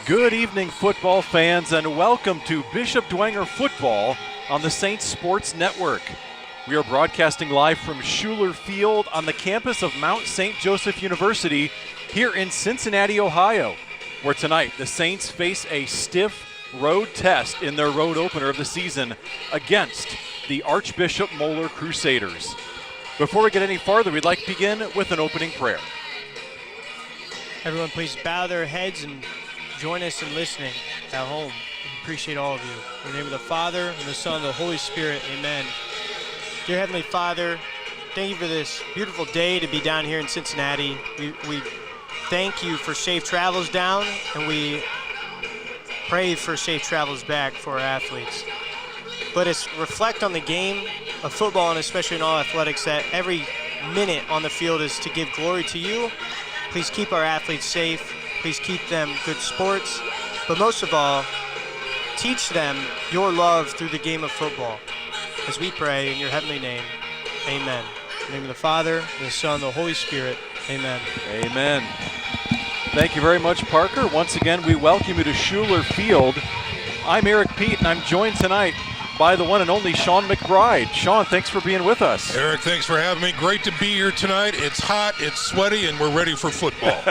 Good evening, football fans, and welcome to Bishop Dwenger Football on the Saints Sports Network. We are broadcasting live from Schuler Field on the campus of Mount St. Joseph University here in Cincinnati, Ohio, where tonight the Saints face a stiff road test in their road opener of the season against the Archbishop Moeller Crusaders. Before we get any farther, we'd like to begin with an opening prayer. Everyone, please bow their heads and join us in listening at home. We appreciate all of you. In the name of the Father, and the Son, and the Holy Spirit, amen. Dear Heavenly Father, thank you for this beautiful day to be down here in Cincinnati. We thank you for safe travels down, and we pray for safe travels back for our athletes. Let us reflect on the game of football, and especially in all athletics, that every minute on the field is to give glory to you. Please keep our athletes safe. Please keep them good sports. But most of all, teach them your love through the game of football. As we pray in your heavenly name, amen. In the name of the Father, and the Son, and the Holy Spirit, amen. Amen. Thank you very much, Parker. Once again, we welcome you to Schuler Field. I'm Eric Pete, and I'm joined tonight by the one and only Sean McBride. Sean, thanks for being with us. Eric, thanks for having me. Great to be here tonight. It's hot, it's sweaty, and we're ready for football.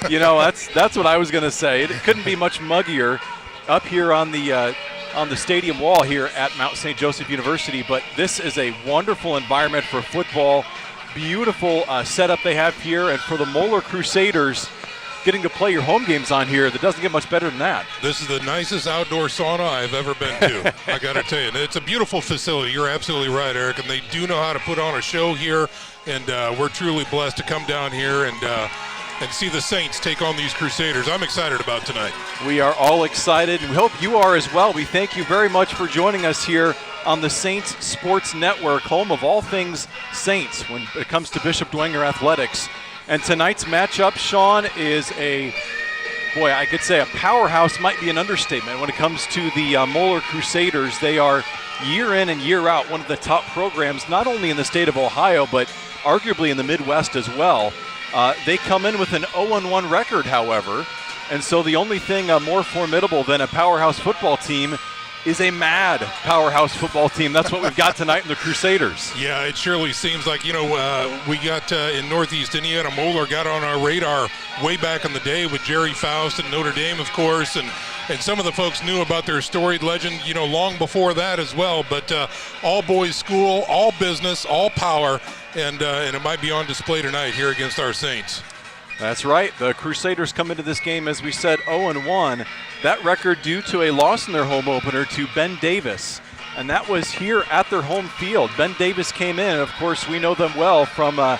You know, that's what I was going to say. It couldn't be much muggier up here on the stadium wall here at Mount St. Joseph University, but this is a wonderful environment for football. Beautiful setup they have here, and for the Moeller Crusaders, getting to play your home games on here, that doesn't get much better than that. This is the nicest outdoor sauna I've ever been to. I got to tell you, it's a beautiful facility. You're absolutely right, Eric, and they do know how to put on a show here, and we're truly blessed to come down here and see the Saints take on these Crusaders. I'm excited about tonight. We are all excited, and we hope you are as well. We thank you very much for joining us here on the Saints Sports Network, home of all things Saints when it comes to Bishop Dwenger athletics. And tonight's matchup, Sean, is I could say a powerhouse might be an understatement when it comes to the Moeller Crusaders. They are year in and year out one of the top programs, not only in the state of Ohio, but arguably in the Midwest as well. They come in with an 0-1 record, however, and so the only thing more formidable than a powerhouse football team is a mad powerhouse football team. That's what we've got tonight in the Crusaders. Yeah, it surely seems like, we got in Northeast Indiana, Moeller got on our radar way back in the day with Jerry Faust and Notre Dame, of course, and some of the folks knew about their storied legend, long before that as well. But all boys school, all business, all power, and it might be on display tonight here against our Saints. That's right. The Crusaders come into this game, as we said, 0-1. That record due to a loss in their home opener to Ben Davis, and that was here at their home field. Ben Davis came in, and of course we know them well from the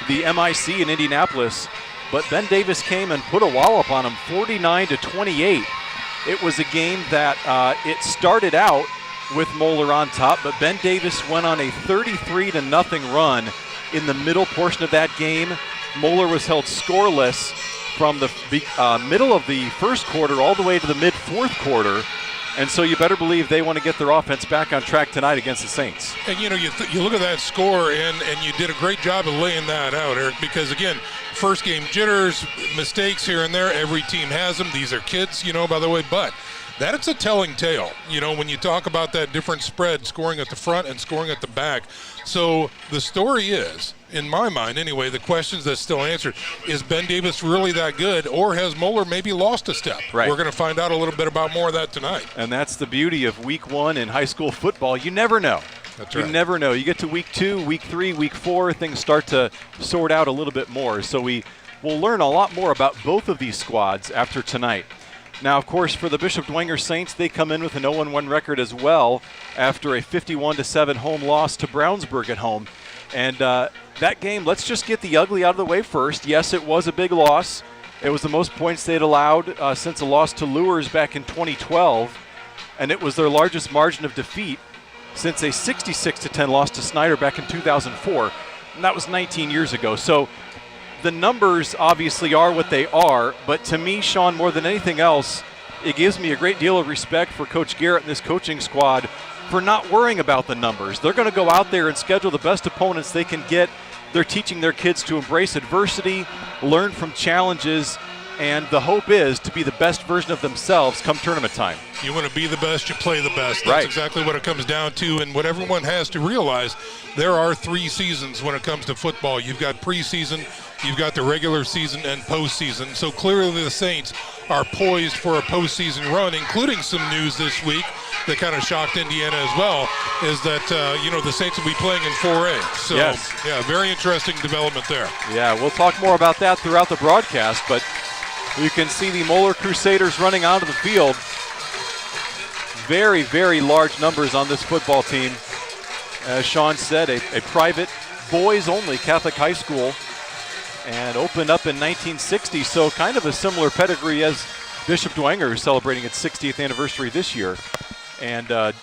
MIC in Indianapolis, but Ben Davis came and put a wallop on them, 49-28. It was a game that it started out with Moeller on top, but Ben Davis went on a 33-0 run in the middle portion of that game. Moeller was held scoreless from the middle of the first quarter all the way to the mid-fourth quarter, and so you better believe they want to get their offense back on track tonight against the Saints. And you look at that score, and you did a great job of laying that out, Eric, because again, first game jitters, mistakes here and there, every team has them. These are kids, by the way, but that's a telling tale, when you talk about that different spread, scoring at the front and scoring at the back. So the story is, in my mind anyway, the questions that still answered, is Ben Davis really that good, or has Moeller maybe lost a step? Right. We're going to find out a little bit about more of that tonight. And that's the beauty of week one in high school football. You never know. That's right. You never know. You get to week 2, week 3, week 4, things start to sort out a little bit more. So we'll learn a lot more about both of these squads after tonight. Now, of course, for the Bishop Dwenger Saints, they come in with an 0-1 record as well after a 51-7 home loss to Brownsburg at home. And that game, let's just get the ugly out of the way first. Yes, it was a big loss. It was the most points they'd allowed since a loss to Lures back in 2012, and it was their largest margin of defeat since a 66-10 loss to Snyder back in 2004, and that was 19 years ago. So the numbers obviously are what they are, but to me, Sean, more than anything else, it gives me a great deal of respect for Coach Garrett and this coaching squad for not worrying about the numbers. They're going to go out there and schedule the best opponents they can get. They're teaching their kids to embrace adversity, learn from challenges, and the hope is to be the best version of themselves come tournament time. You want to be the best, you play the best. That's exactly what it comes down to, and what everyone has to realize, there are 3 seasons when it comes to football. You've got preseason, you've got the regular season, and postseason. So clearly the Saints are poised for a postseason run, including some news this week that kind of shocked Indiana as well, is that, the Saints will be playing in 4A. So, yeah, very interesting development there. Yeah, we'll talk more about that throughout the broadcast, but you can see the Moeller Crusaders running onto the field. Very, very large numbers on this football team. As Sean said, a private, boys-only Catholic high school, and opened up in 1960, so kind of a similar pedigree as Bishop Dwenger, who's celebrating its 60th anniversary this year. And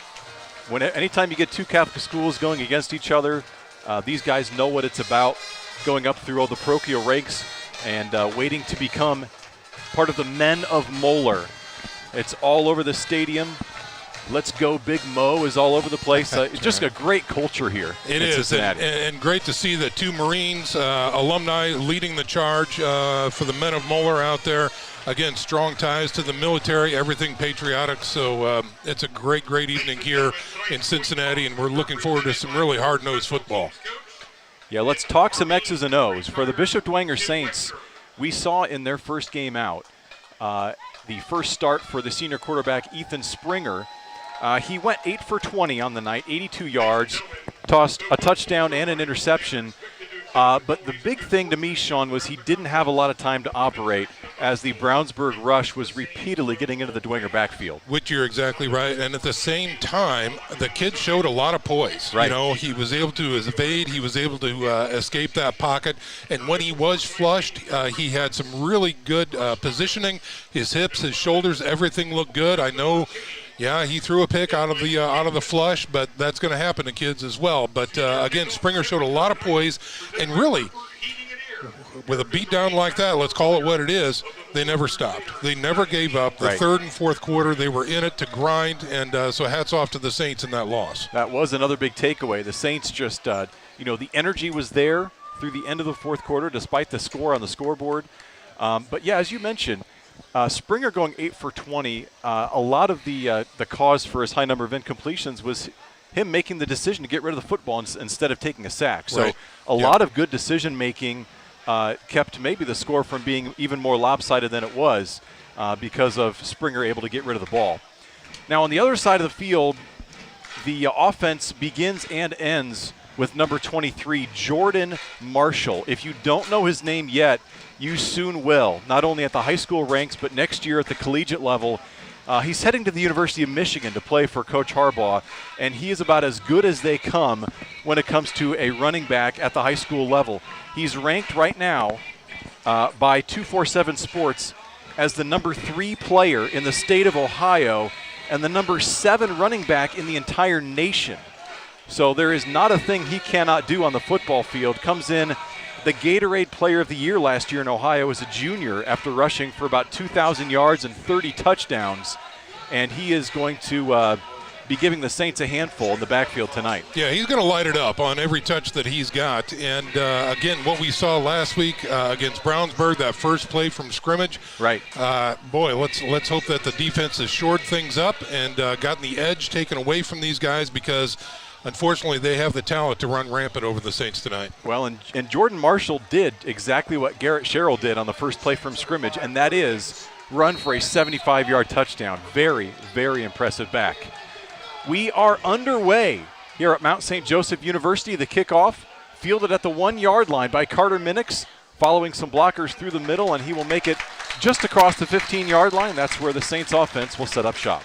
anytime you get 2 Catholic schools going against each other, these guys know what it's about, going up through all the parochial ranks and waiting to become part of the Men of Moeller. It's all over the stadium. Let's go Big Mo is all over the place. It's just a great culture here in Cincinnati. And great to see the 2 Marines alumni leading the charge for the Men of Moeller out there. Again, strong ties to the military, everything patriotic. So it's a great, great evening here in Cincinnati, and we're looking forward to some really hard-nosed football. Yeah, let's talk some X's and O's. For the Bishop Dwenger Saints, we saw in their first game out the first start for the senior quarterback, Ethan Springer. He went 8 for 20 on the night, 82 yards, tossed a touchdown and an interception. But the big thing to me, Sean, was he didn't have a lot of time to operate as the Brownsburg rush was repeatedly getting into the Dwenger backfield. Which you're exactly right. And at the same time, the kid showed a lot of poise. Right. He was able to evade. He was able to escape that pocket. And when he was flushed, he had some really good positioning. His hips, his shoulders, everything looked good. I know. Yeah, he threw a pick out of the flush, but that's going to happen to kids as well. But again, Springer showed a lot of poise, and really, with a beatdown like that, let's call it what it is, they never stopped. They never gave up. The third and fourth quarter, they were in it to grind, and so hats off to the Saints in that loss. That was another big takeaway. The Saints just, the energy was there through the end of the fourth quarter, despite the score on the scoreboard. But yeah, as you mentioned, Springer going 8 for 20, a lot of the cause for his high number of incompletions was him making the decision to get rid of the football instead of taking a sack. So a lot of good decision-making kept maybe the score from being even more lopsided than it was because of Springer able to get rid of the ball. Now on the other side of the field, the offense begins and ends with number 23, Jordan Marshall. If you don't know his name yet, you soon will, not only at the high school ranks, but next year at the collegiate level. He's heading to the University of Michigan to play for Coach Harbaugh, and he is about as good as they come when it comes to a running back at the high school level. He's ranked right now by 247 Sports as the number 3 player in the state of Ohio and the number 7 running back in the entire nation. So there is not a thing he cannot do on the football field. Comes in the Gatorade Player of the Year last year in Ohio as a junior after rushing for about 2,000 yards and 30 touchdowns. And he is going to be giving the Saints a handful in the backfield tonight. Yeah, he's going to light it up on every touch that he's got. And, again, what we saw last week against Brownsburg, that first play from scrimmage. Right. Boy, let's hope that the defense has shored things up and gotten the edge taken away from these guys, because – unfortunately, they have the talent to run rampant over the Saints tonight. Well, and Jordan Marshall did exactly what Garrett Sherrill did on the first play from scrimmage, and that is run for a 75-yard touchdown. Very, very impressive back. We are underway here at Mount St. Joseph University. The kickoff fielded at the 1-yard line by Carter Minix, following some blockers through the middle, and he will make it just across the 15-yard line. That's where the Saints offense will set up shop.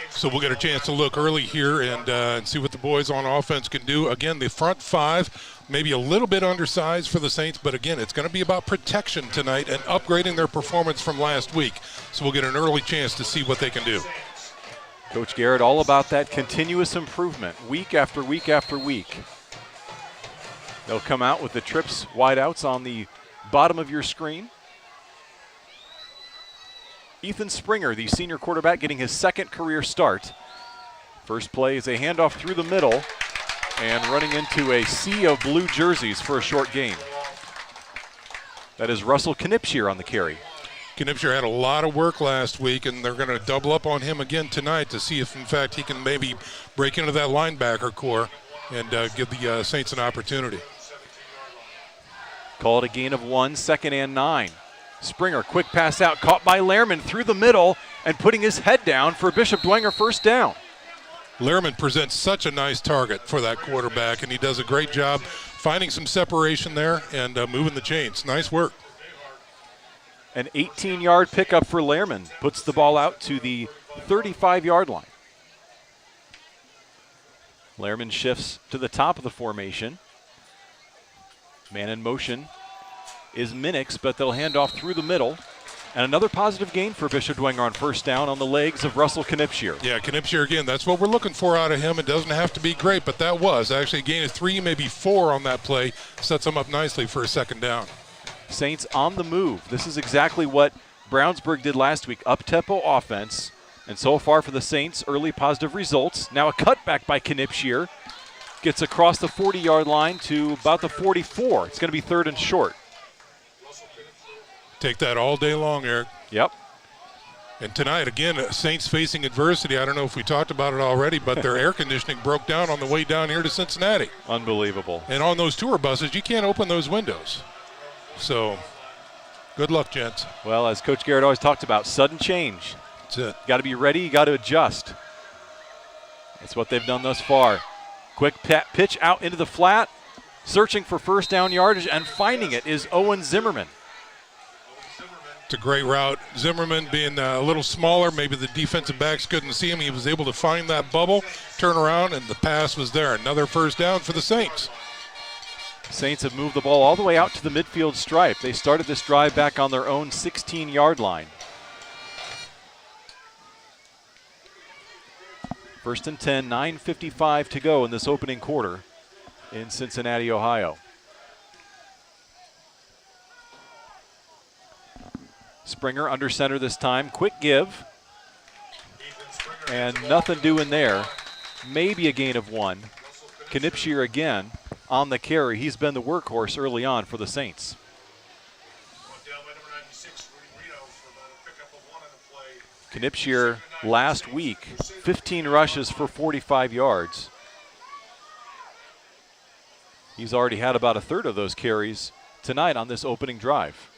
So we'll get a chance to look early here and see what the boys on offense can do. Again, the front 5, maybe a little bit undersized for the Saints, but again, it's going to be about protection tonight and upgrading their performance from last week. So we'll get an early chance to see what they can do. Coach Garrett, all about that continuous improvement, week after week after week. They'll come out with the trips wideouts on the bottom of your screen. Ethan Springer, the senior quarterback, getting his second career start. First play is a handoff through the middle and running into a sea of blue jerseys for a short gain. That is Russell Knipscher on the carry. Knipscher had a lot of work last week, and they're going to double up on him again tonight to see if, in fact, he can maybe break into that linebacker core and give the Saints an opportunity. Call it a gain of 1, 2nd and 9. Springer, quick pass out, caught by Lehrman through the middle and putting his head down for Bishop Dwenger first down. Lehrman presents such a nice target for that quarterback, and he does a great job finding some separation there and moving the chains. Nice work. An 18-yard pickup for Lehrman puts the ball out to the 35-yard line. Lehrman shifts to the top of the formation. Man in motion is Minix, but they'll hand off through the middle. And another positive gain for Bishop Dwenger on first down on the legs of Russell Knipscher. Yeah, Knipscher again, that's what we're looking for out of him. It doesn't have to be great, but that was actually a gain of 3, maybe 4 on that play. Sets him up nicely for a second down. Saints on the move. This is exactly what Brownsburg did last week. Up-tempo offense. And so far for the Saints, early positive results. Now a cutback by Knipscher. Gets across the 40-yard line to about the 44. It's going to be 3rd and short. Take that all day long, Eric. Yep. And tonight, again, Saints facing adversity. I don't know if we talked about it already, but their air conditioning broke down on the way down here to Cincinnati. Unbelievable. And on those tour buses, you can't open those windows. So, good luck, gents. Well, as Coach Garrett always talked about, sudden change. That's it. Got to be ready, you got to adjust. That's what they've done thus far. Quick pitch out into the flat, searching for first down yardage, and finding it is Owen Zimmerman. It's a great route. Zimmerman being a little smaller, maybe the defensive backs couldn't see him. He was able to find that bubble, turn around, and the pass was there. Another first down for the Saints. Saints have moved the ball all the way out to the midfield stripe. They started this drive back on their own 16-yard line. 1st and 10, 9:55 to go in this opening quarter in Cincinnati, Ohio. Springer under center this time. Quick give. And nothing doing there. Maybe a gain of 1. Knipscher again on the carry. He's been the workhorse early on for the Saints. Knipscher last week, 15 rushes for 45 yards. He's already had about a third of those carries tonight on this opening drive.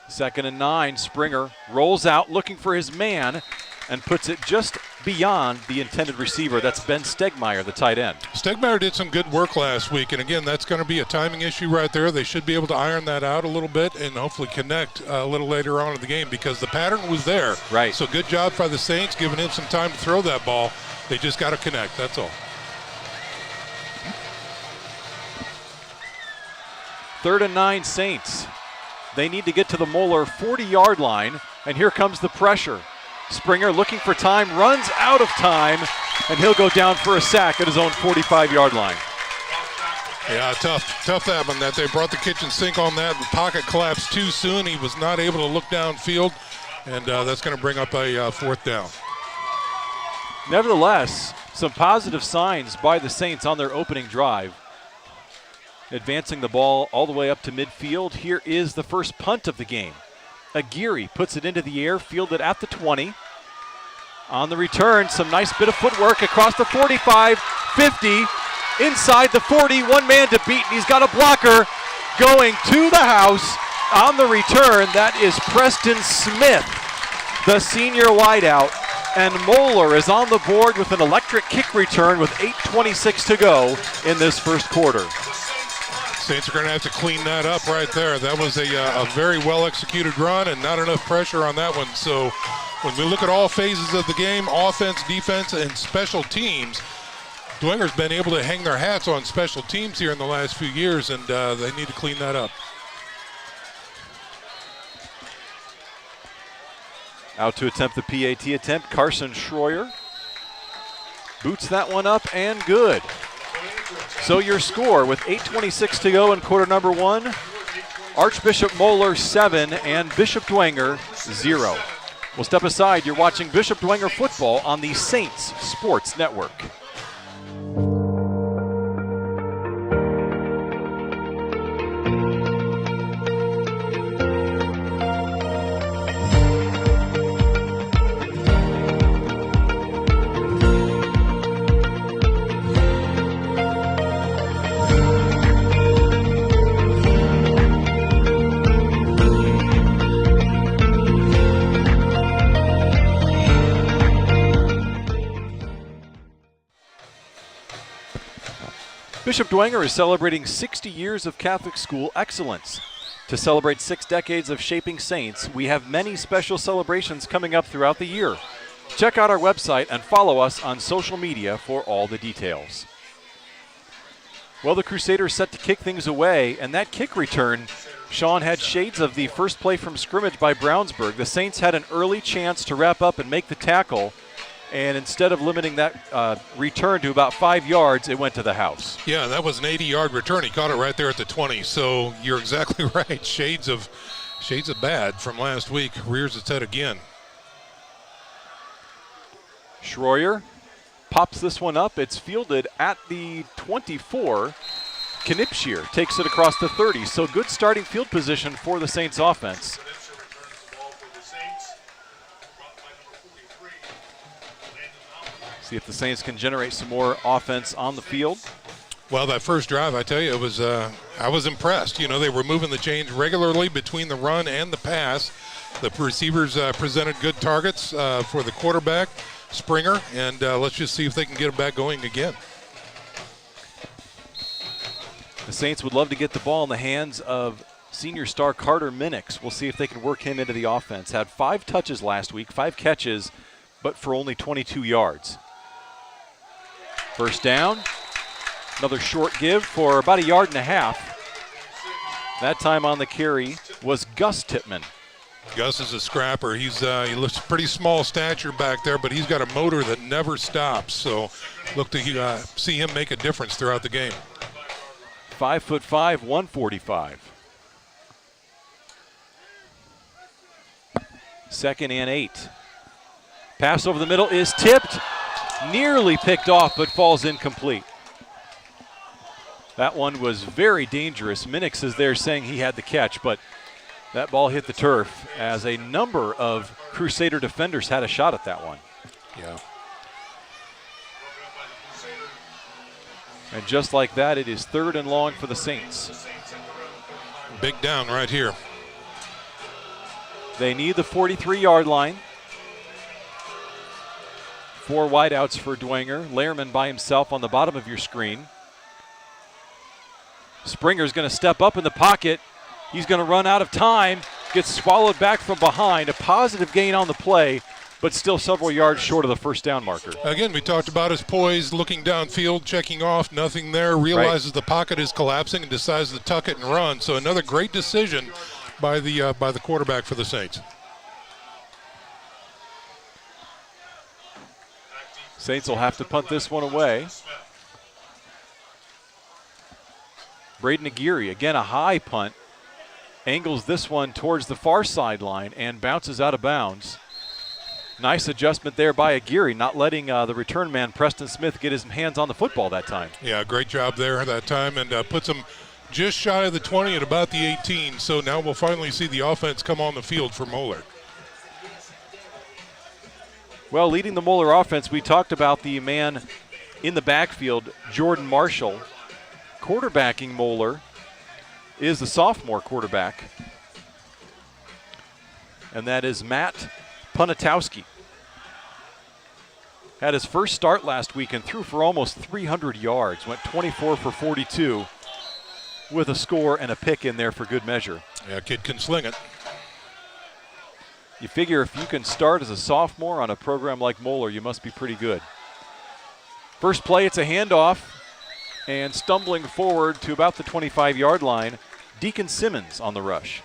2nd and 9, Springer rolls out looking for his man and puts it just beyond the intended receiver. That's Ben Stegmeyer, the tight end. Stegmeyer did some good work last week, and again, that's going to be a timing issue right there. They should be able to iron that out a little bit and hopefully connect a little later on in the game because the pattern was there. Right. So good job by the Saints, giving him some time to throw that ball. They just got to connect, that's all. 3rd and 9, Saints. They need to get to the Moeller 40-yard line, and here comes the pressure. Springer looking for time, runs out of time, and he'll go down for a sack at his own 45-yard line. Yeah, tough that one. That they brought the kitchen sink on that. The pocket collapsed too soon. He was not able to look downfield, and that's going to bring up a 4th down. Nevertheless, some positive signs by the Saints on their opening drive. Advancing the ball all the way up to midfield. Here is the first punt of the game. Aguirre puts it into the air, fielded at the 20. On the return, some nice bit of footwork across the 45, 50, inside the 40, one man to beat, and he's got a blocker going to the house. On the return, that is Preston Smith, the senior wideout, and Moeller is on the board with an electric kick return with 8:26 to go in this first quarter. Saints are going to have to clean that up right there. That was a very well-executed run and not enough pressure on that one. So when we look at all phases of the game, offense, defense, and special teams, Dwenger's been able to hang their hats on special teams here in the last few years, and they need to clean that up. Out to attempt the PAT attempt, Carson Schroyer. Boots that one up and good. So your score with 8:26 to go in quarter number 1, Archbishop Moeller 7 and Bishop Dwenger 0. We'll step aside. You're watching Bishop Dwenger football on the Saints Sports Network. Bishop Dwenger is celebrating 60 years of Catholic school excellence. To celebrate 6 decades of shaping saints, we have many special celebrations coming up throughout the year. Check out our website and follow us on social media for all the details. Well, the Crusaders set to kick things away, and that kick return, Sean, had shades of the first play from scrimmage by Brownsburg. The Saints had an early chance to wrap up and make the tackle, and instead of limiting that return to about 5 yards, it went to the house. Yeah, that was an 80-yard return. He caught it right there at the 20. So you're exactly right. Shades of bad from last week. Rears its head again. Schroyer pops this one up. It's fielded at the 24. Knipschier takes it across the 30. So good starting field position for the Saints offense. See if the Saints can generate some more offense on the field. Well, that first drive, I tell you, it was I was impressed. You know, they were moving the chains regularly between the run and the pass. The receivers presented good targets for the quarterback, Springer, and let's just see if they can get it back going again. The Saints would love to get the ball in the hands of senior star Carter Minix. We'll see if they can work him into the offense. Had 5 touches last week, 5 catches, but for only 22 yards. First down, another short give for about 1.5 yards. That time on the carry was Gus Tippmann. Gus is a scrapper. He looks pretty small stature back there, but he's got a motor that never stops. So look to see him make a difference throughout the game. 5'5", 145. 2nd and 8. Pass over the middle is tipped. Nearly picked off, but falls incomplete. That one was very dangerous. Minix is there saying he had the catch, but that ball hit the turf as a number of Crusader defenders had a shot at that one. Yeah. And just like that, it is 3rd and long for the Saints. Big down right here. They need the 43-yard line. 4 wideouts for Dwenger. Lehrman by himself on the bottom of your screen. Springer's going to step up in the pocket. He's going to run out of time. Gets swallowed back from behind. A positive gain on the play, but still several yards short of the first down marker. Again, we talked about his poise, looking downfield, checking off, nothing there, realizes the pocket is collapsing and decides to tuck it and run. So another great decision by the quarterback for the Saints. Saints will have to punt this one away. Braden Aguirre, again a high punt, angles this one towards the far sideline and bounces out of bounds. Nice adjustment there by Aguirre, not letting the return man Preston Smith get his hands on the football that time. Yeah, great job there that time, and puts him just shy of the 20 at about the 18. So now we'll finally see the offense come on the field for Moeller. Well, leading the Moeller offense, we talked about the man in the backfield, Jordan Marshall. Quarterbacking Moeller is the sophomore quarterback, and that is Matt Punatowski. Had his first start last week and threw for almost 300 yards, went 24 for 42 with a score and a pick in there for good measure. Yeah, kid can sling it. You figure if you can start as a sophomore on a program like Moeller, you must be pretty good. First play, it's a handoff, and stumbling forward to about the 25-yard line, Deacon Simmons on the rush.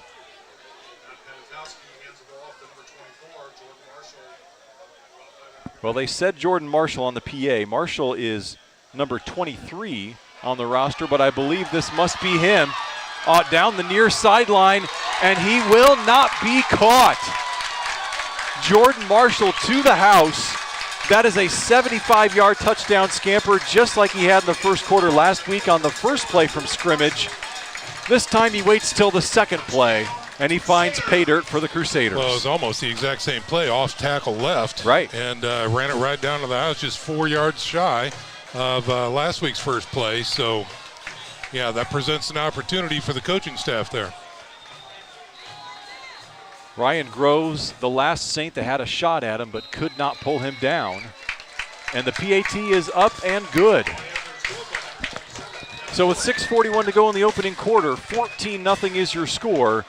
Well, they said Jordan Marshall on the PA. Marshall is number 23 on the roster, but I believe this must be him. Down the near sideline, and he will not be caught. Jordan Marshall to the house. That is a 75-yard touchdown scamper, just like he had in the first quarter last week on the first play from scrimmage. This time he waits till the second play, and he finds pay dirt for the Crusaders. Well, it was almost the exact same play, off tackle left. Right. And ran it right down to the house, just 4 yards shy of last week's first play. So, yeah, that presents an opportunity for the coaching staff there. Ryan Groves, the last Saint that had a shot at him but could not pull him down. And the PAT is up and good. So with 6:41 to go in the opening quarter, 14-0 is your score.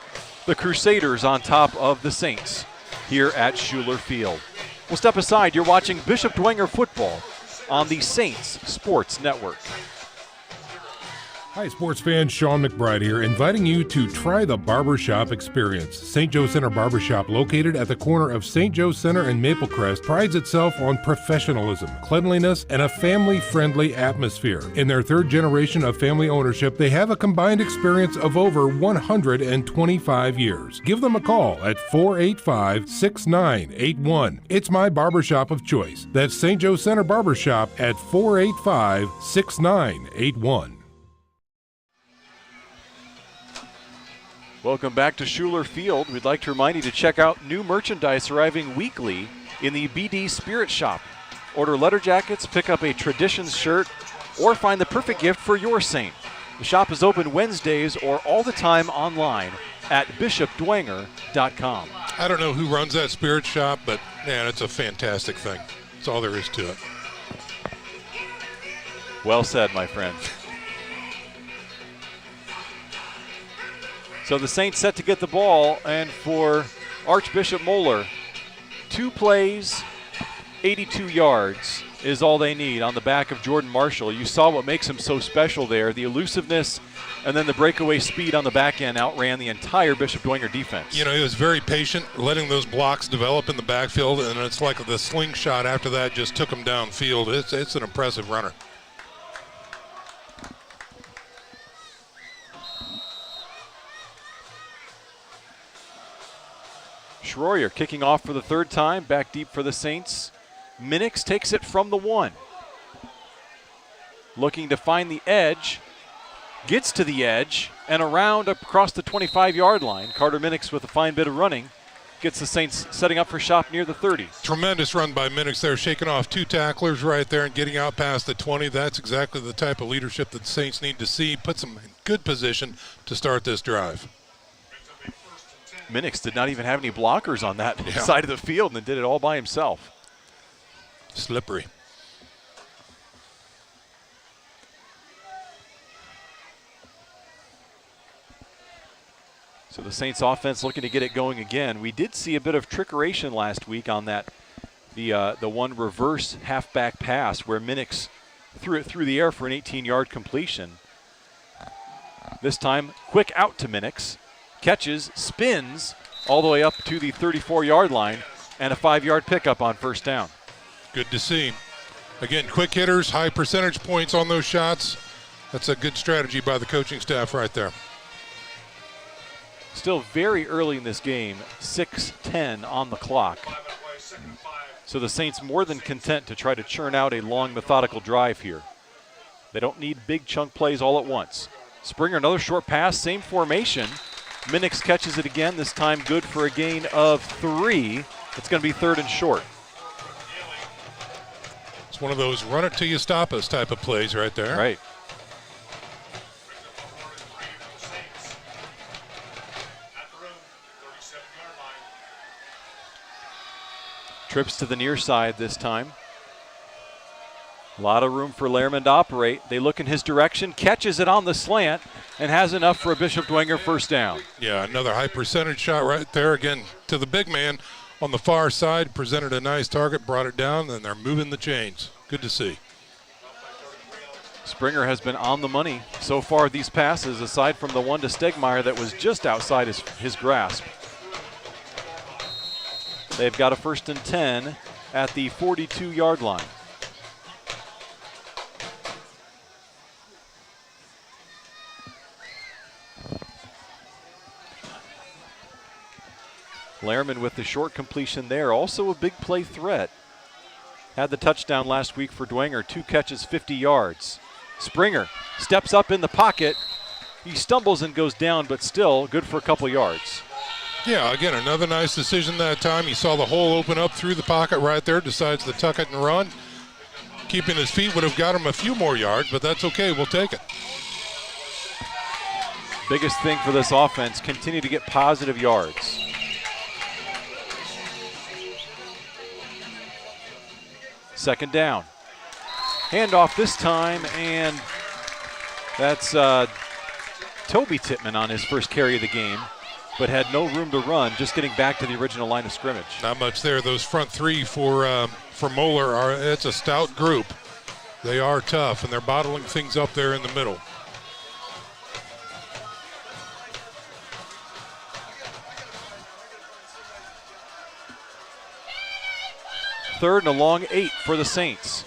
The Crusaders on top of the Saints here at Schuler Field. We'll step aside. You're watching Bishop Dwenger football on the Saints Sports Network. Hi, sports fans. Sean McBride here, inviting you to try the Barbershop experience. St. Joe Center Barbershop, located at the corner of St. Joe Center and Maplecrest, prides itself on professionalism, cleanliness, and a family-friendly atmosphere. In their third generation of family ownership, they have a combined experience of over 125 years. Give them a call at 485-6981. It's my barbershop of choice. That's St. Joe Center Barbershop at 485-6981. Welcome back to Schuler Field. We'd like to remind you to check out new merchandise arriving weekly in the BD Spirit Shop. Order letter jackets, pick up a Traditions shirt, or find the perfect gift for your saint. The shop is open Wednesdays or all the time online at bishopdwenger.com. I don't know who runs that Spirit Shop, but man, it's a fantastic thing. That's all there is to it. Well said, my friend. So the Saints set to get the ball, and for Archbishop Moeller, 2 plays, 82 yards is all they need on the back of Jordan Marshall. You saw what makes him so special there, the elusiveness and then the breakaway speed on the back end outran the entire Bishop Dwenger defense. You know, he was very patient, letting those blocks develop in the backfield, and it's like the slingshot after that just took him downfield. It's an impressive runner. Schroyer kicking off for the third time, back deep for the Saints. Minix takes it from the 1. Looking to find the edge, gets to the edge, and around across the 25-yard line. Carter Minix with a fine bit of running, gets the Saints setting up for shop near the 30. Tremendous run by Minix there, shaking off 2 tacklers right there and getting out past the 20. That's exactly the type of leadership that the Saints need to see. Puts them in good position to start this drive. Minix did not even have any blockers on that side of the field and did it all by himself. Slippery. So the Saints offense looking to get it going again. We did see a bit of trickeration last week on that, the one reverse halfback pass where Minix threw it through the air for an 18-yard completion. This time, quick out to Minix. Catches, spins all the way up to the 34-yard line, and a 5-yard pickup on first down. Good to see. Again, quick hitters, high percentage points on those shots. That's a good strategy by the coaching staff right there. Still very early in this game, 6:10 on the clock. So the Saints more than content to try to churn out a long, methodical drive here. They don't need big chunk plays all at once. Springer, another short pass, same formation. Minix catches it again, this time good for a gain of 3. It's going to be 3rd and short. It's one of those run it till you stop us type of plays right there. Right. Trips to the near side this time. A lot of room for Lehrman to operate. They look in his direction, catches it on the slant, and has enough for a Bishop Dwenger first down. Yeah, another high percentage shot right there. Again, to the big man on the far side, presented a nice target, brought it down, and they're moving the chains. Good to see. Springer has been on the money so far these passes, aside from the one to Stegmeyer that was just outside his grasp. They've got a 1st and 10 at the 42-yard line. Lehrman with the short completion there, also a big play threat. Had the touchdown last week for Dwenger, 2 catches, 50 yards. Springer steps up in the pocket. He stumbles and goes down, but still good for a couple yards. Yeah, again, another nice decision that time. He saw the hole open up through the pocket right there, decides to tuck it and run. Keeping his feet would have got him a few more yards, but that's okay, we'll take it. Biggest thing for this offense, continue to get positive yards. Second down. Handoff this time, and That's Toby Tittman on his first carry of the game, but had no room to run, just getting back to the original line of scrimmage. Not much there. Those front three for Moeller, it's a stout group. They are tough, and they're bottling things up there in the middle. Third and a long 8 for the Saints.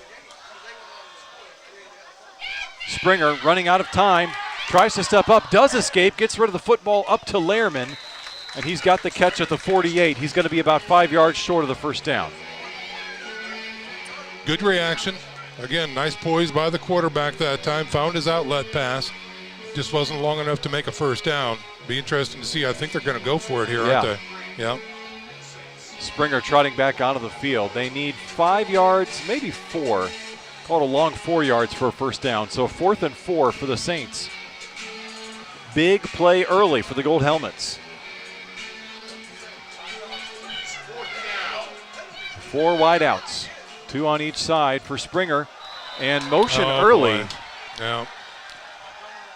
Springer running out of time, tries to step up, does escape, gets rid of the football up to Lehrman, and he's got the catch at the 48. He's going to be about 5 yards short of the first down. Good reaction. Again, nice poise by the quarterback that time. Found his outlet pass. Just wasn't long enough to make a first down. Be interesting to see. I think they're going to go for it here, aren't they? Yeah. Springer trotting back onto the field. They need 5 yards, maybe 4. Called a long 4 yards for a first down. So 4th and 4 for the Saints. Big play early for the Gold Helmets. 4 wideouts, 2 on each side for Springer, and motion early. Boy. Yeah.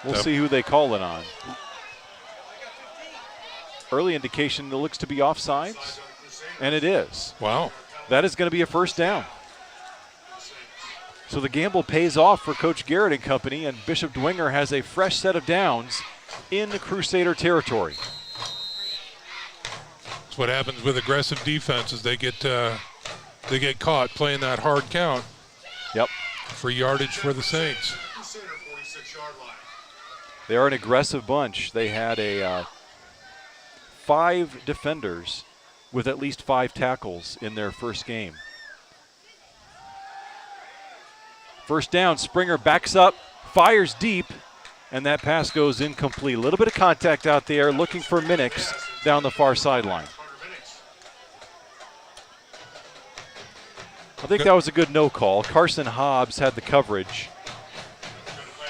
We'll see who they call it on. Early indication it looks to be offsides, and it is. Wow. That is going to be a first down. So the gamble pays off for Coach Garrett and company, and Bishop Dwenger has a fresh set of downs in Crusader territory. That's what happens with aggressive defenses. They get caught playing that hard count. Yep. For yardage for the Saints. They are an aggressive bunch. They had 5 defenders with at least 5 tackles in their first game. First down, Springer backs up, fires deep, and that pass goes incomplete. A little bit of contact out there, looking for Minix down the far sideline. I think that was a good no call. Carson Hobbs had the coverage.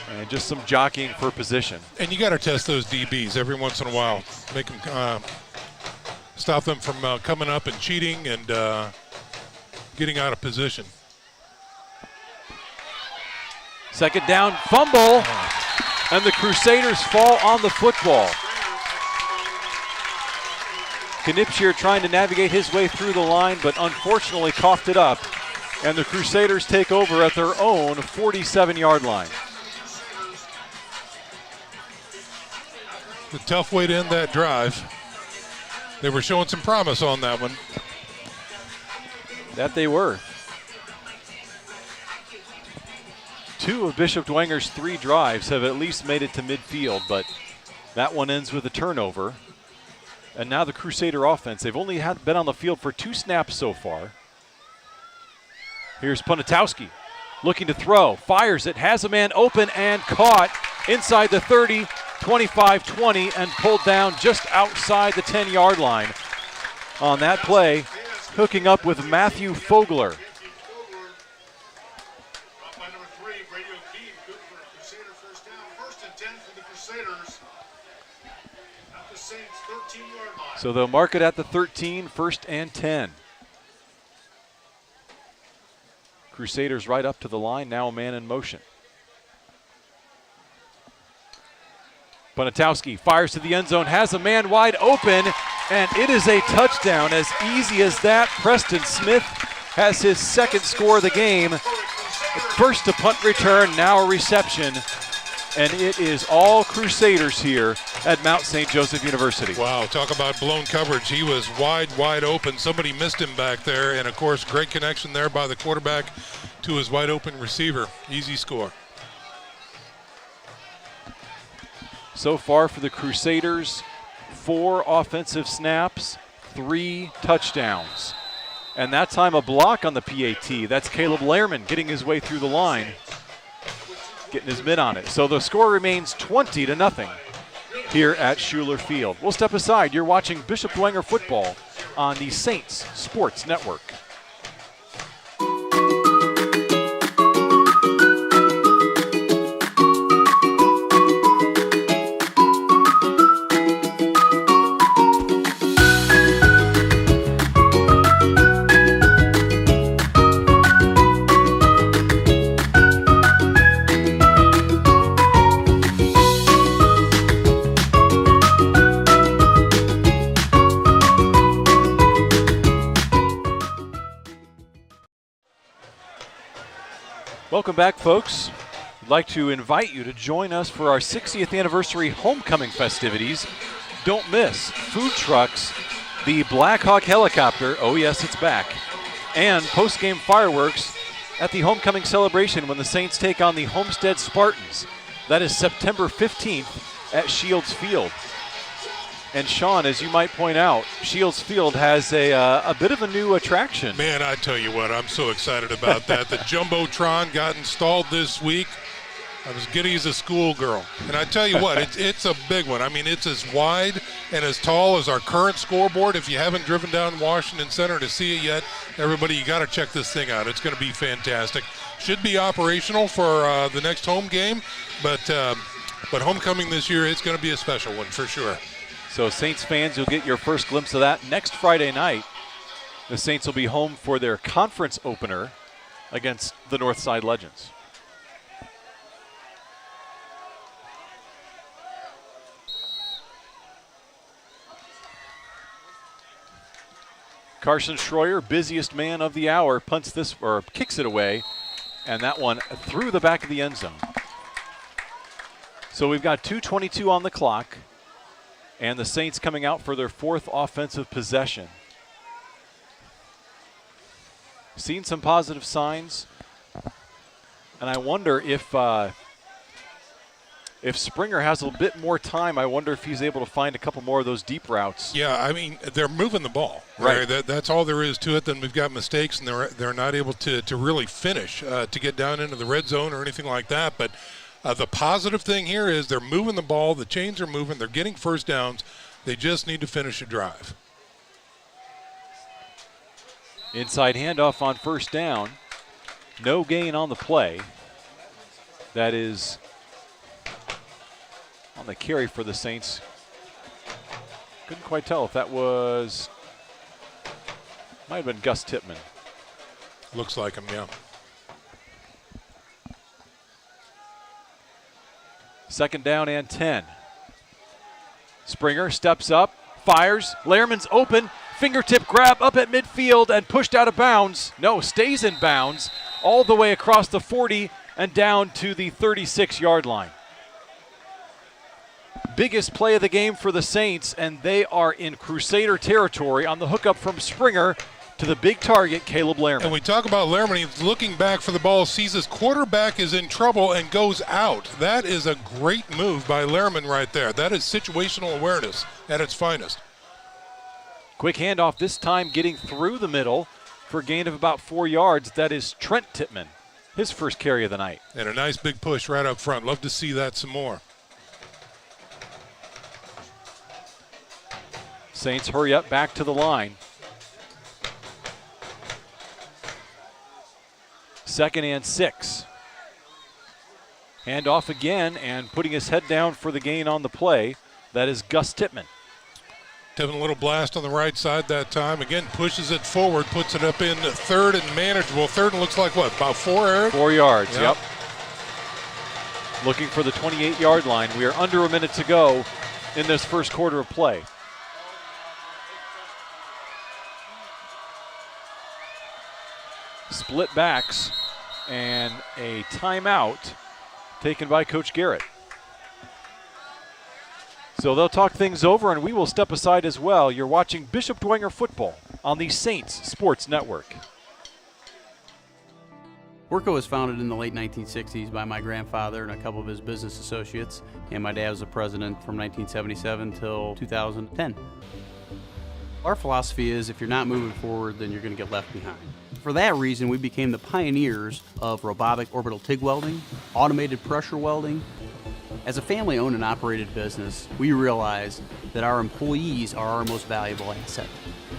And just some jockeying for position. And you got to test those DBs every once in a while. Make them stop them from coming up and cheating and getting out of position. Second down, fumble, and the Crusaders fall on the football. Knipscher trying to navigate his way through the line, but unfortunately coughed it up. And the Crusaders take over at their own 47-yard line. A tough way to end that drive. They were showing some promise on that one. That they were. 2 of Bishop Dwenger's 3 drives have at least made it to midfield, but that one ends with a turnover. And now the Crusader offense, they've only been on the field for 2 snaps so far. Here's Ponitowski looking to throw, fires it, has a man open and caught inside the 30, 25-20, and pulled down just outside the 10-yard line. On that play, hooking up with Matthew Fogler. So they'll mark it at the 13, 1st and 10. Crusaders right up to the line, now a man in motion. Ponitowski fires to the end zone, has a man wide open, and it is a touchdown. As easy as that, Preston Smith has his 2nd score of the game. First a punt return, now a reception. And it is all Crusaders here at Mount St. Joseph University. Wow, talk about blown coverage. He was wide open. Somebody missed him back there. And, of course, great connection there by the quarterback to his wide open receiver. Easy score. So far for the Crusaders, 4 offensive snaps, 3 touchdowns. And that time a block on the PAT. That's Caleb Lehrman getting his way through the line, getting his mid on it. So the score remains 20-0 here at Schuler Field. We'll step aside. You're watching Bishop Dwenger football on the Saints Sports Network. Welcome back, folks. I'd like to invite you to join us for our 60th anniversary homecoming festivities. Don't miss food trucks, the Black Hawk helicopter, oh yes, it's back, and post-game fireworks at the homecoming celebration when the Saints take on the Homestead Spartans. That is September 15th at Shields Field. And Sean, as you might point out, Shields Field has a bit of a new attraction. Man, I tell you what, I'm so excited about that. The Jumbotron got installed this week. I was giddy as a schoolgirl. And I tell you what, it's a big one. I mean, it's as wide and as tall as our current scoreboard. If you haven't driven down Washington Center to see it yet, everybody, you got to check this thing out. It's going to be fantastic. Should be operational for the next home game, but homecoming this year, it's going to be a special one for sure. So Saints fans, you'll get your first glimpse of that next Friday night. The Saints will be home for their conference opener against the Northside Legends. Carson Schroyer, busiest man of the hour, punts this or kicks it away, and that one through the back of the end zone. So we've got 2:22 on the clock. And the Saints coming out for their fourth offensive possession. Seen some positive signs. And I wonder if Springer has a bit more time, I wonder if he's able to find a couple more of those deep routes. Yeah, I mean, they're moving the ball. Right. That's all there is to it. Then we've got mistakes, and they're not able to really finish, to get down into the red zone or anything like that. But the positive thing here is they're moving the ball. The chains are moving. They're getting first downs. They just need to finish a drive. Inside handoff on first down. No gain on the play. That is on the carry for the Saints. Couldn't quite tell if that was, might have been Gus Tippmann. Looks like him, yeah. Second down and 10. Springer steps up, fires. Lehrman's open. Fingertip grab up at midfield and pushed out of bounds. No, stays in bounds all the way across the 40 and down to the 36-yard line. Biggest play of the game for the Saints, and they are in Crusader territory on the hookup from Springer to the big target, Caleb Lehrman. And we talk about Lehrman. He's looking back for the ball, sees his quarterback is in trouble and goes out. That is a great move by Lehrman right there. That is situational awareness at its finest. Quick handoff this time getting through the middle for a gain of about 4 yards. That is Trent Tippmann, his first carry of the night. And a nice big push right up front. Love to see that some more. Saints hurry up back to the line. Second and 6. Handoff again and putting his head down for the gain on the play. That is Gus Tippmann. Tippmann a little blast on the right side that time. Again, pushes it forward, puts it up in third and manageable. Third and looks like what, about 4, Eric? 4 yards, yep. Looking for the 28-yard line. We are under a minute to go in this first quarter of play. Split backs and a timeout taken by Coach Garrett. So they'll talk things over and we will step aside as well. You're watching Bishop Dwenger football on the Saints Sports Network. Worco was founded in the late 1960s by my grandfather and a couple of his business associates, and my dad was the president from 1977 till 2010. Our philosophy is if you're not moving forward, then you're going to get left behind. For that reason, we became the pioneers of robotic orbital TIG welding, automated pressure welding. As a family-owned and operated business, we realize that our employees are our most valuable asset.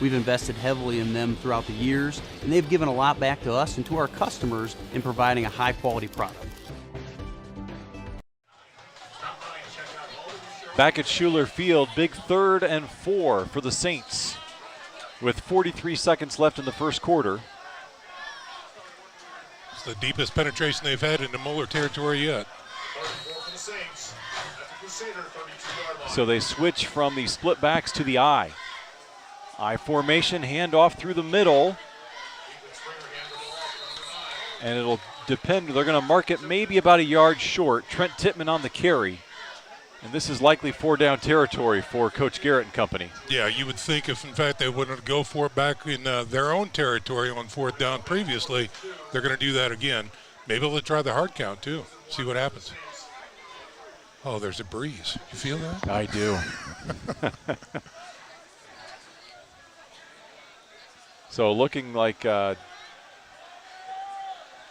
We've invested heavily in them throughout the years, and they've given a lot back to us and to our customers in providing a high-quality product. Back at Schuler Field, big 3rd and 4 for the Saints with 43 seconds left in the first quarter. It's the deepest penetration they've had into Moeller territory yet. So they switch from the split backs to the I. I formation, handoff through the middle. And it'll They're going to mark it maybe about a yard short. Trent Tittman on the carry. And this is likely 4-down territory for Coach Garrett and company. Yeah, you would think if, in fact, they wouldn't go for it back in their own territory on 4th down previously, they're going to do that again. Maybe they'll try the hard count, too. See what happens. Oh, there's a breeze. You feel that? I do. So looking like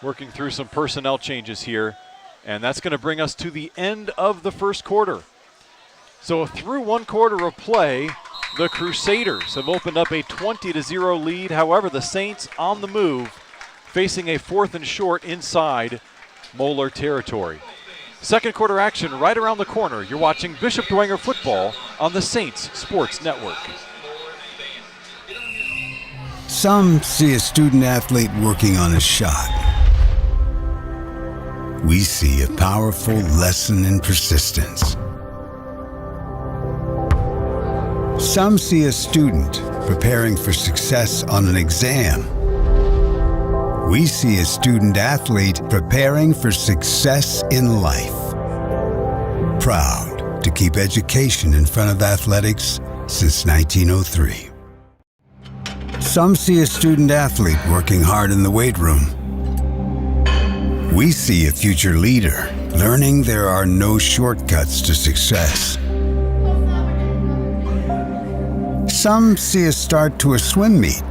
working through some personnel changes here. And that's going to bring us to the end of the first quarter. So through 1 quarter of play, the Crusaders have opened up a 20-0 lead. However, the Saints on the move, facing a 4th and short inside Moeller territory. Second quarter action right around the corner. You're watching Bishop Dwenger football on the Saints Sports Network. Some see a student athlete working on a shot. We see a powerful lesson in persistence. Some see a student preparing for success on an exam. We see a student athlete preparing for success in life. Proud to keep education in front of athletics since 1903. Some see a student athlete working hard in the weight room. We see a future leader learning there are no shortcuts to success. Some see a start to a swim meet.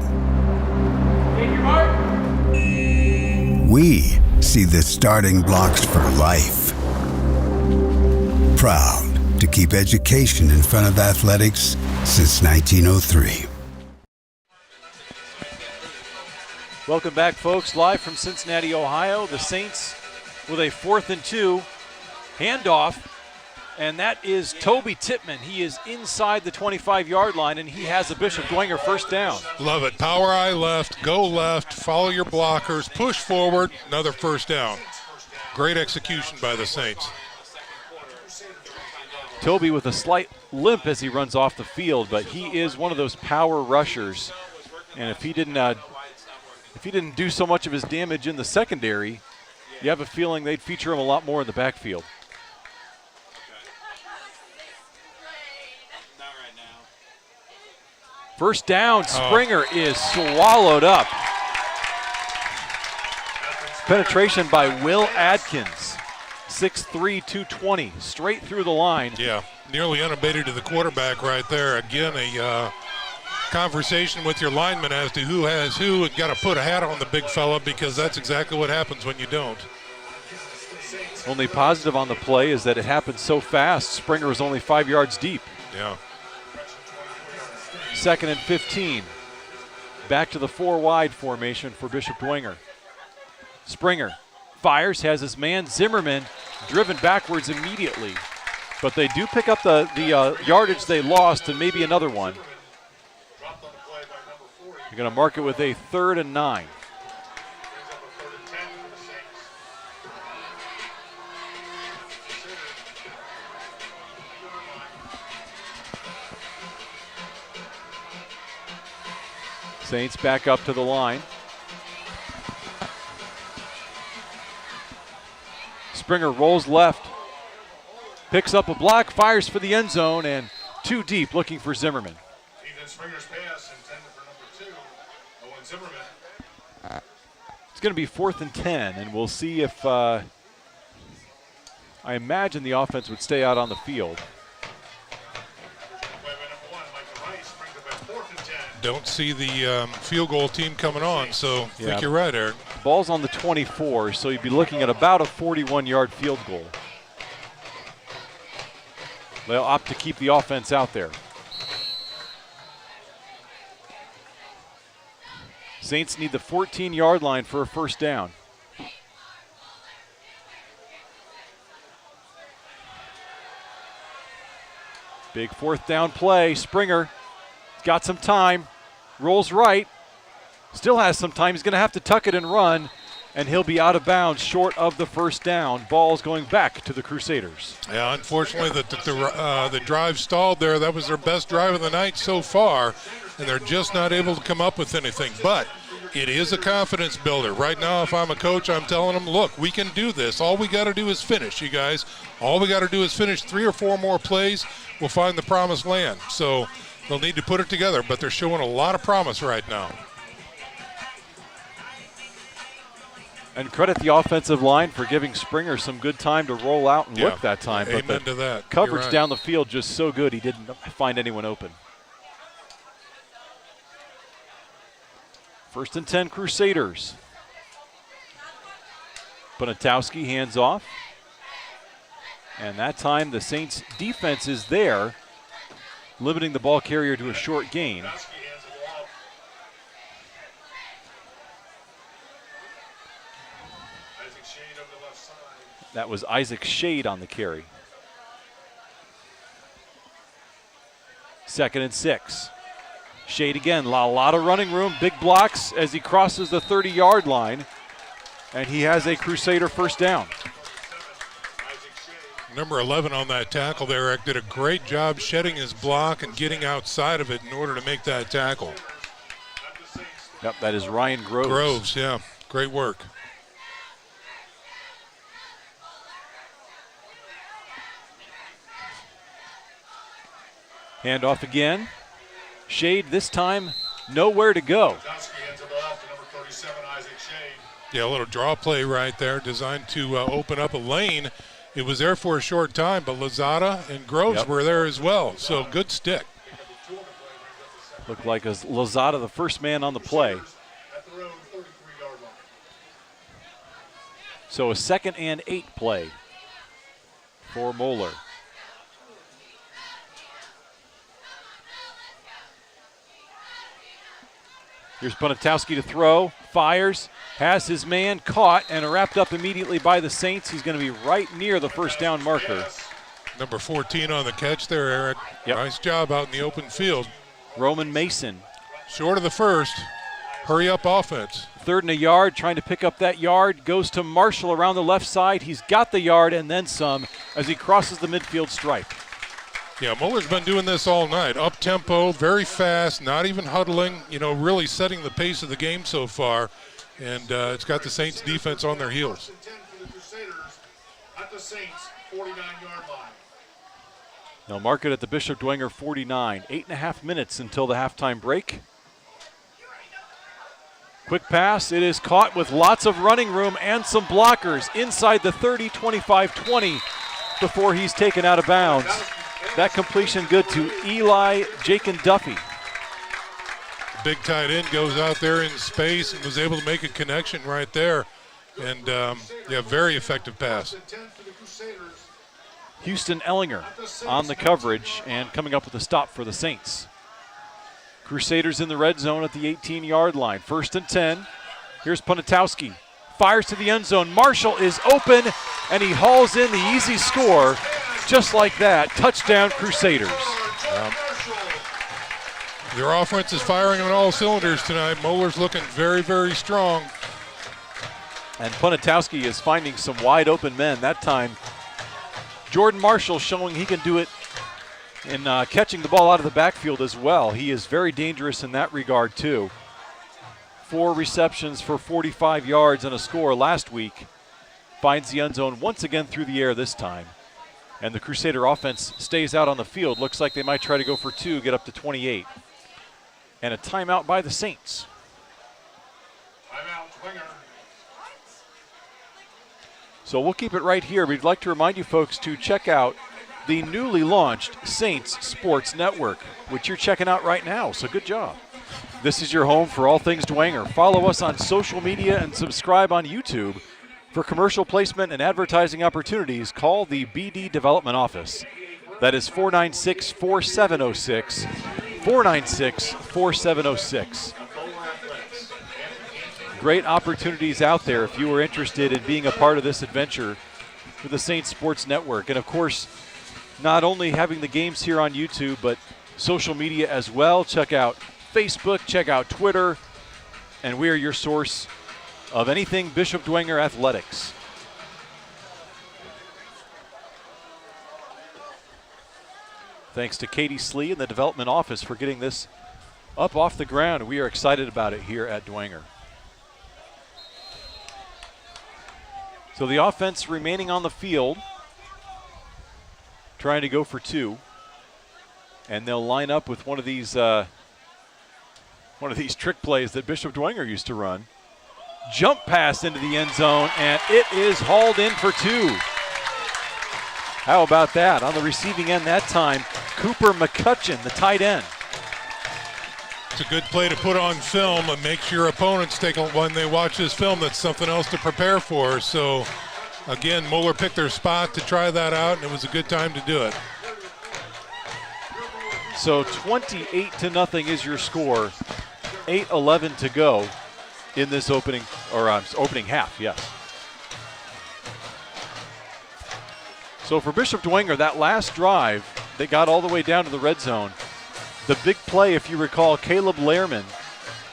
We see the starting blocks for life. Proud to keep education in front of athletics since 1903. Welcome back, folks. Live from Cincinnati, Ohio. The Saints with a 4th and 2 handoff. And that is Toby Tittman. He is inside the 25-yard line, and he has a Bishop Dwenger first down. Love it. Power eye left, go left, follow your blockers, push forward, another first down. Great execution by the Saints. Toby with a slight limp as he runs off the field, but he is one of those power rushers. And if he didn't do so much of his damage in the secondary, you have a feeling they'd feature him a lot more in the backfield. First down, Springer is swallowed up. Penetration by Will Adkins, 6'3", 220, straight through the line. Yeah, nearly unabated to the quarterback right there. Again, a conversation with your lineman as to who has who, and got to put a hat on the big fella, because that's exactly what happens when you don't. Only positive on the play is that it happened so fast. Springer was only 5 yards deep. Yeah. 2nd and 15. Back to the 4 wide formation for Bishop Dwenger. Springer fires, has his man Zimmerman driven backwards immediately. But they do pick up the yardage they lost, and maybe another one. You're going to mark it with a 3rd and 9. Saints back up to the line. Springer rolls left, picks up a block, fires for the end zone, and too deep, looking for Zimmerman. Springer's pass intended for number 2, Owen Zimmerman. It's going to be 4th and 10, and we'll see if I imagine the offense would stay out on the field. Don't see the field goal team coming on, so I think you're right, Eric. Ball's on the 24, so you'd be looking at about a 41-yard field goal. They'll opt to keep the offense out there. Saints need the 14-yard line for a first down. Big 4th down play. Springer got some time, rolls right, still has some time. He's going to have to tuck it and run, and he'll be out of bounds short of the first down. Ball's going back to the Crusaders. Yeah, unfortunately, the drive stalled there. That was their best drive of the night so far, and they're just not able to come up with anything. But It is a confidence builder. Right now, if I'm a coach, I'm telling them, look, we can do this. All we got to do is finish, you guys. All we got to do is finish 3 or 4 more plays. We'll find the promised land. So they'll need to put it together, but they're showing a lot of promise right now. And credit the offensive line for giving Springer some good time to roll out and look that time. Amen but to that. Coverage You're right. down the field just so good he didn't find anyone open. 1st and 10 Crusaders. Bonatowski hands off. And that time the Saints defense is there, limiting the ball carrier to a short gain. That was Isaac Shade on the carry. 2nd and 6. Shade again, a lot of running room, big blocks as he crosses the 30-yard line, and he has a Crusader first down. Number 11 on that tackle there, Eric, did a great job shedding his block and getting outside of it in order to make that tackle. Yep, that is Ryan Groves. Groves, yeah, great work. Hand off again. Shade this time nowhere to go. Yeah, a little draw play right there designed to open up a lane. It was there for a short time, but Lozada and Groves were there as well, so good stick. Looked like Lozada the first man on the play. So a 2nd and 8 play for Moeller. Here's Bonatowski to throw, fires, has his man caught and wrapped up immediately by the Saints. He's going to be right near the first down marker. Number 14 on the catch there, Eric. Yep. Nice job out in the open field. Roman Mason. Short of the first. Hurry up offense. 3rd and a yard, trying to pick up that yard. Goes to Marshall around the left side. He's got the yard and then some as he crosses the midfield stripe. Yeah, Moeller's been doing this all night. Up tempo, very fast, not even huddling, really setting the pace of the game so far. And it's got the Saints defense on their heels. They'll mark it at the Bishop Dwenger 49. 8.5 minutes until the halftime break. Quick pass, it is caught with lots of running room and some blockers inside the 30, 25, 20 before he's taken out of bounds. That completion good to Eli Jakin Duffy. Big tight end goes out there in space and was able to make a connection right there. And, very effective pass. Houston Ellinger on the coverage and coming up with a stop for the Saints. Crusaders in the red zone at the 18-yard line. 1st and 10. Here's Bonatowski. Fires to the end zone. Marshall is open, and he hauls in the easy score. Just like that, touchdown Crusaders. Their offense is firing on all cylinders tonight. Moeller's looking very, very strong. And Bonatowski is finding some wide open men. That time, Jordan Marshall showing he can do it in catching the ball out of the backfield as well. He is very dangerous in that regard too. 4 receptions for 45 yards and a score last week. Finds the end zone once again through the air this time. And the Crusader offense stays out on the field. Looks like they might try to go for 2, get up to 28. And a timeout by the Saints. So we'll keep it right here. We'd like to remind you folks to check out the newly launched Saints Sports Network, which you're checking out right now. So good job. This is your home for all things Dwenger. Follow us on social media and subscribe on YouTube. For commercial placement and advertising opportunities, call the BD Development Office. That is 496-4706, 496-4706. Great opportunities out there if you are interested in being a part of this adventure with the Saints Sports Network. And of course, not only having the games here on YouTube, but social media as well. Check out Facebook, check out Twitter, and we are your source of anything Bishop Dwenger athletics. Thanks to Katie Slee and the development office for getting this up off the ground. We are excited about it here at Dwenger. So the offense remaining on the field, trying to go for 2. And they'll line up with one of these trick plays that Bishop Dwenger used to run. Jump pass into the end zone, and it is hauled in for 2. How about that? On the receiving end that time, Cooper McCutcheon, the tight end. It's a good play to put on film and makes your opponents take when they watch this film, that's something else to prepare for. So, again, Moeller picked their spot to try that out, and it was a good time to do it. So 28-0 is your score. 8:11 to go in this opening half, yes. So for Bishop Dwenger, that last drive, they got all the way down to the red zone. The big play, if you recall, Caleb Lehrman,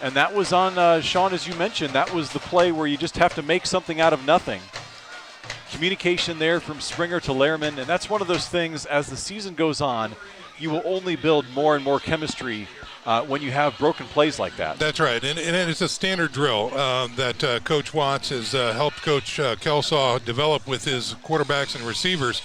and that was on, Sean, as you mentioned, that was the play where you just have to make something out of nothing. Communication there from Springer to Lehrman, and that's one of those things, as the season goes on, you will only build more and more chemistry when you have broken plays like that. That's right, and it's a standard drill that Coach Watts has helped Coach Kelsaw develop with his quarterbacks and receivers.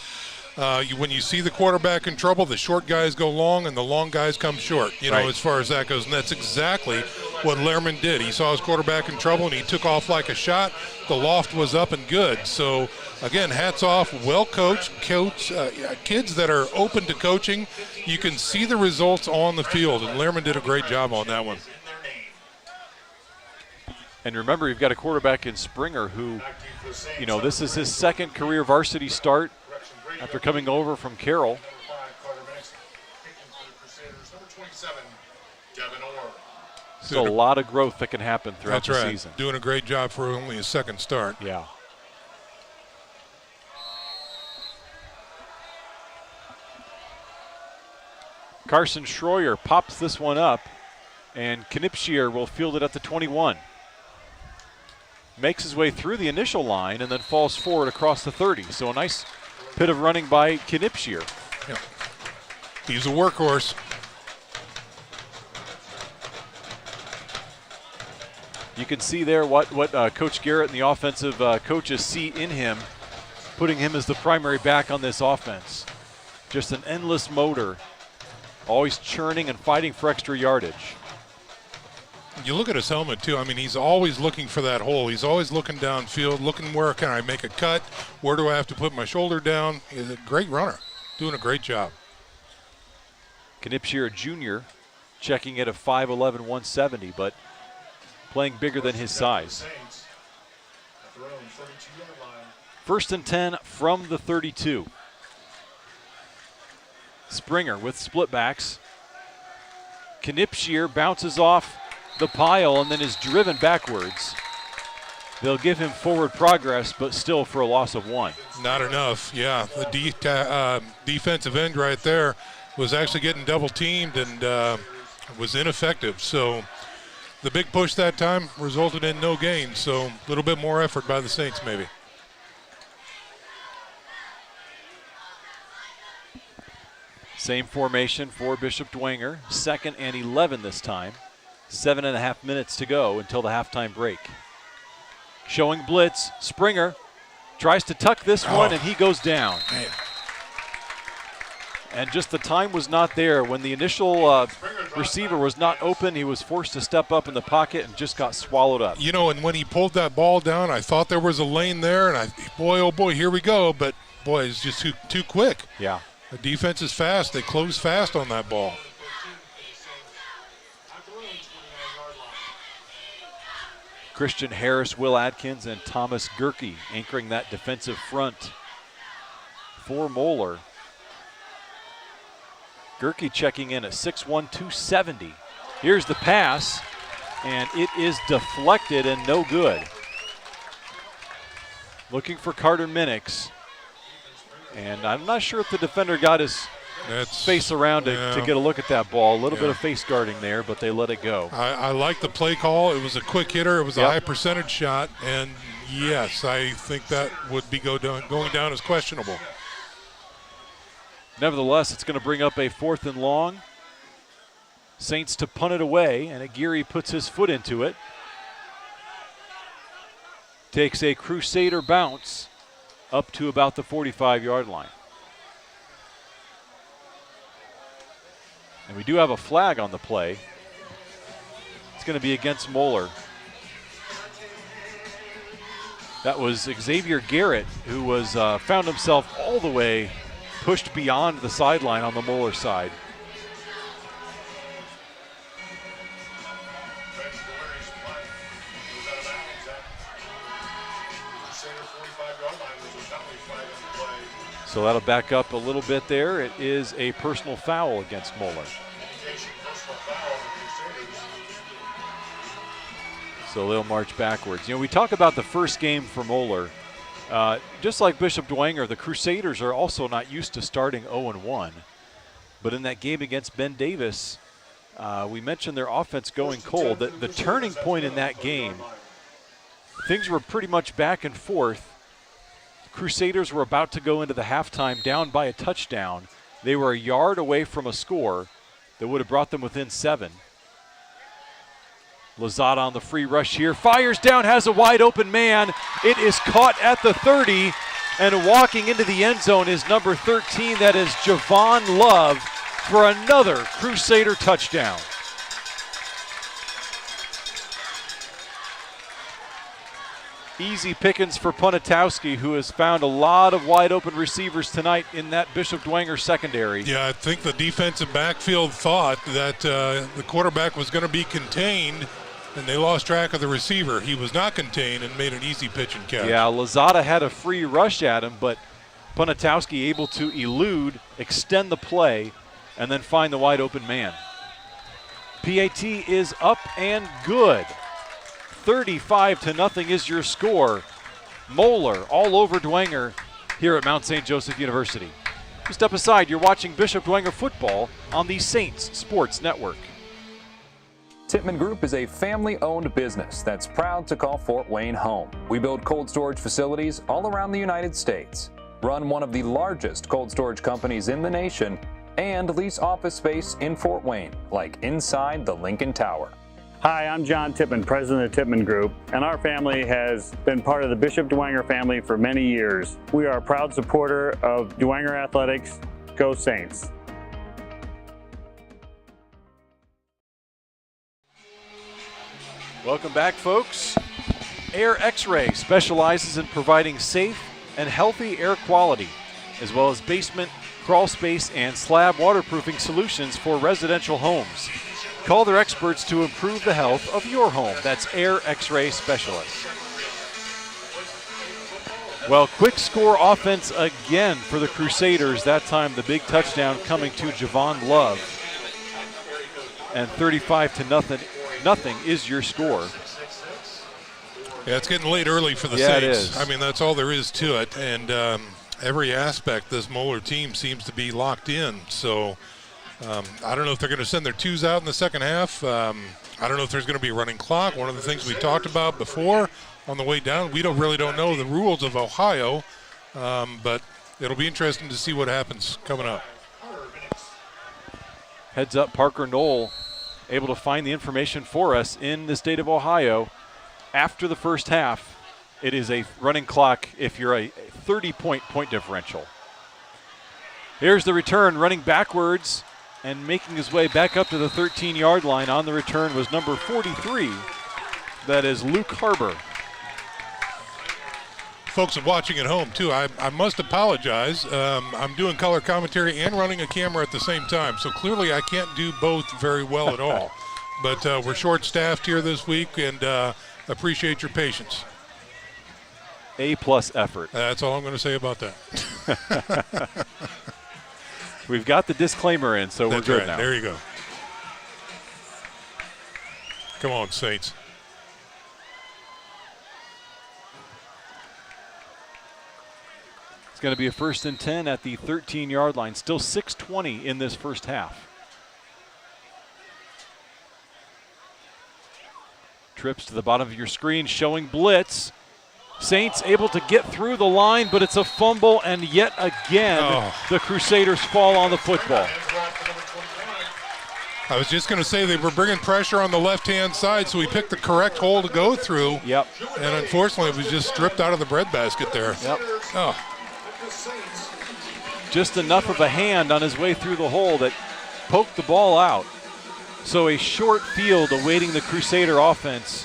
When you see the quarterback in trouble, the short guys go long and the long guys come short, as far as that goes. And that's exactly what Lehrman did. He saw his quarterback in trouble and he took off like a shot. The loft was up and good. So, again, hats off, well-coached, kids that are open to coaching. You can see the results on the field, and Lehrman did a great job on that one. And remember, you've got a quarterback in Springer who, this is his second career varsity start after coming over from Carroll. So a lot of growth that can happen throughout the season. Doing a great job for only his second start. Yeah. Carson Schroyer pops this one up, and Knipschier will field it at the 21. Makes his way through the initial line and then falls forward across the 30. So a nice bit of running by Knipschier. Yeah. He's a workhorse. You can see there what Coach Garrett and the offensive coaches see in him, putting him as the primary back on this offense. Just an endless motor, always churning and fighting for extra yardage. You look at his helmet, too. I mean, he's always looking for that hole. He's always looking downfield, looking where can I make a cut, where do I have to put my shoulder down. He's a great runner, doing a great job. Knipschier Jr. checking at a 5'11", 170, but playing bigger than his size. 1st and 10 from the 32. Springer with split backs. Knipschier bounces off the pile and then is driven backwards. They'll give him forward progress, but still for a loss of 1. Not enough, yeah. The defensive end right there was actually getting double teamed and was ineffective. So the big push that time resulted in no gain. So a little bit more effort by the Saints maybe. Same formation for Bishop Dwenger. 2nd and 11 this time. 7.5 minutes to go until the halftime break. Showing blitz. Springer tries to tuck this one, and he goes down. Man. And just the time was not there. When the initial receiver was not open, he was forced to step up in the pocket and just got swallowed up. And when he pulled that ball down, I thought there was a lane there, and boy, oh boy, here we go. But, boy, it's just too quick. Yeah. The defense is fast. They close fast on that ball. Christian Harris, Will Atkins, and Thomas Gerke anchoring that defensive front for Moeller. Gerke checking in at 6'1", 270. Here's the pass, and it is deflected and no good. Looking for Carter Minix, and I'm not sure if the defender got his face around to get a look at that ball. A little bit of face guarding there, but they let it go. I like the play call. It was a quick hitter. It was a high percentage shot, and yes, I think that would be going down as questionable. Nevertheless, it's going to bring up a 4th and long. Saints to punt it away, and Aguirre puts his foot into it. takes a Crusader bounce up to about the 45-yard line. And we do have a flag on the play. It's going to be against Moeller. That was Xavier Garrett, who was found himself all the way pushed beyond the sideline on the Moeller side. So that'll back up a little bit there. It is a personal foul against Moeller. So they'll march backwards. You know, we talk about the first game for Moeller. Just like Bishop Dwenger, the Crusaders are also not used to starting 0-1. But in that game against Ben Davis, we mentioned their offense going cold. The turning point in that game, things were pretty much back and forth. Crusaders were about to go into the halftime down by a touchdown. They were a yard away from a score that would have brought them within 7. Lozada on the free rush here, fires down, has a wide open man. It is caught at the 30, and walking into the end zone is number 13. That is Javon Love for another Crusader touchdown. Easy pickings for Ponitowski, who has found a lot of wide open receivers tonight in that Bishop Dwenger secondary. Yeah, I think the defensive backfield thought that the quarterback was going to be contained, and they lost track of the receiver. He was not contained and made an easy pitch and catch. Yeah, Lozada had a free rush at him, but Ponitowski able to elude, extend the play, and then find the wide open man. PAT is up and good. 35-0 is your score. Moeller all over Dwenger here at Mount St. Joseph University. You step aside, you're watching Bishop Dwenger football on the Saints Sports Network. Tippmann Group is a family-owned business that's proud to call Fort Wayne home. We build cold storage facilities all around the United States, run one of the largest cold storage companies in the nation, and lease office space in Fort Wayne, like inside the Lincoln Tower. Hi, I'm John Tippmann, president of Tippmann Group, and our family has been part of the Bishop Dwenger family for many years. We are a proud supporter of Dwenger Athletics. Go Saints! Welcome back, folks. Air X-Ray specializes in providing safe and healthy air quality, as well as basement, crawl space, and slab waterproofing solutions for residential homes. Call their experts to improve the health of your home. That's Air X-Ray Specialists. Well, quick score offense again for the Crusaders. That time the big touchdown coming to Javon Love. And 35-0 is your score. Yeah, it's getting late early for the Saints. It is. I mean, that's all there is to it. And every aspect this Moeller team seems to be locked in. So I don't know if they're going to send their twos out in the second half. I don't know if there's going to be a running clock. One of the things we talked about before on the way down, we really don't know the rules of Ohio, but it'll be interesting to see what happens coming up. Heads up, Parker Knoll able to find the information for us in the state of Ohio. After the first half, it is a running clock if you're a 30-point differential. Here's the return, running backwards and making his way back up to the 13-yard line. On the return was number 43. That is Luke Harbor. Folks are watching at home, too. I must apologize. I'm doing color commentary and running a camera at the same time, so clearly I can't do both very well at all. But we're short-staffed here this week, and appreciate your patience. A-plus effort. That's all I'm going to say about that. We've got the disclaimer in, so we're good now. There you go. Come on, Saints. It's going to be a 1st and 10 at the 13-yard line. Still 6:20 in this first half. Trips to the bottom of your screen showing blitz. Saints able to get through the line, but it's a fumble, and yet again the Crusaders fall on the football. I was just going to say they were bringing pressure on the left-hand side, so he picked the correct hole to go through. Yep. And unfortunately, it was just stripped out of the breadbasket there. Yep. Oh. Just enough of a hand on his way through the hole that poked the ball out. So a short field awaiting the Crusader offense,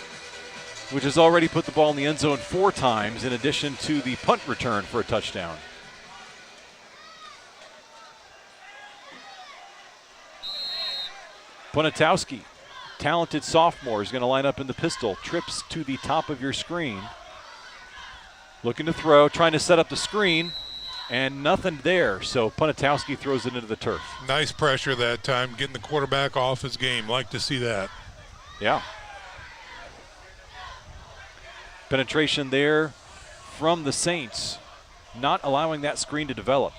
which has already put the ball in the end zone 4 times, in addition to the punt return for a touchdown. Ponatowski, talented sophomore, is going to line up in the pistol. Trips to the top of your screen. Looking to throw, trying to set up the screen, and nothing there. So Ponatowski throws it into the turf. Nice pressure that time, getting the quarterback off his game. Like to see that. Yeah. Penetration there from the Saints, not allowing that screen to develop.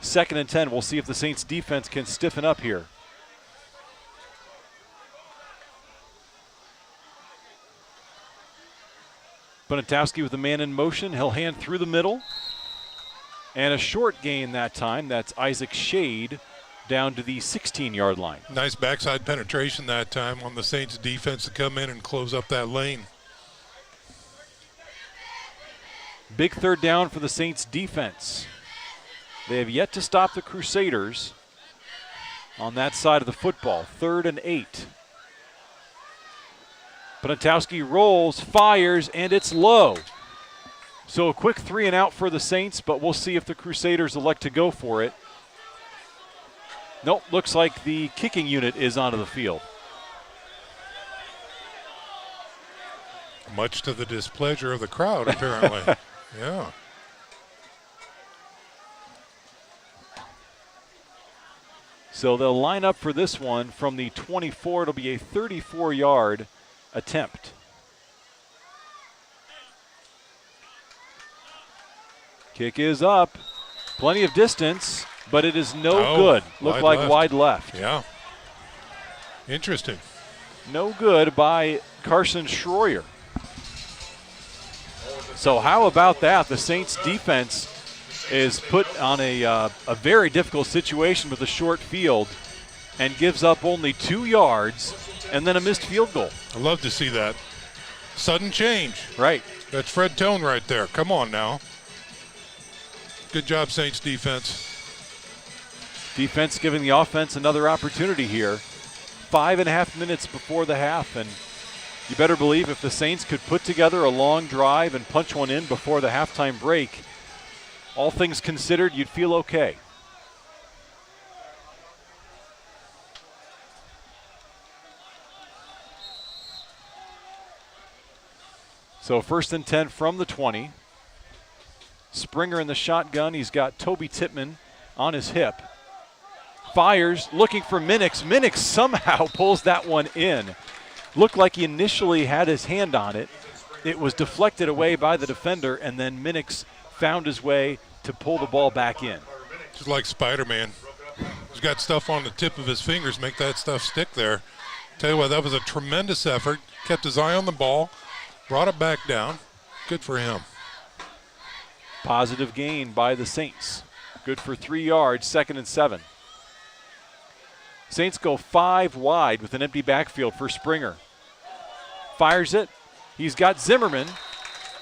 2nd and 10. We'll see if the Saints defense can stiffen up here. Ponatowski with a man in motion. He'll hand through the middle. And a short gain that time. That's Isaac Shade down to the 16-yard line. Nice backside penetration that time on the Saints defense to come in and close up that lane. Big 3rd down for the Saints defense. They have yet to stop the Crusaders on that side of the football. 3rd and 8. Ponatowski rolls, fires, and it's low. So a quick 3 and out for the Saints, but we'll see if the Crusaders elect to go for it. Nope, looks like the kicking unit is onto the field. Much to the displeasure of the crowd, apparently. Yeah. So they'll line up for this one from the 24. It'll be a 34-yard attempt. Kick is up. Plenty of distance, but it is no good. Looked like wide left. Yeah. Interesting. No good by Carson Schroyer. So how about that? The Saints defense is put on a very difficult situation with a short field and gives up only 2 yards and then a missed field goal. I love to see that. Sudden change. Right. That's Fred Tone right there. Come on now. Good job, Saints defense. Defense giving the offense another opportunity here. 5.5 minutes before the half, and you better believe if the Saints could put together a long drive and punch one in before the halftime break, all things considered, you'd feel okay. So 1st and 10 from the 20. Springer in the shotgun. He's got Toby Tittman on his hip. Fires, looking for Minix. Minix somehow pulls that one in. Looked like he initially had his hand on it. It was deflected away by the defender, and then Minix found his way to pull the ball back in. Just like Spider-Man. He's got stuff on the tip of his fingers, make that stuff stick there. Tell you what, that was a tremendous effort. Kept his eye on the ball, brought it back down. Good for him. Positive gain by the Saints. Good for 3 yards, 2nd and 7. Saints go 5 wide with an empty backfield for Springer. Fires it. He's got Zimmerman,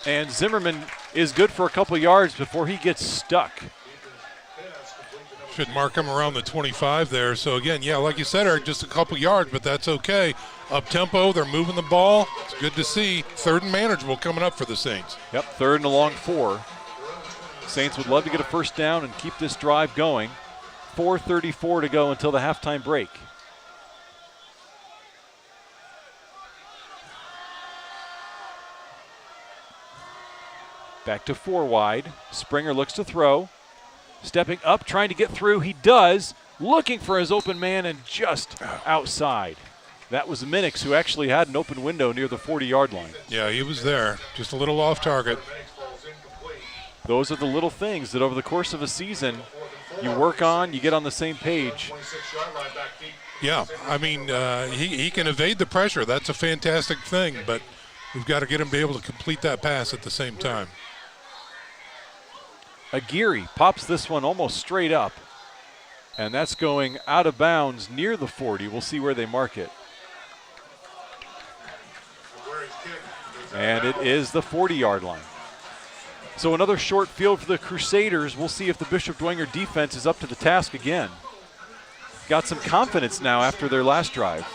and Zimmerman is good for a couple yards before he gets stuck. Should mark him around the 25 there. So again, yeah, like you said, Eric, just a couple yards, but that's okay. Up tempo, they're moving the ball. It's good to see. 3rd and manageable coming up for the Saints. Yep, 3rd and a long 4. Saints would love to get a first down and keep this drive going. 4:34 to go until the halftime break. Back to 4 wide. Springer looks to throw. Stepping up, trying to get through. He does. Looking for his open man and just outside. That was Minix, who actually had an open window near the 40-yard line. Yeah, he was there. Just a little off target. Those are the little things that over the course of a season you work on, you get on the same page. Yeah, I mean, he can evade the pressure. That's a fantastic thing, but we've got to get him to be able to complete that pass at the same time. Aguirre pops this one almost straight up. And that's going out of bounds near the 40. We'll see where they mark it. And it is the 40-yard line. So another short field for the Crusaders. We'll see if the Bishop Dwenger defense is up to the task again. Got some confidence now after their last drive.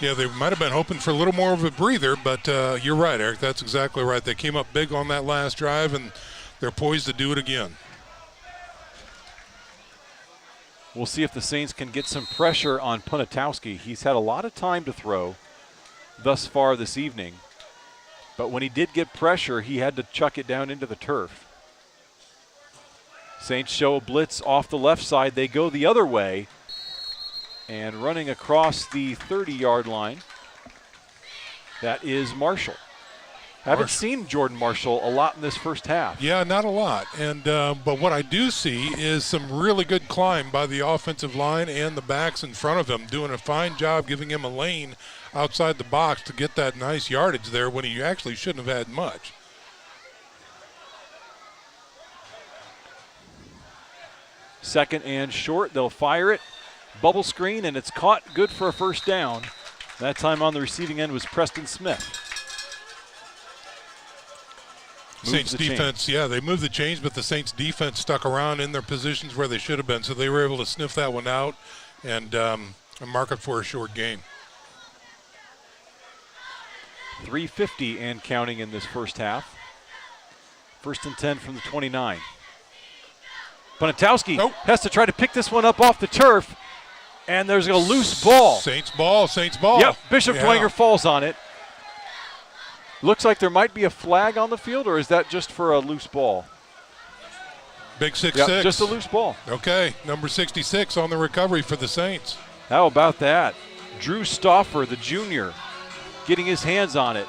Yeah, they might have been hoping for a little more of a breather, but you're right, Eric. That's exactly right. They came up big on that last drive, and they're poised to do it again. We'll see if the Saints can get some pressure on Punatowski. He's had a lot of time to throw thus far this evening, but when he did get pressure, he had to chuck it down into the turf. Saints show a blitz off the left side. They go the other way, and running across the 30-yard line, that is Marshall. Haven't seen Jordan Marshall a lot in this first half. Yeah, not a lot. And but what I do see is some really good climb by the offensive line and the backs in front of him, doing a fine job giving him a lane outside the box to get that nice yardage there when he actually shouldn't have had much. Second and short, they'll fire it. Bubble screen, and it's caught, good for a first down. That time on the receiving end was Preston Smith. Saints defense, yeah, they moved the chains, but the Saints defense stuck around in their positions where they should have been, so they were able to sniff that one out and mark it for a short gain. 3:50 and counting in this first half. First and 10 from the 29. Punatowski has to try to pick this one up off the turf, and there's a loose ball. Saints ball, Saints ball. Yep, Bishop Dwenger falls on it. Looks like there might be a flag on the field, or is that just for a loose ball? Big 6'6". Yep, just a loose ball. Okay, number 66 on the recovery for the Saints. How about that? Drew Stauffer, the junior, getting his hands on it.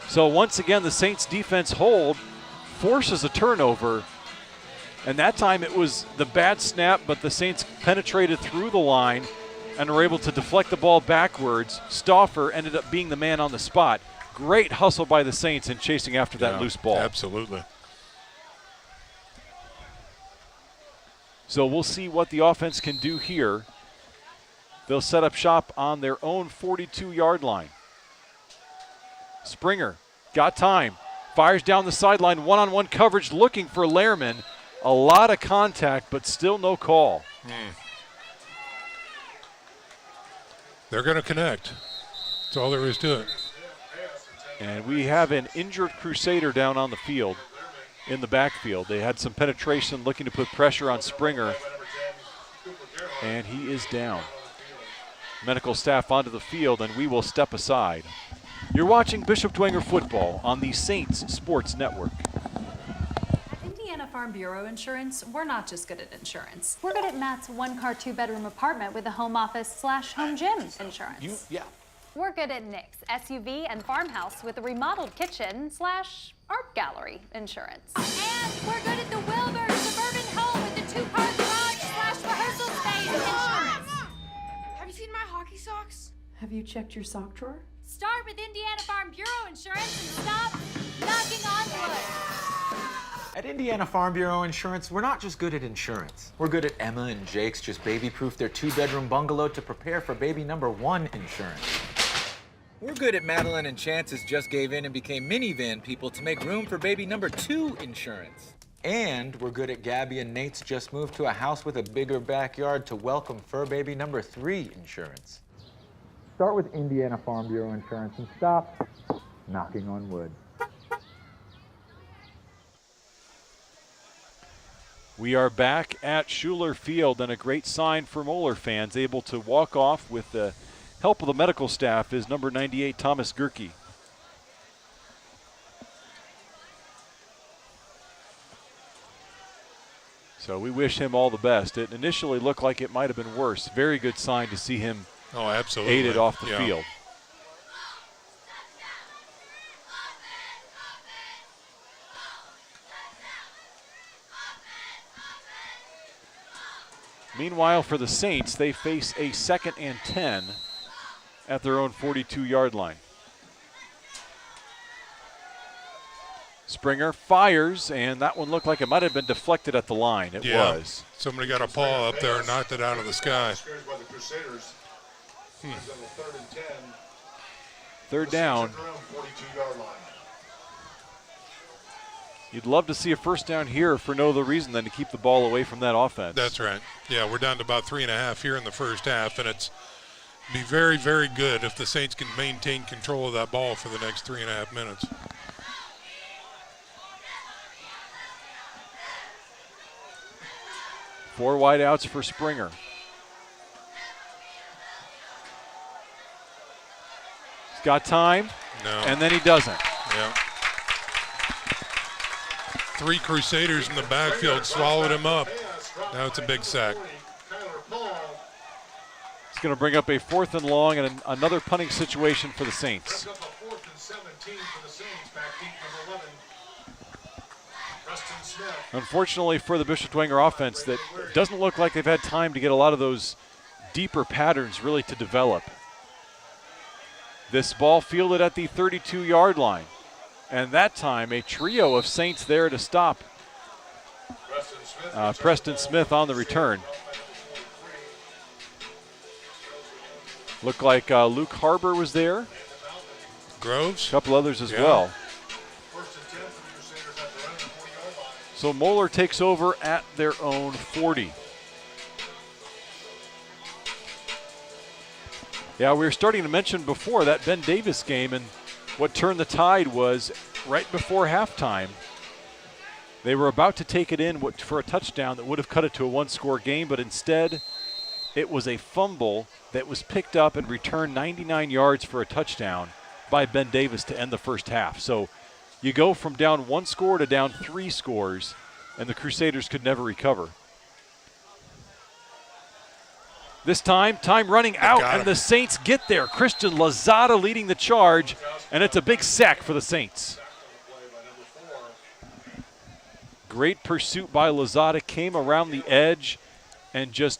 So once again, the Saints defense hold, forces a turnover, and that time it was the bad snap, but the Saints penetrated through the line and were able to deflect the ball backwards. Stauffer ended up being the man on the spot. Great hustle by the Saints in chasing after that loose ball. Absolutely. So we'll see what the offense can do here. They'll set up shop on their own 42-yard line. Springer got time, fires down the sideline, one-on-one coverage looking for Lehrman. A lot of contact, but still no call. They're going to connect. That's all there is to it. And we have an injured Crusader down on the field, in the backfield. They had some penetration looking to put pressure on Springer, and he is down. Medical staff onto the field, and we will step aside. You're watching Bishop Dwenger football on the Saints Sports Network. Indiana Farm Bureau Insurance, we're not just good at insurance. We're good at Matt's one-car, two-bedroom apartment with a home office/home gym insurance. We're good at Nick's SUV and farmhouse with a remodeled kitchen/art gallery insurance. And we're good at the Wilbur suburban home with the two-car garage/rehearsal space insurance. Have you seen my hockey socks? Have you checked your sock drawer? Start with Indiana Farm Bureau Insurance and stop knocking on wood. At Indiana Farm Bureau Insurance, we're not just good at insurance. We're good at Emma and Jake's just baby-proof their two-bedroom bungalow to prepare for baby number 1 insurance. We're good at Madeline and Chance's just gave in and became minivan people to make room for baby number 2 insurance. And we're good at Gabby and Nate's just moved to a house with a bigger backyard to welcome fur baby number 3 insurance. Start with Indiana Farm Bureau Insurance and stop knocking on wood. We are back at Schuler Field, and a great sign for Moeller fans. Able to walk off with the help of the medical staff is number 98, Thomas Gerke. So we wish him all the best. It initially looked like it might have been worse. Very good sign to see him aided off the field. Meanwhile, for the Saints, they face a 2nd and 10 at their own 42-yard line. Springer fires, and that one looked like it might have been deflected at the line. It was. Somebody got a paw up there and knocked it out of the sky. Third down. You'd love to see a first down here for no other reason than to keep the ball away from that offense. That's right. Yeah, we're down to about 3.5 here in the first half, and it's be very, very good if the Saints can maintain control of that ball for the next 3.5 minutes. Four wide outs for Springer. He's got time, and then he doesn't. Yeah. 3 Crusaders in the backfield swallowed him up. Now it's a big sack. It's going to bring up a 4th and long and another punting situation for the Saints. Unfortunately for the Bishop Dwenger offense, that doesn't look like they've had time to get a lot of those deeper patterns really to develop. This ball fielded at the 32-yard line. And that time, a trio of Saints there to stop Preston Smith on the return. Looked like Luke Harbour was there. Groves. A couple others as well. So Moeller takes over at their own 40. Yeah, we were starting to mention before that Ben Davis game, and what turned the tide was right before halftime. They were about to take it in for a touchdown that would have cut it to a one-score game, but instead it was a fumble that was picked up and returned 99 yards for a touchdown by Ben Davis to end the first half. So you go from down 1 score to down 3 scores, and the Crusaders could never recover. This time running out, and the Saints get there. Christian Lozada leading the charge, and it's a big sack for the Saints. Great pursuit by Lozada, came around the edge and just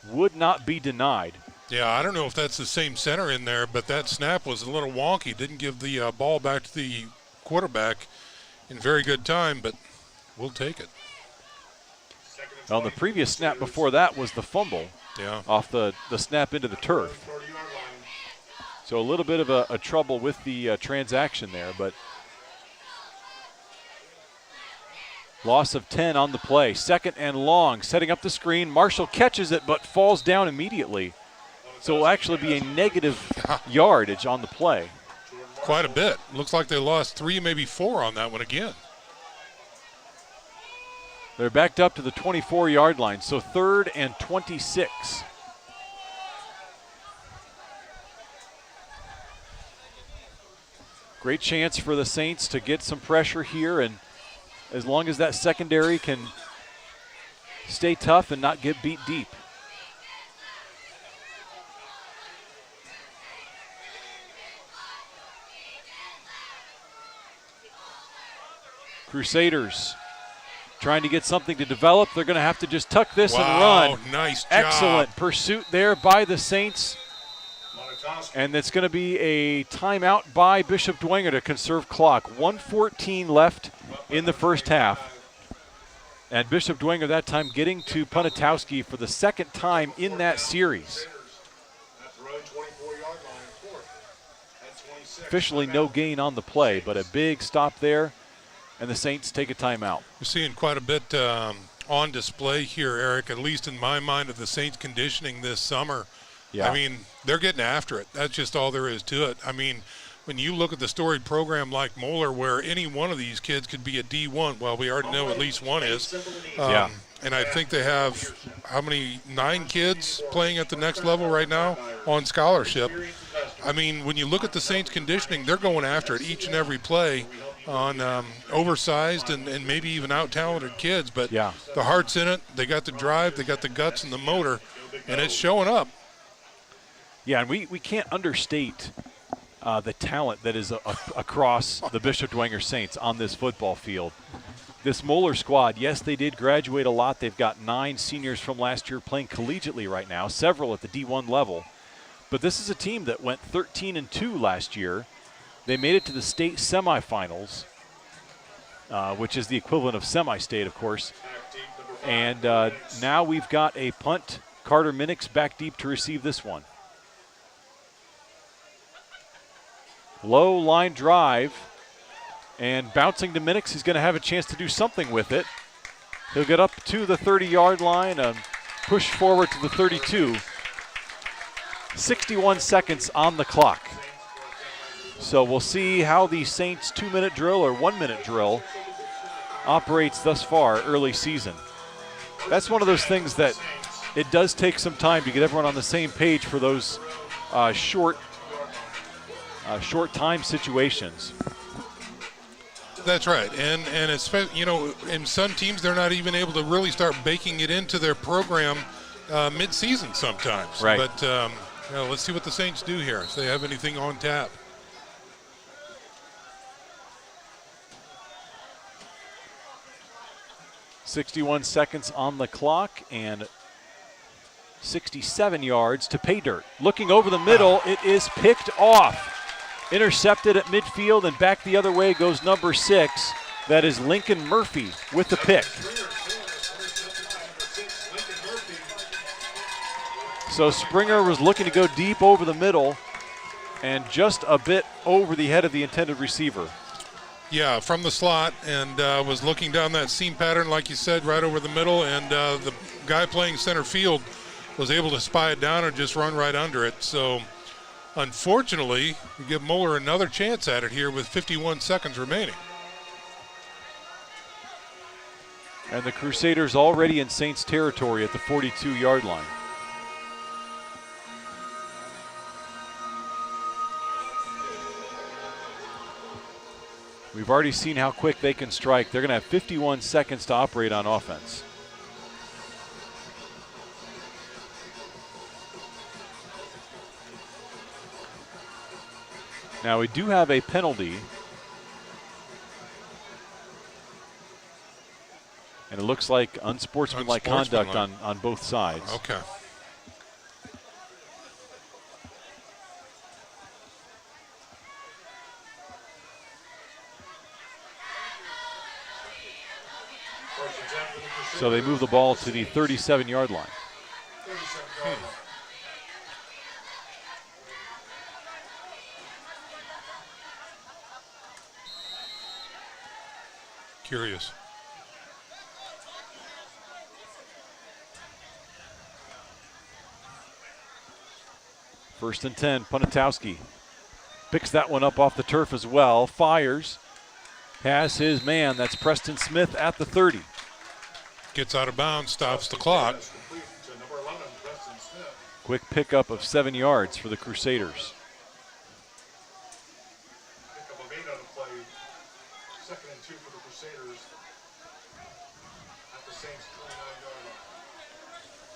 would not be denied. Yeah, I don't know if that's the same center in there, but that snap was a little wonky. Didn't give the ball back to the quarterback in very good time, but we'll take it. Well, the previous snap before that was the fumble. Yeah. Off the snap into the turf. So a little bit of a trouble with the transaction there, but loss of 10 on the play. 2nd and long, setting up the screen. Marshall catches it but falls down immediately. So it will actually be a negative yardage on the play. Quite a bit. Looks like they lost 3, maybe 4 on that one again. They're backed up to the 24-yard line, so 3rd and 26. Great chance for the Saints to get some pressure here, and as long as that secondary can stay tough and not get beat deep. Crusaders trying to get something to develop. They're going to have to just tuck this and run. Nice job. Excellent pursuit there by the Saints. And it's going to be a timeout by Bishop Dwenger to conserve clock. 1:14 left in the first half. And Bishop Dwenger that time getting to Punatowski for the 2nd time in that series. Officially no gain on the play, but a big stop there. And the Saints take a timeout. We're seeing quite a bit on display here, Eric, at least in my mind, of the Saints conditioning this summer. Yeah. I mean, they're getting after it. That's just all there is to it. I mean, when you look at the storied program like Moeller, where any one of these kids could be a D1, well, we already know at least one is. Yeah. And I think they have, 9 kids playing at the next level right now on scholarship. I mean, when you look at the Saints conditioning, they're going after it each and every play on oversized and maybe even out-talented kids. But yeah, the heart's in it. They got the drive, they got the guts and the motor, and it's showing up. Yeah, and we can't understate the talent that is across the Bishop Dwenger Saints on this football field. This Moeller squad, yes, they did graduate a lot. They've got 9 seniors from last year playing collegiately right now, several at the D1 level. But this is a team that went 13-2 last year. They made it to the state semifinals. which is the equivalent of semi-state, of course. And now we've got a punt. Carter Minix back deep to receive this one. Low line drive, and bouncing to Minix. He's going to have a chance to do something with it. He'll get up to the 30-yard line and push forward to the 32. 61 seconds on the clock. So we'll see how the Saints 2-minute drill or 1-minute drill operates thus far early season. That's one of those things that it does take some time to get everyone on the same page for those short time situations. That's right, and especially, in some teams they're not even able to really start baking it into their program mid-season sometimes. Right. But let's see what the Saints do here, if they have anything on tap. .61 seconds on the clock and 67 yards to pay dirt. Looking over the middle, it is picked off. Intercepted at midfield, and back the other way goes number 6. That is Lincoln Murphy with the pick. So Springer was looking to go deep over the middle and just a bit over the head of the intended receiver. Yeah, from the slot, and was looking down that seam pattern, like you said, right over the middle, and the guy playing center field was able to spy it down and just run right under it. So unfortunately, we give Moeller another chance at it here with 51 seconds remaining. And the Crusaders already in Saints territory at the 42-yard line. We've already seen how quick they can strike. They're going to have 51 seconds to operate on offense. Now we do have a penalty. And it looks like unsportsmanlike conduct on both sides. Okay. So they move the ball to the 37-yard line. Curious. First and 10, Ponitowski picks that one up off the turf as well, fires, has his man, that's Preston Smith at the 30. Gets out of bounds, stops the clock. Quick pickup of 7 yards for the Crusaders.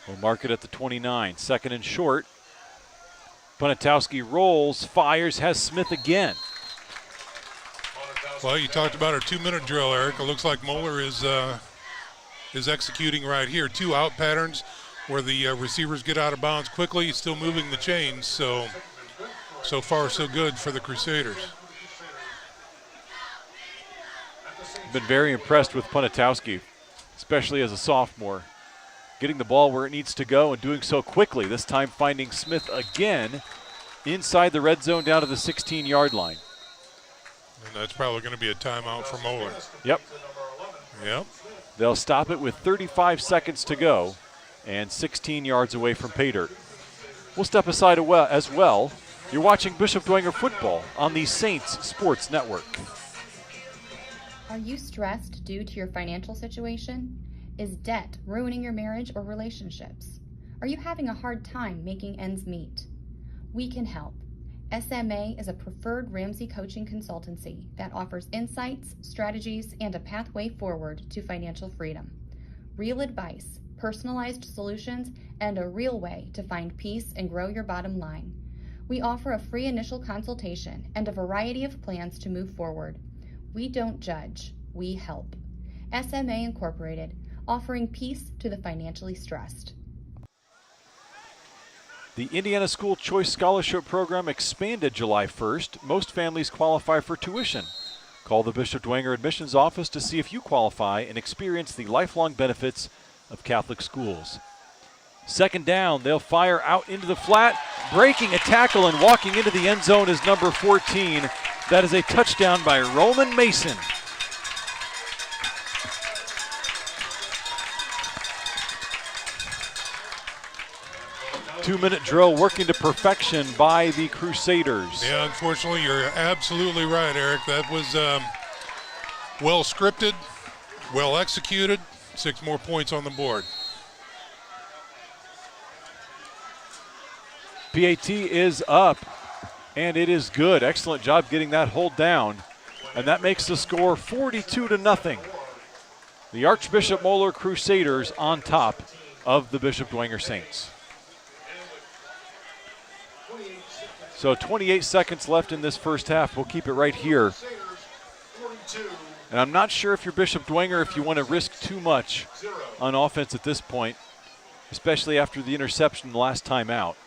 We'll mark it at the 29, second and short. Ponitowski rolls, fires, has Smith again. Well, you talked about our 2-minute drill, Eric. It looks like Moeller is executing right here. 2 out patterns where the receivers get out of bounds quickly. He's still moving the chains, so far so good for the Crusaders. Been very impressed with Ponitowski, especially as a sophomore. Getting the ball where it needs to go and doing so quickly, this time finding Smith again inside the red zone down to the 16-yard line. And that's probably going to be a timeout for Moeller. Yep. Yep. They'll stop it with 35 seconds to go and 16 yards away from pay dirt. We'll step aside as well. You're watching Bishop Dwenger football on the Saints Sports Network. Are you stressed due to your financial situation? Is debt ruining your marriage or relationships? Are you having a hard time making ends meet? We can help. SMA is a preferred Ramsey coaching consultancy that offers insights, strategies, and a pathway forward to financial freedom. Real advice, personalized solutions, and a real way to find peace and grow your bottom line. We offer a free initial consultation and a variety of plans to move forward. We don't judge, we help. SMA Incorporated, offering peace to the financially stressed. The Indiana School Choice Scholarship Program expanded July 1st. Most families qualify for tuition. Call the Bishop Dwenger Admissions Office to see if you qualify and experience the lifelong benefits of Catholic schools. Second down, they'll fire out into the flat. Breaking a tackle and walking into the end zone is number 14. That is a touchdown by Roman Mason. Two-minute drill working to perfection by the Crusaders. Yeah, unfortunately, you're absolutely right, Eric. That was well scripted, well executed. 6 more points on the board. PAT is up, and it is good. Excellent job getting that hold down, and that makes the score 42-0. The Archbishop Moeller Crusaders on top of the Bishop Dwenger Saints. So 28 seconds left in this first half. We'll keep it right here. And I'm not sure if you're Bishop Dwenger, if you want to risk too much on offense at this point, especially after the interception the last time out.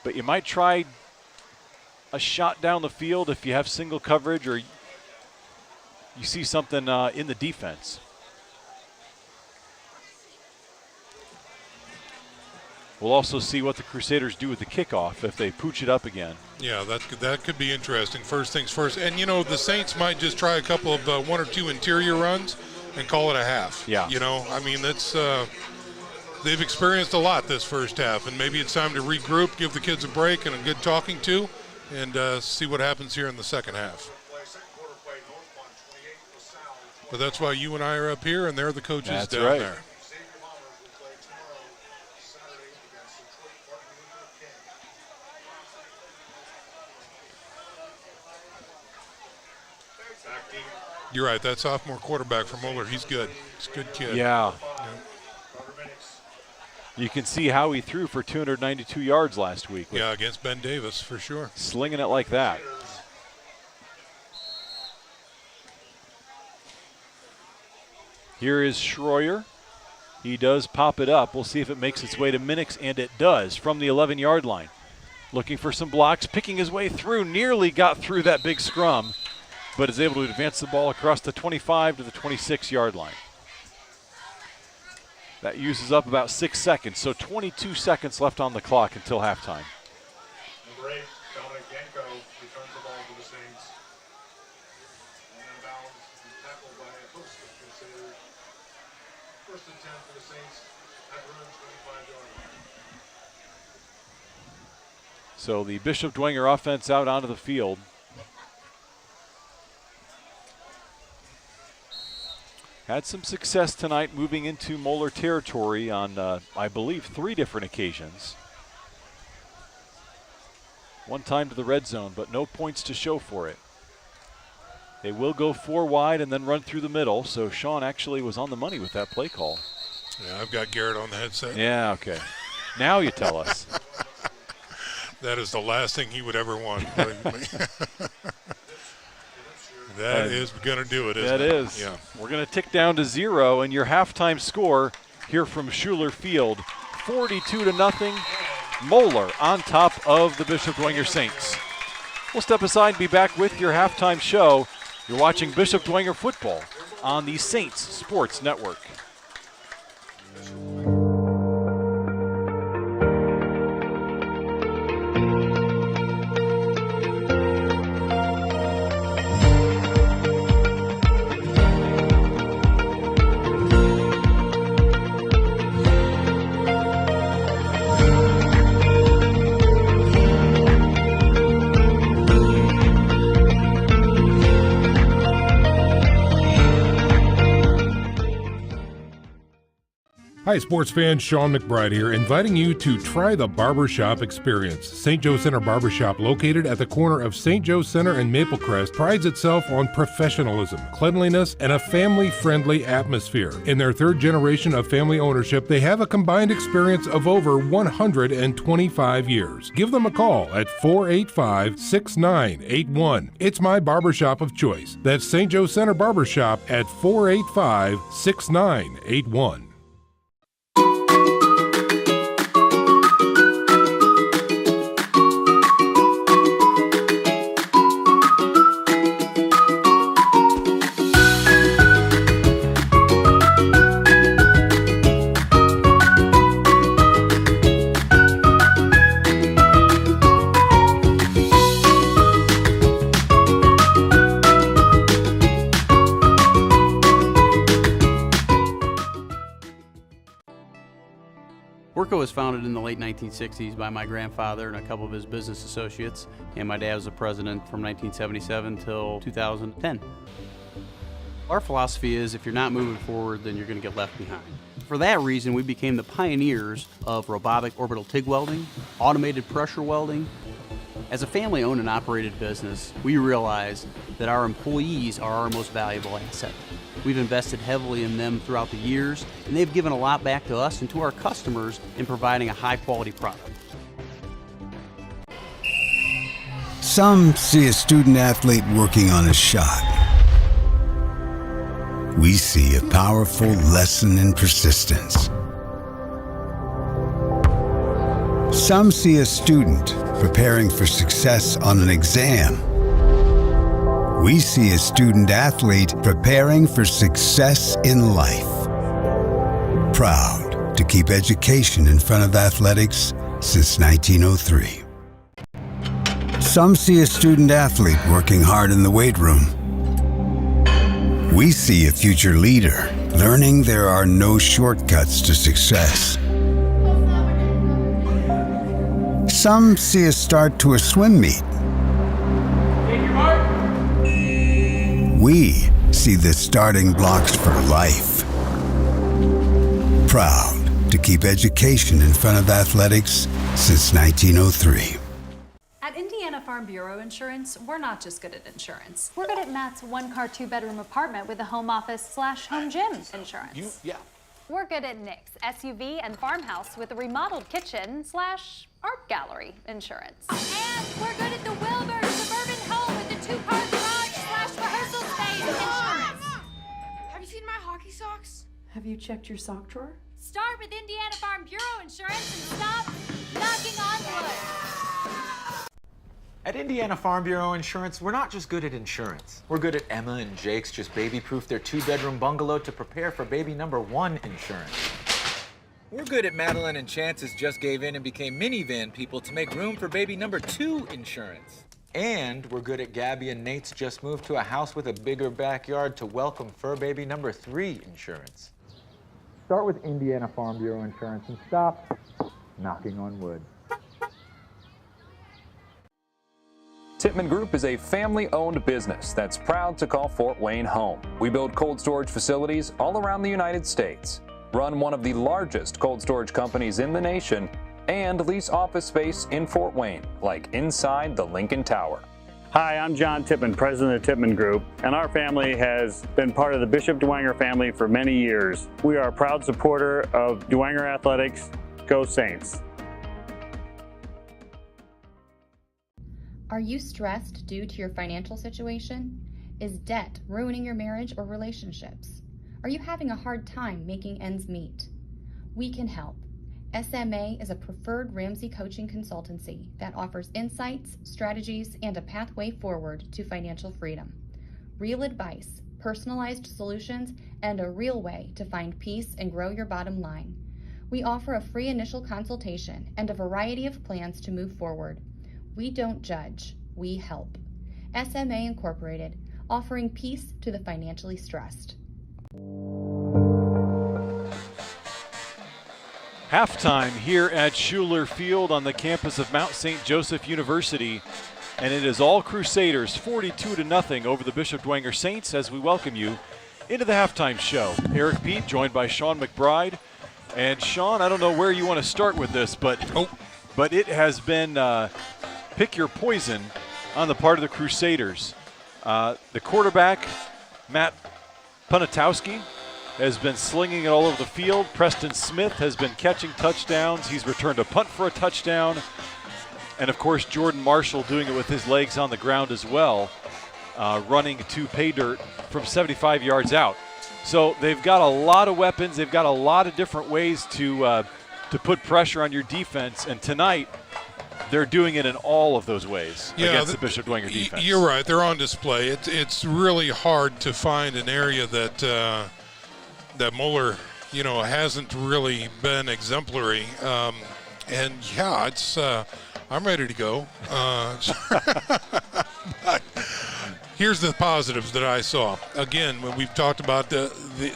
But you might try a shot down the field if you have single coverage or you see something in the defense. We'll also see what the Crusaders do with the kickoff if they pooch it up again. Yeah, that could be interesting. First things first. And, you know, the Saints might just try a couple of 1 or 2 interior runs and call it a half. Yeah. You know, I mean, that's they've experienced a lot this first half, and maybe it's time to regroup, give the kids a break and a good talking to, and see what happens here in the second half. But that's why you and I are up here, and they're the coaches down there. You're right. That sophomore quarterback from Moeller, he's good. He's a good kid. Yeah. You can see how he threw for 292 yards last week. Yeah, against Ben Davis, for sure. Slinging it like that. Here is Schroyer. He does pop it up. We'll see if it makes its way to Minix, and it does from the 11-yard line. Looking for some blocks, picking his way through, nearly got through that big scrum, but is able to advance the ball across the 25 to the 26-yard line. That uses up about 6 seconds, so 22 seconds left on the clock until halftime. Number 8, Dominic Yanko returns the ball to the Saints. And in bounds, tackled by a host of Crusaders. First and 10 for the Saints at their own 25-yard line. So the Bishop Dwenger offense out onto the field. Had some success tonight moving into Moeller territory on, I believe, 3 different occasions. One time to the red zone, but no points to show for it. They will go 4 wide and then run through the middle, so Sean actually was on the money with that play call. Yeah, I've got Garrett on the headset. Yeah, okay. Now you tell us. That is the last thing he would ever want, believe me. That is going to do it, isn't it? That is. Yeah. We're going to tick down to 0, and your halftime score here from Schuler Field, 42-0. Moeller on top of the Bishop Dwenger Saints. We'll step aside and be back with your halftime show. You're watching Bishop Dwenger football on the Saints Sports Network. Hi, sports fans. Sean McBride here, inviting you to try the barbershop experience. St. Joe Center Barbershop, located at the corner of St. Joe Center and Maple Crest, prides itself on professionalism, cleanliness, and a family-friendly atmosphere. In their 3rd generation of family ownership, they have a combined experience of over 125 years. Give them a call at 485-6981. It's my barbershop of choice. That's St. Joe Center Barbershop at 485-6981. was founded in the late 1960s by my grandfather and a couple of his business associates, and my dad was the president from 1977 till 2010. Our philosophy is if you're not moving forward, then you're going to get left behind. For that reason, we became the pioneers of robotic orbital TIG welding, automated pressure welding. As a family-owned and operated business, we realize that our employees are our most valuable asset. We've invested heavily in them throughout the years, and they've given a lot back to us and to our customers in providing a high-quality product. Some see a student athlete working on a shot. We see a powerful lesson in persistence. Some see a student preparing for success on an exam. We see a student athlete preparing for success in life. Proud to keep education in front of athletics since 1903. Some see a student athlete working hard in the weight room. We see a future leader learning there are no shortcuts to success. Some see a start to a swim meet. We see the starting blocks for life. Proud to keep education in front of athletics since 1903. At Indiana Farm Bureau Insurance, we're not just good at insurance. We're good at Matt's one-car, two-bedroom apartment with a home office/home gym insurance. We're good at Nick's SUV and farmhouse with a remodeled kitchen/art gallery insurance. And we're good at the Wilbur suburban home with the two-car garage/rehearsal space insurance. Have you seen my hockey socks? Have you checked your sock drawer? Start with Indiana Farm Bureau Insurance and stop knocking on wood. At Indiana Farm Bureau Insurance, we're not just good at insurance. We're good at Emma and Jake's just baby-proof their two-bedroom bungalow to prepare for baby number 1 insurance. We're good at Madeline and Chance's just gave in and became minivan people to make room for baby number 2 insurance. And we're good at Gabby and Nate's just moved to a house with a bigger backyard to welcome fur baby number 3 insurance. Start with Indiana Farm Bureau Insurance and stop knocking on wood. Tippmann Group is a family-owned business that's proud to call Fort Wayne home. We build cold storage facilities all around the United States, run one of the largest cold storage companies in the nation, and lease office space in Fort Wayne, like inside the Lincoln Tower. Hi, I'm John Tippmann, president of Tippmann Group, and our family has been part of the Bishop Dwenger family for many years. We are a proud supporter of Dwenger Athletics. Go Saints! Are you stressed due to your financial situation? Is debt ruining your marriage or relationships? Are you having a hard time making ends meet? We can help. SMA is a preferred Ramsey coaching consultancy that offers insights, strategies, and a pathway forward to financial freedom. Real advice, personalized solutions, and a real way to find peace and grow your bottom line. We offer a free initial consultation and a variety of plans to move forward. We don't judge, we help. SMA Incorporated, offering peace to the financially stressed. Halftime here at Schuler Field on the campus of Mount St. Joseph University, and it is all Crusaders 42-0 over the Bishop Dwenger Saints as we welcome you into the halftime show. Eric Pete joined by Sean McBride. And Sean, I don't know where you want to start with this, but it has been pick your poison on the part of the Crusaders. The quarterback, Matt Punatowski, has been slinging it all over the field. Preston Smith has been catching touchdowns. He's returned a punt for a touchdown. And, of course, Jordan Marshall doing it with his legs on the ground as well, running to pay dirt from 75 yards out. So they've got a lot of weapons. They've got a lot of different ways to put pressure on your defense. And tonight, they're doing it in all of those ways against the Bishop Dwenger defense. You're right. They're on display. It's really hard to find an area that that Moeller, hasn't really been exemplary. And yeah, it's I'm ready to go. But here's the positives that I saw. Again, when we've talked about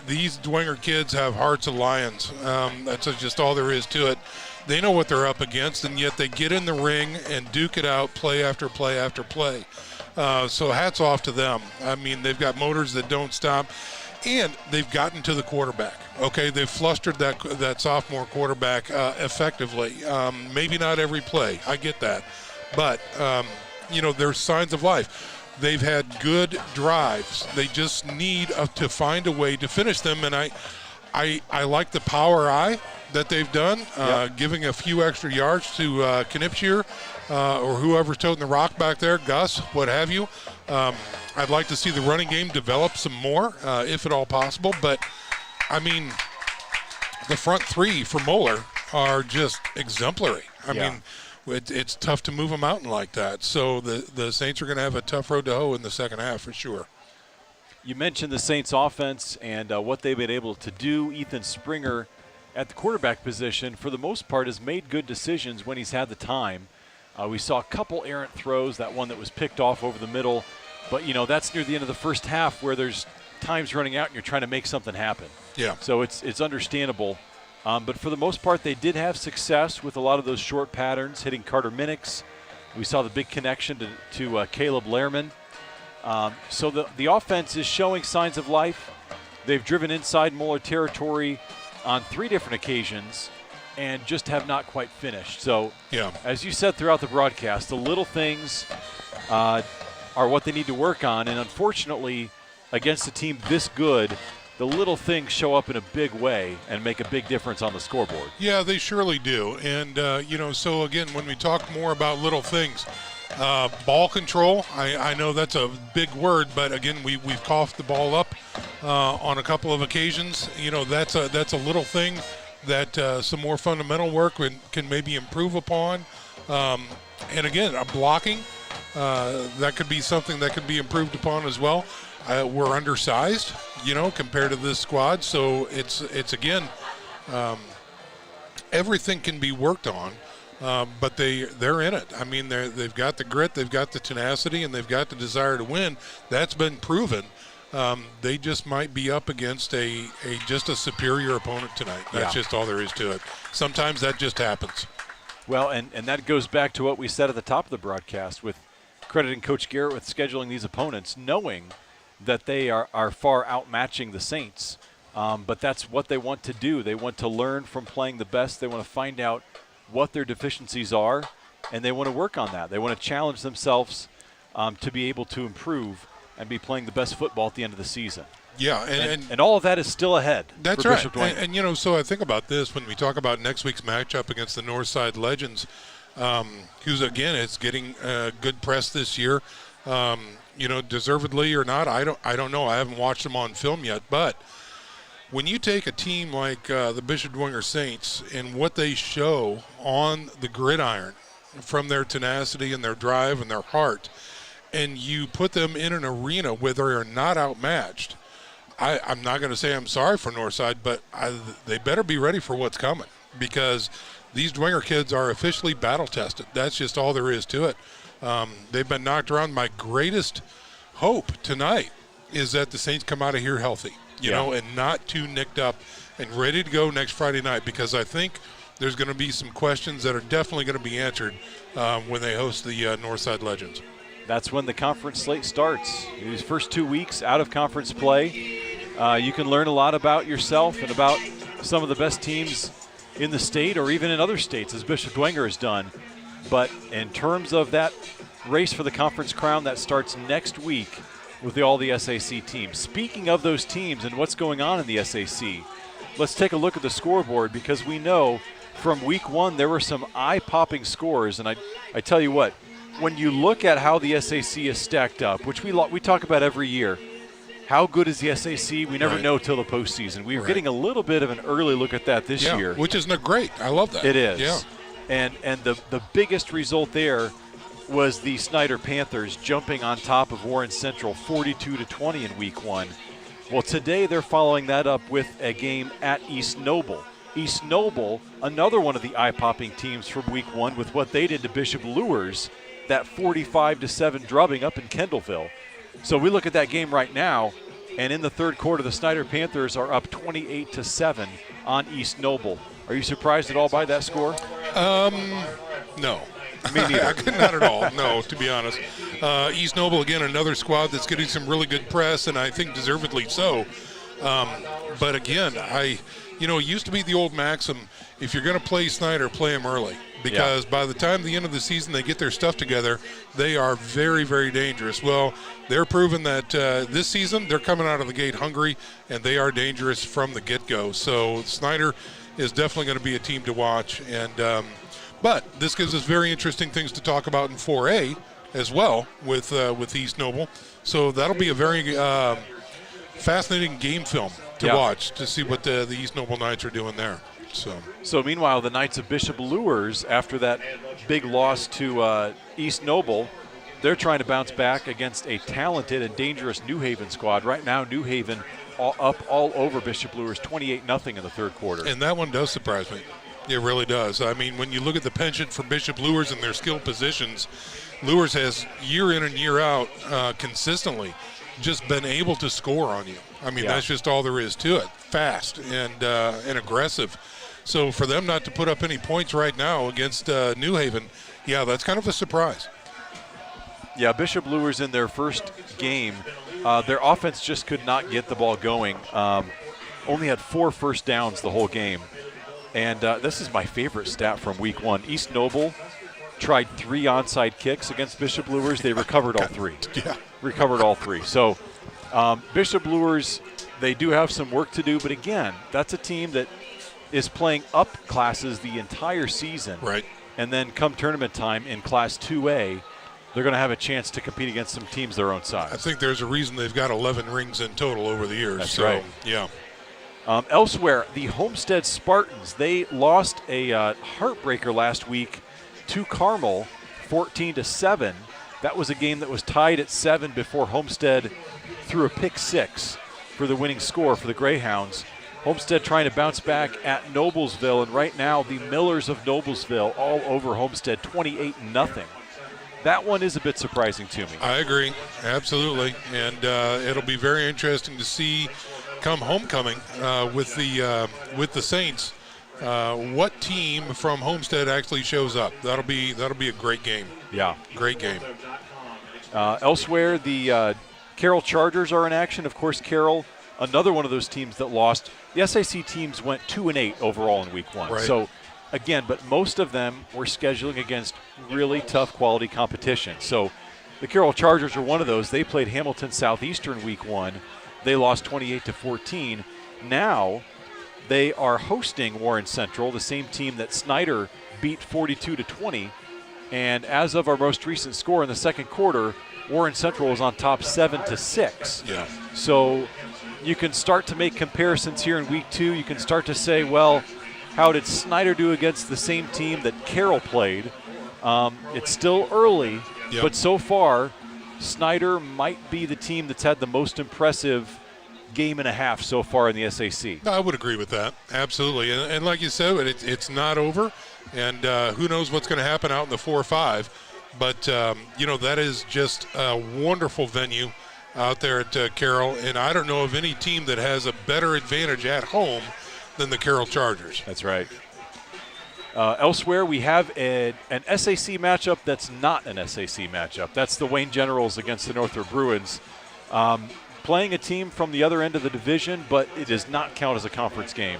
these Dwenger kids have hearts of lions. That's just all there is to it. They know what they're up against, and yet they get in the ring and duke it out play after play after play. So hats off to them. I mean, they've got motors that don't stop, and they've gotten to the quarterback. Okay, they've flustered that sophomore quarterback effectively. Maybe not every play. I get that. But, there's signs of life. They've had good drives. They just need to find a way to finish them, and I like the power eye that they've done, giving a few extra yards to Knipscher or whoever's toting the rock back there, Gus, what have you. I'd like to see the running game develop some more, if at all possible. But, I mean, the front three for Moeller are just exemplary. I mean, it's tough to move a mountain like that. So the Saints are going to have a tough road to hoe in the second half for sure. You mentioned the Saints offense and what they've been able to do. Ethan Springer at the quarterback position, for the most part, has made good decisions when he's had the time. We saw a couple errant throws, that one that was picked off over the middle. But, that's near the end of the first half where there's times running out and you're trying to make something happen. Yeah. So it's understandable. But for the most part, they did have success with a lot of those short patterns, hitting Carter Minix. We saw the big connection to Caleb Lehrman. So the offense is showing signs of life. They've driven inside Moeller territory on 3 different occasions and just have not quite finished. So, as you said throughout the broadcast, the little things are what they need to work on. And unfortunately, against a team this good, the little things show up in a big way and make a big difference on the scoreboard. Yeah, they surely do. And, so again, when we talk more about little things, ball control, I know that's a big word, but again, we've coughed the ball up on a couple of occasions. That's a little thing that some more fundamental work can maybe improve upon. And again, blocking, that could be something that could be improved upon as well. We're undersized, compared to this squad, so it's again, everything can be worked on. But they're in it. I mean, they've got the grit, they've got the tenacity, and they've got the desire to win. That's been proven. They just might be up against just a superior opponent tonight. That's just all there is to it. Sometimes that just happens. Well, and that goes back to what we said at the top of the broadcast with crediting Coach Garrett with scheduling these opponents, knowing that they are far outmatching the Saints. But that's what they want to do. They want to learn from playing the best. They want to find out what their deficiencies are, and they want to work on that. They want to challenge themselves to be able to improve and be playing the best football at the end of the season. Yeah, and all of that is still ahead. That's for right. Bishop Dwenger. And so I think about this when we talk about next week's matchup against the Northside Legends, who's again is getting good press this year. Deservedly or not, I don't know. I haven't watched them on film yet, but when you take a team like the Bishop Dwenger Saints and what they show on the gridiron from their tenacity and their drive and their heart, and you put them in an arena where they are not outmatched, I'm not going to say I'm sorry for Northside, but they better be ready for what's coming, because these Dwenger kids are officially battle-tested. That's just all there is to it. They've been knocked around. My greatest hope tonight is that the Saints come out of here healthy, and not too nicked up and ready to go next Friday night, because I think there's going to be some questions that are definitely going to be answered when they host the Northside Legends. That's when the conference slate starts. These first 2 weeks out of conference play, you can learn a lot about yourself and about some of the best teams in the state or even in other states, as Bishop Dwenger has done. But in terms of that race for the conference crown, that starts next week with all the SAC teams. Speaking of those teams and what's going on in the SAC, let's take a look at the scoreboard, because we know from week 1 there were some eye-popping scores. And I tell you what, when you look at how the SAC is stacked up, which we talk about every year, how good is the SAC? We never know till the postseason. We are getting a little bit of an early look at that this year. Which is great. I love that. It is. Yeah. And the biggest result there was the Snyder Panthers jumping on top of Warren Central 42-20 in week 1. Well, today they're following that up with a game at East Noble. East Noble, another one of the eye-popping teams from week 1 with what they did to Bishop Lures, that 45-7 drubbing up in Kendallville. So we look at that game right now, and in the third quarter, the Snyder Panthers are up 28-7 on East Noble. Are you surprised at all by that score? No. Me neither. Not at all, no, to be honest. East Noble, again, another squad that's getting some really good press, and I think deservedly so. But again, it used to be the old maxim, if you're going to play Snyder, play them early. Because by the time the end of the season they get their stuff together, they are very, very dangerous. Well, they're proving that this season they're coming out of the gate hungry, and they are dangerous from the get-go. So Snyder is definitely going to be a team to watch. And but this gives us very interesting things to talk about in 4A as well with East Noble. So that'll be a very fascinating game film to watch to see what the East Noble Knights are doing there. So meanwhile, the Knights of Bishop Luers, after that big loss to East Noble, they're trying to bounce back against a talented and dangerous New Haven squad. Right now, New Haven up all over Bishop Luers, 28-0 in the third quarter. And that one does surprise me. It really does. I mean, when you look at the penchant for Bishop Luers and their skilled positions, Luers has year in and year out consistently just been able to score on you. I mean, that's just all there is to it. Fast and aggressive. So for them not to put up any points right now against New Haven, that's kind of a surprise. Yeah, Bishop Luers in their first game, their offense just could not get the ball going. Only had 4 first downs the whole game. And this is my favorite stat from week 1. East Noble tried 3 onside kicks against Bishop Luers. They recovered all 3. Recovered all 3. So Bishop Luers, they do have some work to do. But again, that's a team that is playing up classes the entire season. Right. And then come tournament time in Class 2A, they're going to have a chance to compete against some teams their own size. I think there's a reason they've got 11 rings in total over the years. That's right. Yeah. Elsewhere, the Homestead Spartans, they lost a heartbreaker last week to Carmel, 14-7. That was a game that was tied at 7 before Homestead threw a pick 6 for the winning score for the Greyhounds. Homestead trying to bounce back at Noblesville, and right now the Millers of Noblesville all over Homestead, 28-0. That one is a bit surprising to me. I agree, absolutely, and it'll be very interesting to see come homecoming with the Saints. What team from Homestead actually shows up? That'll be a great game. Yeah, great game. Elsewhere, the Carroll Chargers are in action. Of course, Carroll, another one of those teams that lost. The SAC teams went 2-8 overall in week 1. Right. So, again, but most of them were scheduling against really tough quality competition. So, the Carroll Chargers are one of those. They played Hamilton Southeastern week 1. They lost 28-14. Now, they are hosting Warren Central, the same team that Snyder beat 42-20. And as of our most recent score in the second quarter, Warren Central was on top 7-6. Yeah. So you can start to make comparisons here in week 2. You can start to say, well, how did Snyder do against the same team that Carroll played? It's still early, but so far, Snyder might be the team that's had the most impressive game and a half so far in the SAC. I would agree with that, absolutely. And like you said, it's not over, and who knows what's going to happen out in the 4-5. But, that is just a wonderful venue out there at Carroll, and I don't know of any team that has a better advantage at home than the Carroll Chargers. That's right. Elsewhere, we have an SAC matchup that's not an SAC matchup. That's the Wayne Generals against the Northrop Bruins. Playing a team from the other end of the division, but it does not count as a conference game.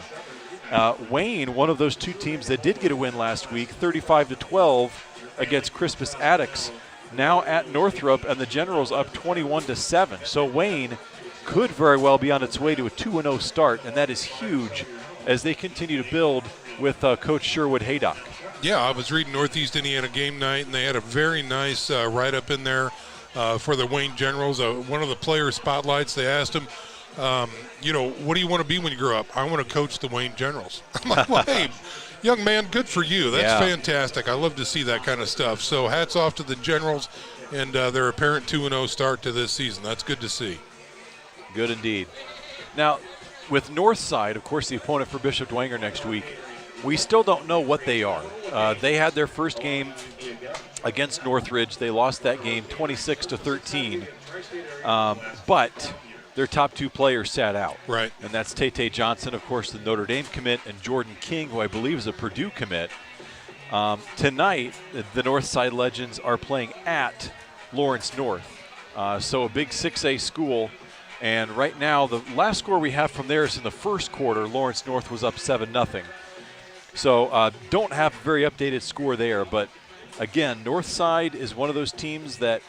Wayne, one of those 2 teams that did get a win last week, 35-12 against Crispus Attucks, now at Northrop, and the Generals up 21-7. So Wayne could very well be on its way to a 2-0 start, and that is huge as they continue to build with Coach Sherwood Haydock. Yeah, I was reading Northeast Indiana Game Night, and they had a very nice write-up in there for the Wayne Generals. One of the player spotlights, they asked him, what do you want to be when you grow up? I want to coach the Wayne Generals. I'm like, well, hey, young man, good for you. That's fantastic. I love to see that kind of stuff. So hats off to the Generals and their apparent 2-0 start to this season. That's good to see. Good indeed. Now, with Northside, of course, the opponent for Bishop Dwenger next week, we still don't know what they are. They had their first game against Northridge. They lost that game 26-13. But their top 2 players sat out. Right. And that's Tay Johnson, of course, the Notre Dame commit, and Jordan King, who I believe is a Purdue commit. Tonight, the Northside Legends are playing at Lawrence North. So a big 6A school. And right now, the last score we have from there is in the first quarter. Lawrence North was up 7-0. So don't have a very updated score there. But again, Northside is one of those teams that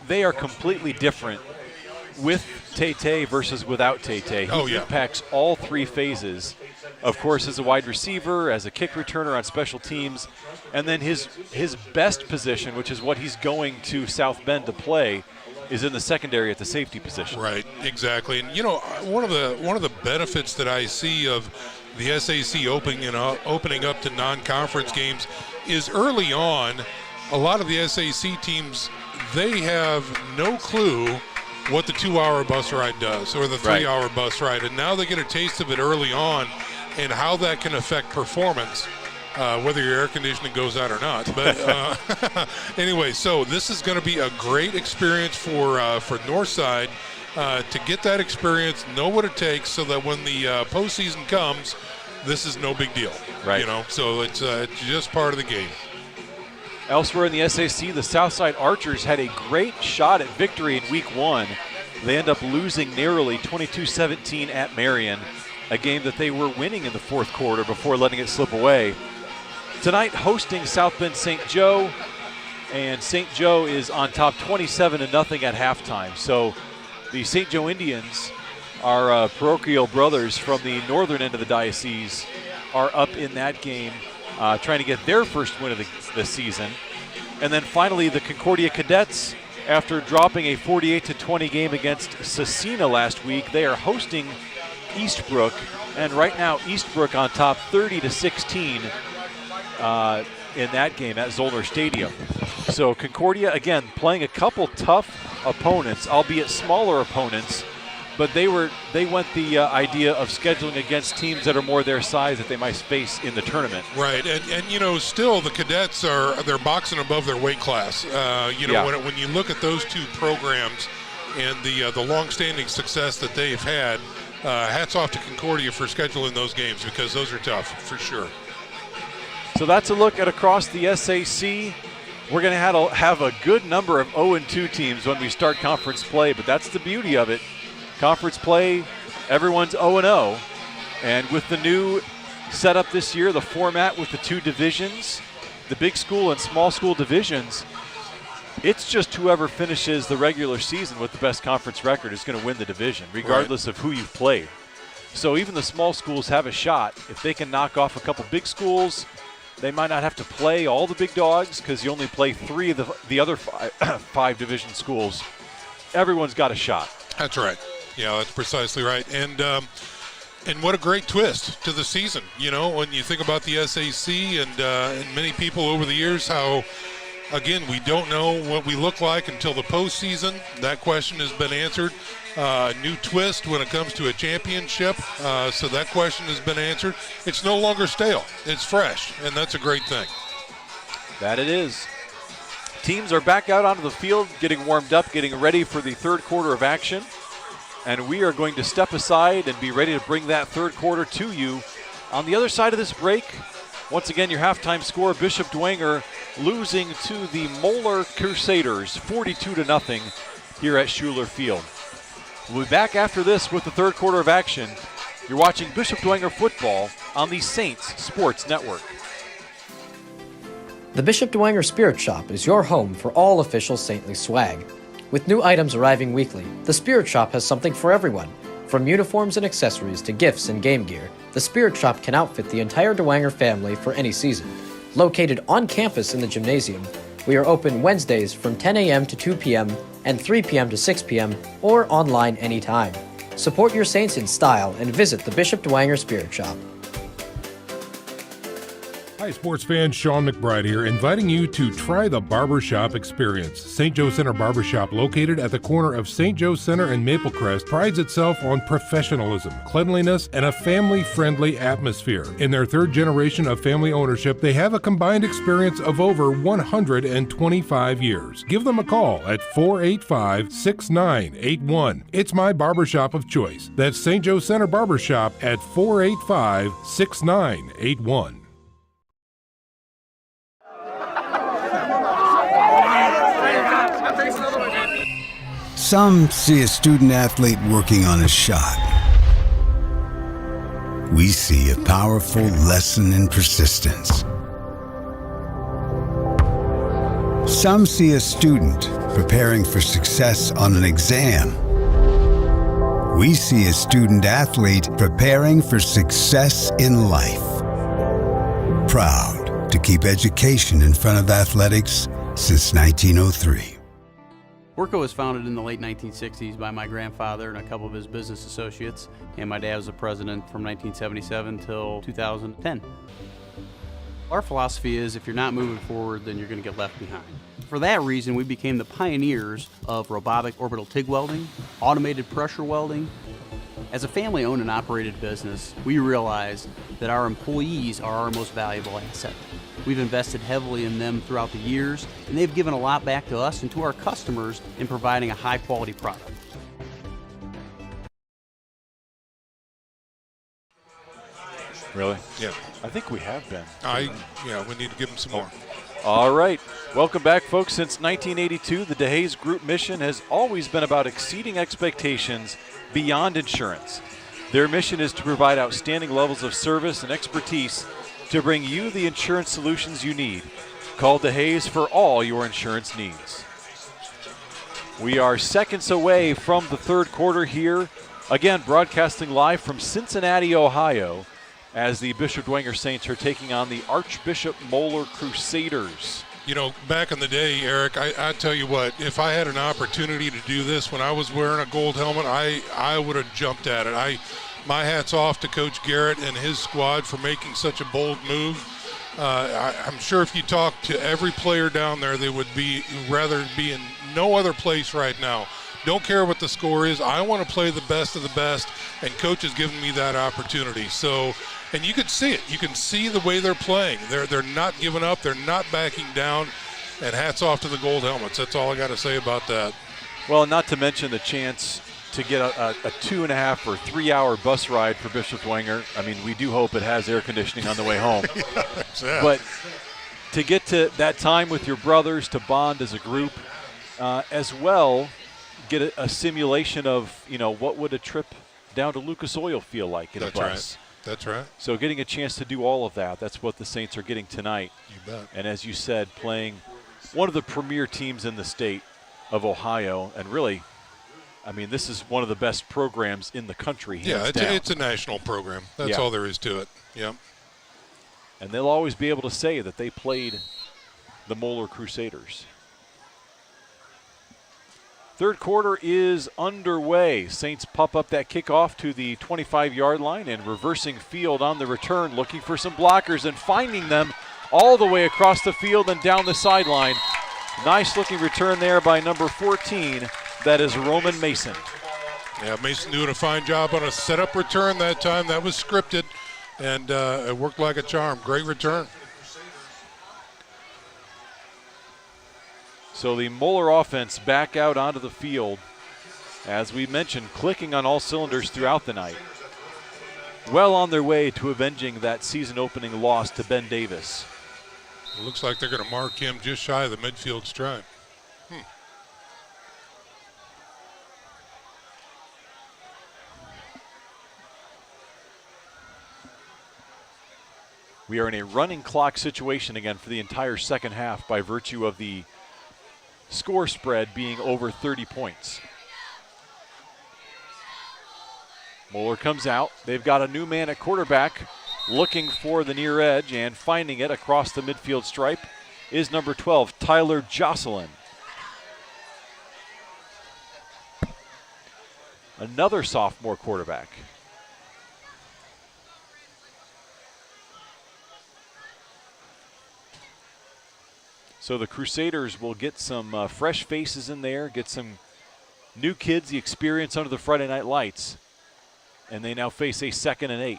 they are completely different with Tay versus without Tay. He impacts all three phases. Of course, as a wide receiver, as a kick returner on special teams, and then his best position, which is what he's going to South Bend to play, is in the secondary at the safety position. Right, exactly. And one of the benefits that I see of the SAC opening up to non-conference games is early on, a lot of the SAC teams, they have no clue what the 2-hour bus ride does or the 3-hour bus ride, and now they get a taste of it early on and how that can affect performance, whether your air conditioning goes out or not. But anyway, so this is going to be a great experience for Northside to get that experience, know what it takes, so that when the postseason comes, this is no big deal. Right. So it's just part of the game. Elsewhere in the SAC, the Southside Archers had a great shot at victory in Week 1. They end up losing narrowly 22-17 at Marion, a game that they were winning in the fourth quarter before letting it slip away. Tonight, hosting South Bend St. Joe, and St. Joe is on top 27-0 at halftime. So the St. Joe Indians, our parochial brothers from the northern end of the diocese, are up in that game, trying to get their first win of the season. And then finally, the Concordia Cadets, after dropping a 48-20 game against Cecina last week, they are hosting Eastbrook, and right now Eastbrook on top 30-16 in that game at Zollner Stadium. So Concordia, again, playing a couple tough opponents, albeit smaller opponents, but they went the idea of scheduling against teams that are more their size that they might face in the tournament. Right, and still the Cadets they're boxing above their weight class. When you look at those two programs and the long-standing success that they've had, hats off to Concordia for scheduling those games, because those are tough for sure. So that's a look at across the SAC. We're going to have a good number of 0-2 teams when we start conference play, but that's the beauty of it. Conference play, everyone's 0-0. And with the new setup this year, the format with the two divisions, the big school and small school divisions, it's just whoever finishes the regular season with the best conference record is going to win the division, regardless of who you've played. So even the small schools have a shot. If they can knock off a couple big schools, they might not have to play all the big dogs because you only play 3 of the other five division schools. Everyone's got a shot. That's right. Yeah, that's precisely right. And what a great twist to the season. When you think about the SAC and many people over the years, how, again, we don't know what we look like until the postseason. That question has been answered. New twist when it comes to a championship. So that question has been answered. It's no longer stale. It's fresh, and that's a great thing. That it is. Teams are back out onto the field, getting warmed up, getting ready for the third quarter of action. And we are going to step aside and be ready to bring that third quarter to you. On the other side of this break, once again, your halftime score, Bishop Dwenger losing to the Moeller Crusaders 42-0 here at Schuler Field. We'll be back after this with the third quarter of action. You're watching Bishop Dwenger football on the Saints Sports Network. The Bishop Dwenger Spirit Shop is your home for all official saintly swag. With new items arriving weekly, the Spirit Shop has something for everyone. From uniforms and accessories to gifts and game gear, the Spirit Shop can outfit the entire Dwenger family for any season. Located on campus in the gymnasium, we are open Wednesdays from 10 a.m. to 2 p.m. and 3 p.m. to 6 p.m. or online anytime. Support your Saints in style and visit the Bishop Dwenger Spirit Shop. Hi, sports fans. Sean McBride here, inviting you to try the Barbershop experience. St. Joe Center Barbershop, located at the corner of St. Joe Center and Maplecrest, prides itself on professionalism, cleanliness, and a family-friendly atmosphere. In their third generation of family ownership, they have a combined experience of over 125 years. Give them a call at 485-6981. It's my barbershop of choice. That's St. Joe Center Barbershop at 485-6981. Some see a student athlete working on a shot. We see a powerful lesson in persistence. Some see a student preparing for success on an exam. We see a student athlete preparing for success in life. Proud to keep education in front of athletics since 1903. Worco was founded in the late 1960s by my grandfather and a couple of his business associates, and my dad was the president from 1977 till 2010. Our philosophy is if you're not moving forward, then you're going to get left behind. For that reason, we became the pioneers of robotic orbital TIG welding, automated pressure welding. As a family-owned and operated business, we realize that our employees are our most valuable asset. We've invested heavily in them throughout the years, and they've given a lot back to us and to our customers in providing a high-quality product. Really? Yeah. I think we have been. Yeah, we need to give them some more. All right. Welcome back, folks. Since 1982, the DeHaze Group mission has always been about exceeding expectations beyond insurance. Their mission is to provide outstanding levels of service and expertise to bring you the insurance solutions you need. Call DeHaze for all your insurance needs. We are seconds away from the third quarter here. Again, broadcasting live from Cincinnati, Ohio, as the Bishop Dwenger Saints are taking on the Archbishop Moeller Crusaders. You know, back in the day, Eric, I tell you what, if I had an opportunity to do this when I was wearing a gold helmet, I would have jumped at it. My hat's off to Coach Garrett and his squad for making such a bold move. I'm sure if you talk to every player down there, they would rather be in no other place right now. Don't care what the score is. I want to play the best of the best, and Coach has given me that opportunity. So, and you can see it. You can see the way they're playing. They're not giving up. They're not backing down. And hats off to the gold helmets. That's all I got to say about that. Well, not to mention the chance to get a 2.5 or 3 hour bus ride for Bishop Dwenger. I mean, we do hope it has air conditioning on the way home. Yeah. But to get to that time with your brothers, to bond as a group, as well, get a simulation of, you know, what would a trip down to Lucas Oil feel like in a bus. Right. That's right. So getting a chance to do all of that, that's what the Saints are getting tonight. You bet. And as you said, playing one of the premier teams in the state of Ohio, and really, I mean, this is one of the best programs in the country. Yeah, it's a national program. That's all there is to it. Yeah. And they'll always be able to say that they played the Moeller Crusaders. Third quarter is underway. Saints pop up that kickoff to the 25-yard line and reversing field on the return, looking for some blockers and finding them all the way across the field and down the sideline. Nice looking return there by number 14. That is Roman Mason. Yeah, Mason doing a fine job on a setup return that time. That was scripted, and it worked like a charm. Great return. So the Moeller offense back out onto the field, as we mentioned, clicking on all cylinders throughout the night. Well on their way to avenging that season-opening loss to Ben Davis. It looks like they're going to mark him just shy of the midfield stripe. We are in a running clock situation again for the entire second half by virtue of the score spread being over 30 points. Moeller comes out. They've got a new man at quarterback looking for the near edge, and finding it across the midfield stripe is number 12, Tyler Jocelyn. Another sophomore quarterback. So the Crusaders will get some fresh faces in there, get some new kids the experience under the Friday night lights, and they now face a 2nd and 8.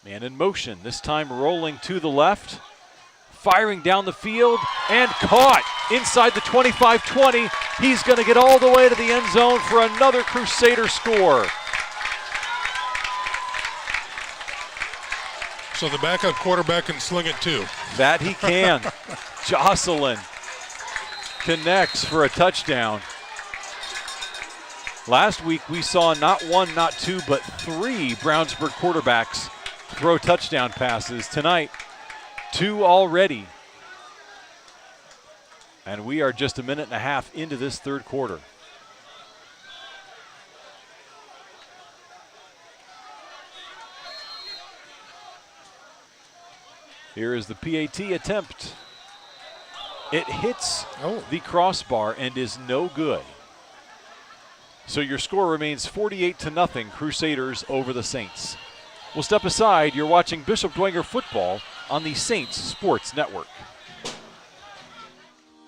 Man in motion, this time rolling to the left, firing down the field, and caught inside the 25-20. He's going to get all the way to the end zone for another Crusader score. So the backup quarterback can sling it too. That he can. Jocelyn connects for a touchdown. Last week we saw not one, not two, but three Brownsburg quarterbacks throw touchdown passes. Tonight, two already. And we are just a minute and a half into this third quarter. Here is the PAT attempt. It hits the crossbar and is no good. So your score remains 48-0, Crusaders over the Saints. We'll step aside. You're watching Bishop Dwenger football on the Saints Sports Network.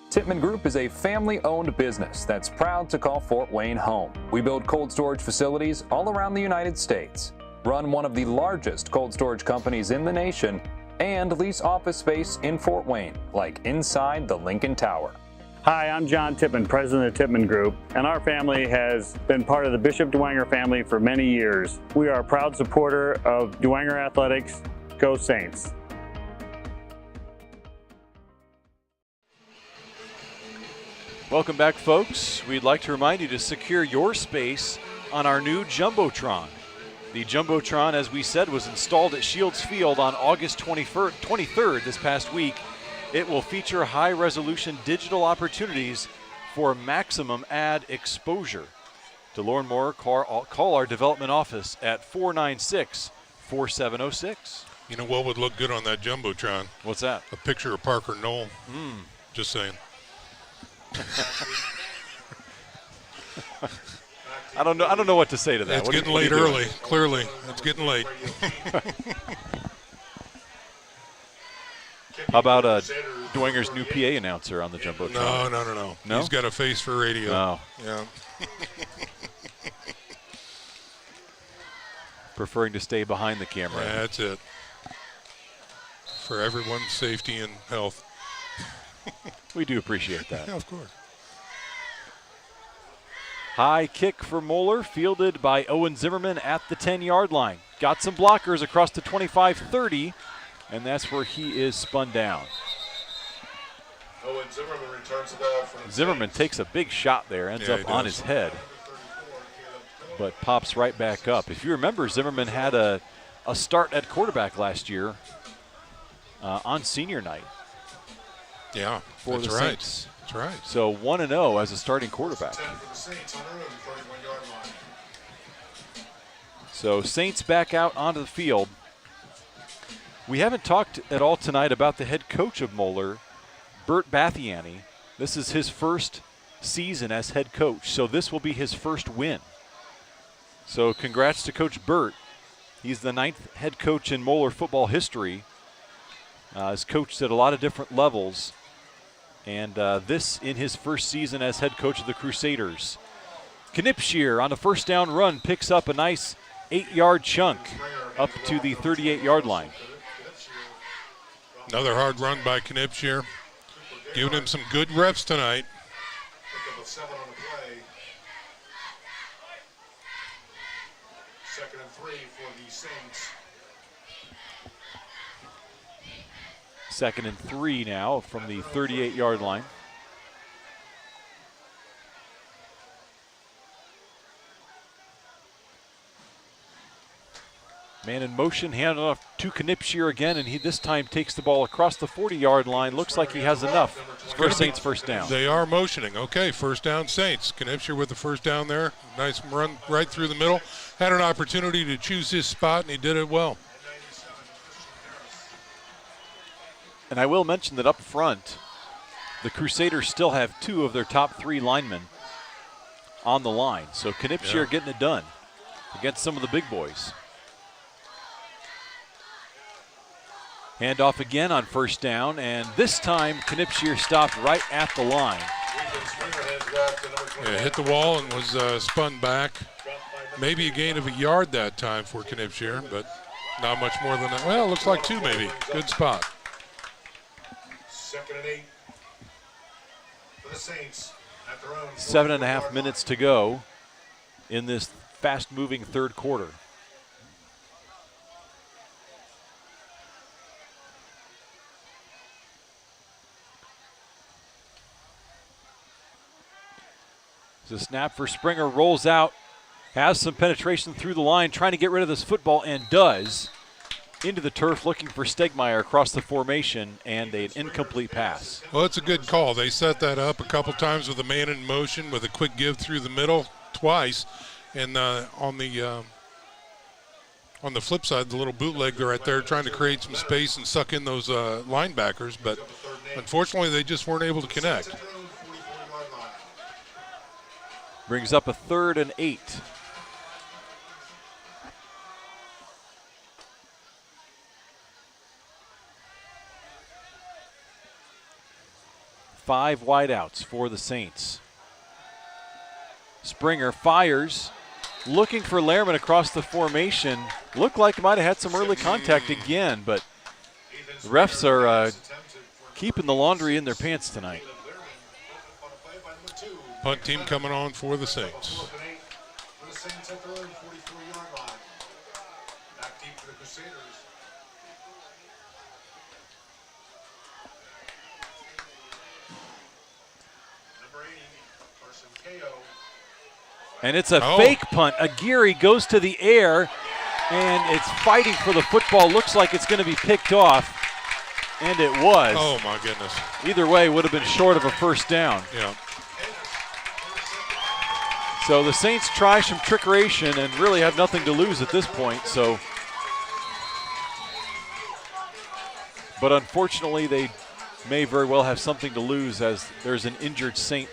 Tippmann Group is a family-owned business that's proud to call Fort Wayne home. We build cold storage facilities all around the United States, run one of the largest cold storage companies in the nation, and lease office space in Fort Wayne, like inside the Lincoln Tower. Hi, I'm John Tippmann, president of Tippmann Group, and our family has been part of the Bishop Dwenger family for many years. We are a proud supporter of Dwenger Athletics. Go Saints! Welcome back, folks. We'd like to remind you to secure your space on our new Jumbotron. The Jumbotron, as we said, was installed at Shields Field on August 23rd this past week. It will feature high-resolution digital opportunities for maximum ad exposure. To learn more, call our development office at 496-4706. You know what would look good on that Jumbotron? What's that? A picture of Parker Knoll. Just saying. I don't know what to say to that. It's getting late early, clearly. It's getting late. How about Dwenger's new PA announcer on the Jumbotron? No. He's got a face for radio. No. Yeah. Preferring to stay behind the camera. Yeah, that's it. For everyone's safety and health. We do appreciate that. Yeah, of course. High kick for Moeller, fielded by Owen Zimmerman at the 10-yard line. Got some blockers across the 25-30, and that's where he is spun down. Owen Zimmerman returns the ball from Zimmerman takes a big shot there, ends up on his head, but pops right back up. If you remember, Zimmerman had a start at quarterback last year on senior night. Yeah, for the Saints. That's right. So 1-0 as a starting quarterback. So Saints back out onto the field. We haven't talked at all tonight about the head coach of Moeller, Bert Bathiani. This is his first season as head coach, so this will be his first win. So congrats to Coach Bert. He's the 9th head coach in Moeller football history. Has coached at a lot of different levels. And this in his first season as head coach of the Crusaders. Knipschier on the first down run picks up a nice 8-yard chunk up to the 38-yard line. Another hard run by Knipschier. Giving him some good reps tonight. Second and 3 for the Saints. 2nd and 3 now from the 38-yard line. Man in motion, handed off to Knipschier again, and he this time takes the ball across the 40-yard line. Looks like he has enough for Saints first down. They are motioning. Okay, first down Saints. Knipschier with the first down there. Nice run right through the middle. Had an opportunity to choose his spot, and he did it well. And I will mention that up front, the Crusaders still have 2 of their top 3 linemen on the line. So Knipschier getting it done against some of the big boys. Handoff again on first down, and this time Knipschier stopped right at the line. Yeah, hit the wall and was spun back. Maybe a gain of a yard that time for Knipschier, but not much more than that. Well, looks like 2 maybe. Good spot. 2nd and 8 for the Saints at their own 7.5 minutes to go in this fast-moving third quarter. The snap for Springer, rolls out, has some penetration through the line, trying to get rid of this football, and does. Into the turf, looking for Stegmeyer across the formation, and an incomplete pass. Well, it's a good call. They set that up a couple times with a man in motion with a quick give through the middle twice. And on the flip side, the little bootleg right there trying to create some space and suck in those linebackers. But unfortunately, they just weren't able to connect. Brings up a 3rd and 8. Five wideouts for the Saints. Springer fires, looking for Lehrman across the formation. Looked like he might have had some early contact again, but the refs are keeping the laundry in their pants tonight. Punt team coming on for the Saints. And it's a fake punt. Aguirre goes to the air, and it's fighting for the football. Looks like it's going to be picked off, and it was. Oh, my goodness. Either way, would have been short of a first down. Yeah. So the Saints try some trickeration and really have nothing to lose at this point. But unfortunately, they may very well have something to lose as there's an injured Saint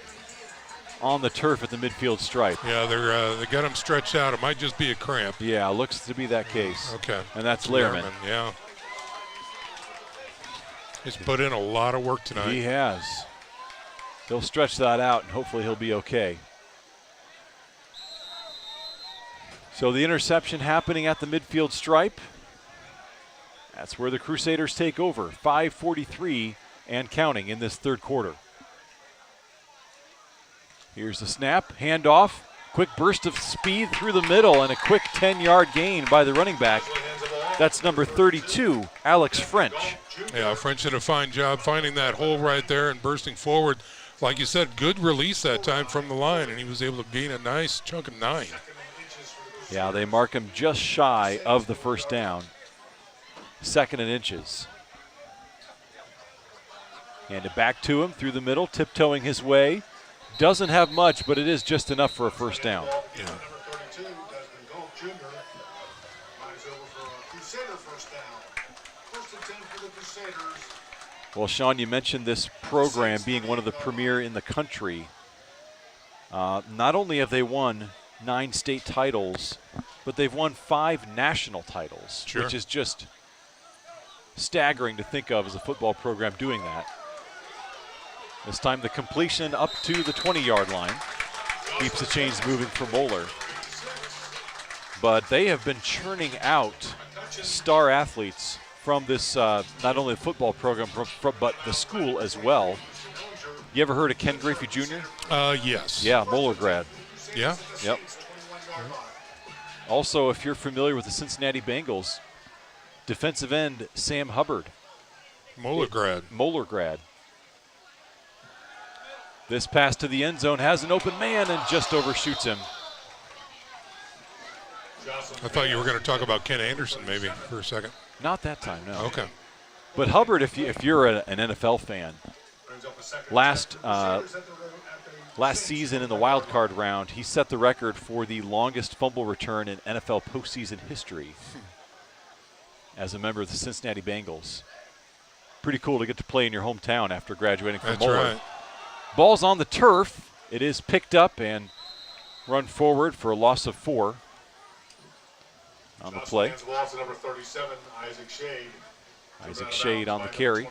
on the turf at the midfield stripe. Yeah, they got him stretched out. It might just be a cramp. Yeah, looks to be that case. Okay. And that's Lehrman. Yeah. He's put in a lot of work tonight. He has. He'll stretch that out, and hopefully he'll be okay. So the interception happening at the midfield stripe. That's where the Crusaders take over. 5:43 and counting in this third quarter. Here's the snap, handoff, quick burst of speed through the middle, and a quick 10-yard gain by the running back. That's number 32, Alex French. Yeah, French did a fine job finding that hole right there and bursting forward. Like you said, good release that time from the line, and he was able to gain a nice chunk of 9. Yeah, they mark him just shy of the first down. 2nd and inches. Hand it back to him through the middle, tiptoeing his way. Doesn't have much, but it is just enough for a first down. Yeah. Well, Sean, you mentioned this program being one of the premier in the country. Not only have they won 9 state titles, but they've won 5 national titles, sure, which is just staggering to think of as a football program doing that. This time the completion up to the 20-yard line. Keeps the chains moving for Moeller. But they have been churning out star athletes from this, not only the football program, but the school as well. You ever heard of Ken Griffey Jr.? Yes. Yeah, Moeller grad. Yeah? Yep. Also, if you're familiar with the Cincinnati Bengals, defensive end Sam Hubbard. Moeller grad. Moeller grad. This pass to the end zone has an open man and just overshoots him. I thought you were going to talk about Ken Anderson maybe for a second. Not that time, no. Okay. But Hubbard, if you're an NFL fan, last season in the wild card round, he set the record for the longest fumble return in NFL postseason history as a member of the Cincinnati Bengals. Pretty cool to get to play in your hometown after graduating from Moeller. That's right. Ball's on the turf. It is picked up and run forward for a loss of 4 on the play. Number 37, Isaac Shade. Isaac Shade on the carry.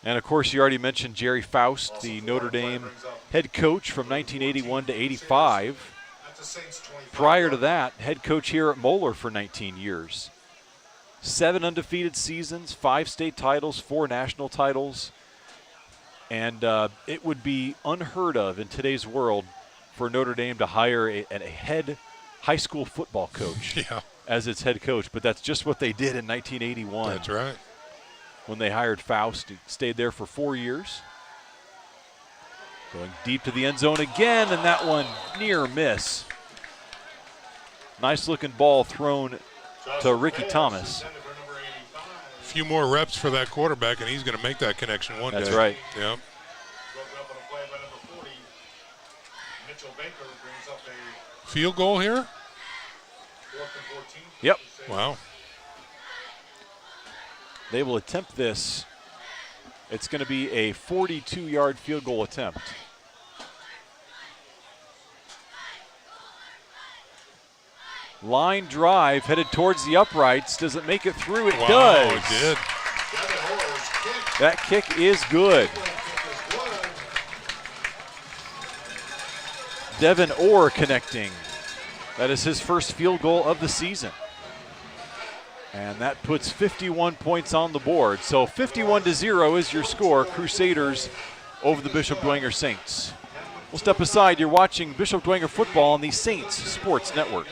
And of course, you already mentioned Jerry Faust, the Notre Dame head coach from 1981 to 85. Prior to that, head coach here at Moeller for 19 years. 7 undefeated seasons, 5 state titles, 4 national titles. And it would be unheard of in today's world for Notre Dame to hire a head high school football coach as its head coach. But that's just what they did in 1981. That's right. When they hired Faust, he stayed there for 4 years. Going deep to the end zone again, and that one near miss. Nice looking ball thrown to Ricky Thomas. A few more reps for that quarterback, and he's going to make that connection one day. That's right. Yeah. Field goal here? Yep. Wow. They will attempt this. It's going to be a 42-yard field goal attempt. Line drive headed towards the uprights. Does it make it through? It does. It did. That kick is good. Devin Orr connecting. That is his first field goal of the season. And that puts 51 points on the board. So 51-0 is your score. Crusaders over the Bishop Dwenger Saints. We'll step aside. You're watching Bishop Dwenger football on the Saints Sports Network.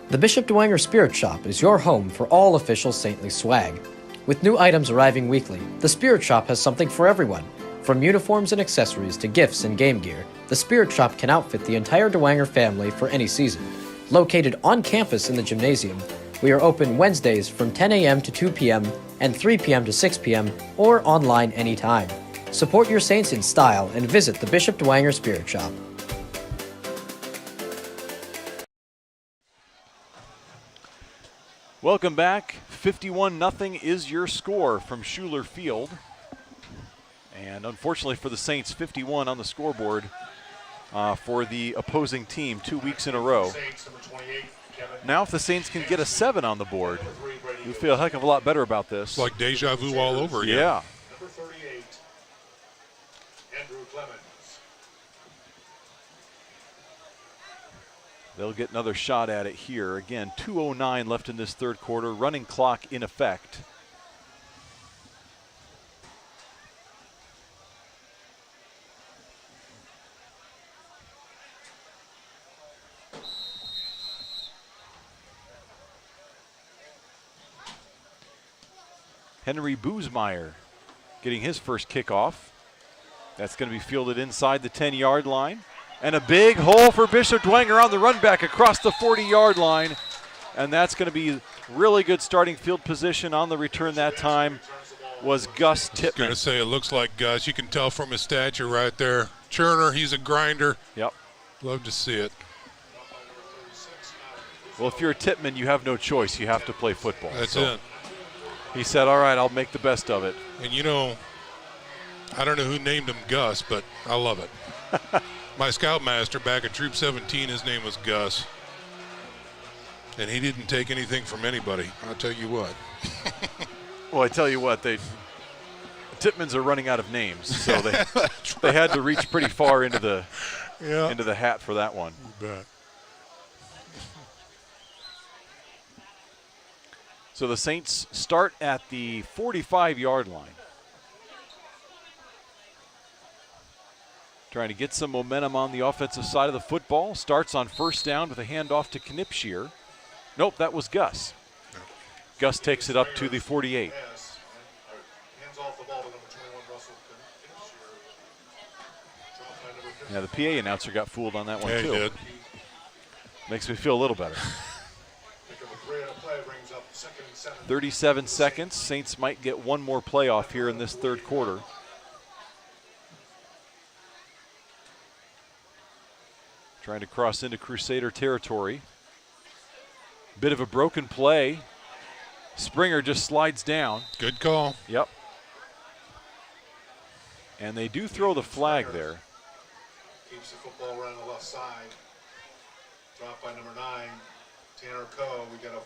The Bishop Dwenger Spirit Shop is your home for all official saintly swag. With new items arriving weekly, the Spirit Shop has something for everyone. From uniforms and accessories to gifts and game gear, the Spirit Shop can outfit the entire Dwenger family for any season. Located on campus in the gymnasium, we are open Wednesdays from 10 a.m. to 2 p.m. and 3 p.m. to 6 p.m. or online anytime. Support your Saints in style and visit the Bishop Dwenger Spirit Shop. Welcome back. 51-0 is your score from Schuler Field. And unfortunately for the Saints, 51 on the scoreboard for the opposing team 2 weeks in a row. Now if the Saints can get a 7 on the board, you'll feel a heck of a lot better about this. It's like deja vu all over again. Yeah. Number 38, Andrew Clemens. They'll get another shot at it here. Again, 2:09 left in this third quarter. Running clock in effect. Henry Boozmeyer getting his first kickoff. That's going to be fielded inside the 10-yard line. And a big hole for Bishop Dwenger on the run back across the 40-yard line. And that's going to be really good starting field position on the return that time was Gus Tippmann. I was going to say, it looks like Gus. You can tell from his stature right there. Churner, he's a grinder. Yep. Love to see it. Well, if you're a Tippmann, you have no choice. You have to play football. That's it. He said, all right, I'll make the best of it. And, you know, I don't know who named him Gus, but I love it. My scoutmaster back at Troop 17, his name was Gus. And he didn't take anything from anybody, I'll tell you what. Well, I tell you what, Tippmanns are running out of names, so they had to reach pretty far into the hat for that one. You bet. So the Saints start at the 45-yard line. Trying to get some momentum on the offensive side of the football. Starts on first down with a handoff to Knipschier. Nope, that was Gus. Gus takes it up to the 48. Yeah, the PA announcer got fooled on that one, too. He did. Makes me feel a little better. 37 seconds. Saints might get one more playoff here in this third quarter. Trying to cross into Crusader territory. Bit of a broken play. Springer just slides down. Good call. Yep. And they do throw the flag there. Keeps the football around the left side. Dropped by number 9, Tanner Coe. We got a.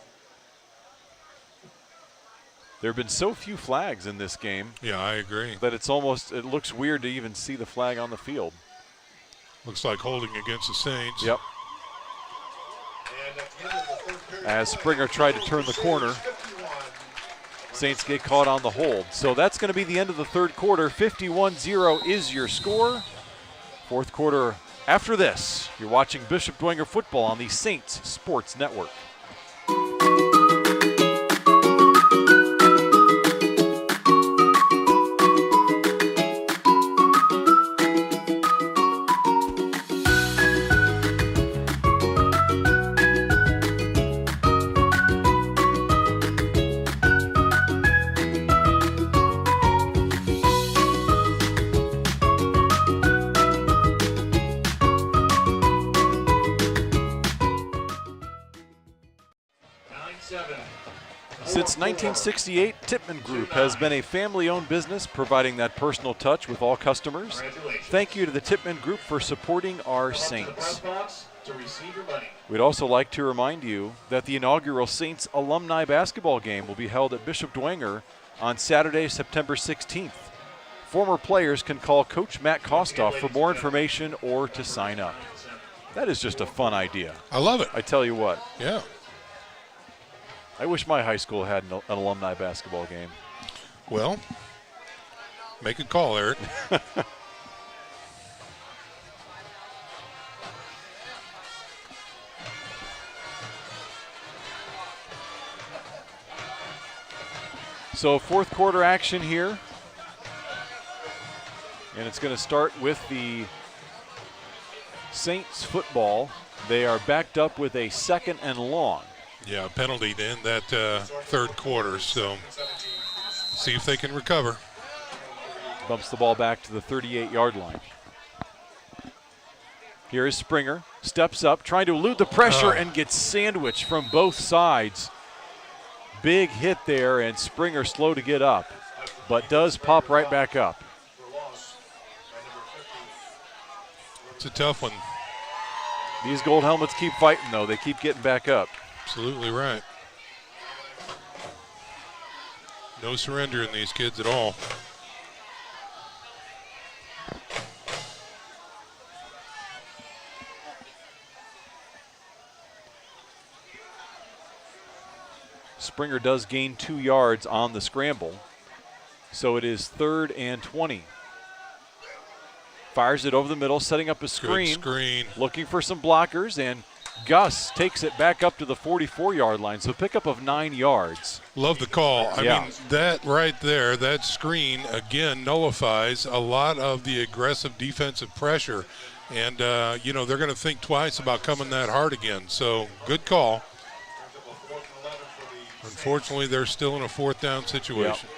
There have been so few flags in this game. Yeah, I agree. That it looks weird to even see the flag on the field. Looks like holding against the Saints. Yep. As Springer tried to turn the corner, Saints get caught on the hold. So that's going to be the end of the third quarter. 51-0 is your score. Fourth quarter after this. You're watching Bishop Dwenger football on the Saints Sports Network. Since 1968, Tippmann Group has been a family-owned business providing that personal touch with all customers. Thank you to the Tippmann Group for supporting our Saints. We'd also like to remind you that the inaugural Saints alumni basketball game will be held at Bishop Dwenger on Saturday, September 16th. Former players can call Coach Matt Kostoff for more information or to sign up. That is just a fun idea. I love it. I tell you what. Yeah. I wish my high school had an alumni basketball game. Well, make a call, Eric. So fourth quarter action here. And it's going to start with the Saints football. They are backed up with a 2nd and long. Yeah, penalty to end that third quarter, so see if they can recover. Bumps the ball back to the 38-yard line. Here is Springer, steps up, trying to elude the pressure and gets sandwiched from both sides. Big hit there, and Springer slow to get up, but does pop right back up. It's a tough one. These gold helmets keep fighting, though. They keep getting back up. Absolutely right. No surrender in these kids at all. Springer does gain 2 yards on the scramble, so it is 3rd and 20. Fires it over the middle, setting up a screen. Good screen. Looking for some blockers, and Gus takes it back up to the 44-yard line, so pickup of 9 yards. Love the call. I mean, that right there, that screen, again, nullifies a lot of the aggressive defensive pressure. And, you know, they're going to think twice about coming that hard again. So, good call. Unfortunately, they're still in a 4th down situation.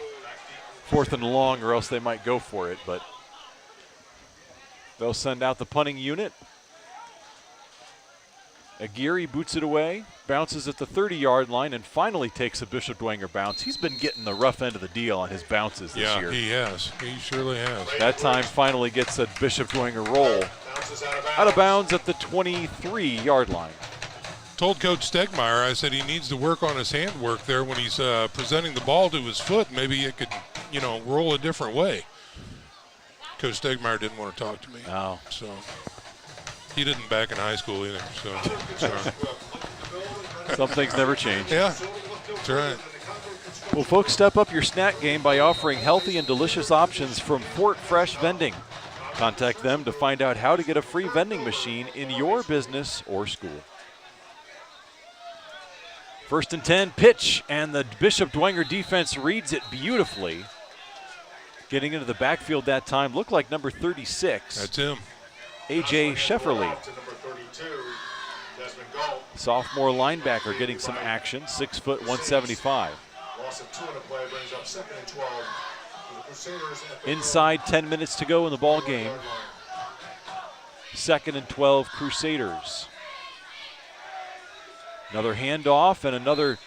Yep. 4th and long, or else they might go for it, but they'll send out the punting unit. Aguirre boots it away, bounces at the 30-yard line, and finally takes a Bishop Dwenger bounce. He's been getting the rough end of the deal on his bounces this year. Yeah, he has. He surely has. That time finally gets a Bishop Dwenger roll. Out of bounds at the 23-yard line. Told Coach Stegmeyer, I said he needs to work on his handwork there when he's presenting the ball to his foot. Maybe it could, you know, roll a different way. Coach Stegmeyer didn't want to talk to me. No. So he didn't back in high school either. So sorry. Some things never change. Yeah, that's right. Well, folks, step up your snack game by offering healthy and delicious options from Fort Fresh Vending. Contact them to find out how to get a free vending machine in your business or school. 1st and 10, pitch, and the Bishop Dwenger defense reads it beautifully. Getting into the backfield that time, looked like number 36. That's him. A.J. Shefferly. Sophomore linebacker getting some action, 6 foot 175. Inside 10 minutes to go in the ball game. 2nd and 12 Crusaders. Another handoff and another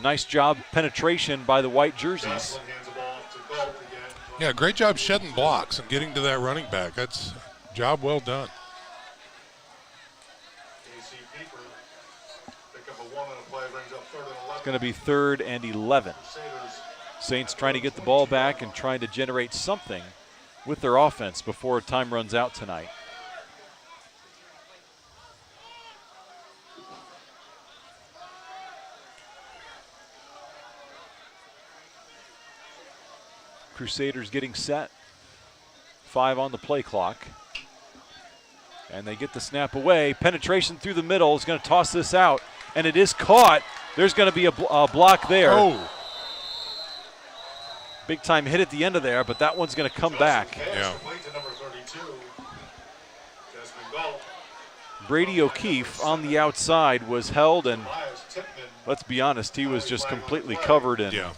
nice job penetration by the white jerseys. Yeah, great job shedding blocks and getting to that running back. That's a job well done. It's going to be 3rd and 11. Saints trying to get the ball back and trying to generate something with their offense before time runs out tonight. Crusaders getting set. 5 on the play clock. And they get the snap away. Penetration through the middle is going to toss this out. And it is caught. There's going to be a block there. Oh. Big time hit at the end of there, but that one's going to come back. Yeah. Brady O'Keefe on the outside was held, and let's be honest, he was just completely covered in. Yeah.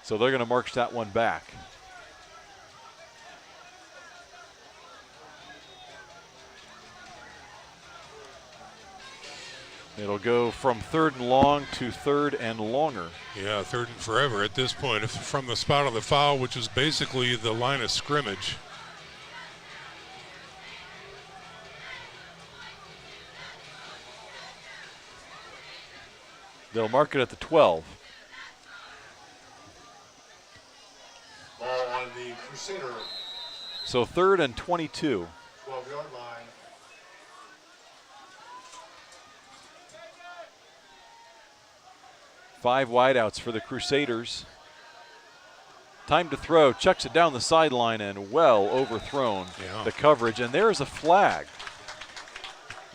So they're going to march that one back. It'll go from 3rd and long to 3rd and longer. Yeah, 3rd and forever at this point, if from the spot of the foul, which is basically the line of scrimmage. They'll mark it at the 12. Ball on the Crusader So 3rd and 22. 12-yard line. Five wideouts for the Crusaders. Time to throw, chucks it down the sideline and well overthrown the coverage. And there's a flag.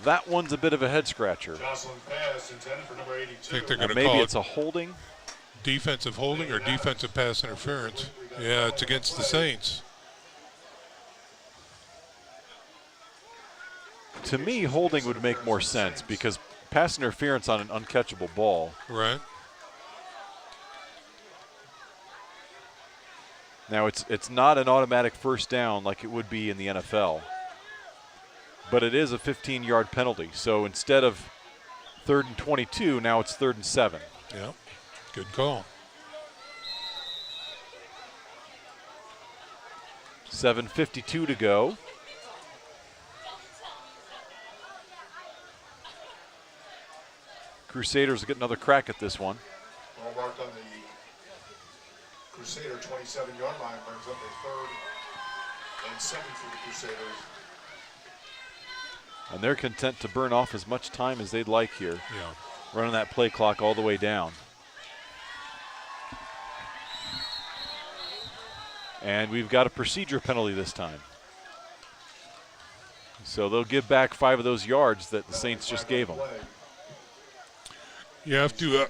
That one's a bit of a head scratcher. Jocelyn pass intended for number 82. I think they're going to maybe call it's a holding. Defensive holding or defensive pass interference. Yeah, it's against the Saints. To me, holding would make more sense because pass interference on an uncatchable ball. Right. Now, it's not an automatic first down like it would be in the NFL, but it is a 15-yard penalty. So instead of 3rd and 22, now it's 3rd and 7. Yeah, good call. 7:52 to go. Crusaders will get another crack at this one. Ball marked on the Crusader 27-yard line, brings up a 3rd and 7 for the Crusaders. And they're content to burn off as much time as they'd like here. Yeah. Running that play clock all the way down. And we've got a procedure penalty this time. So they'll give back 5 of those yards that the Saints just gave them. You have to,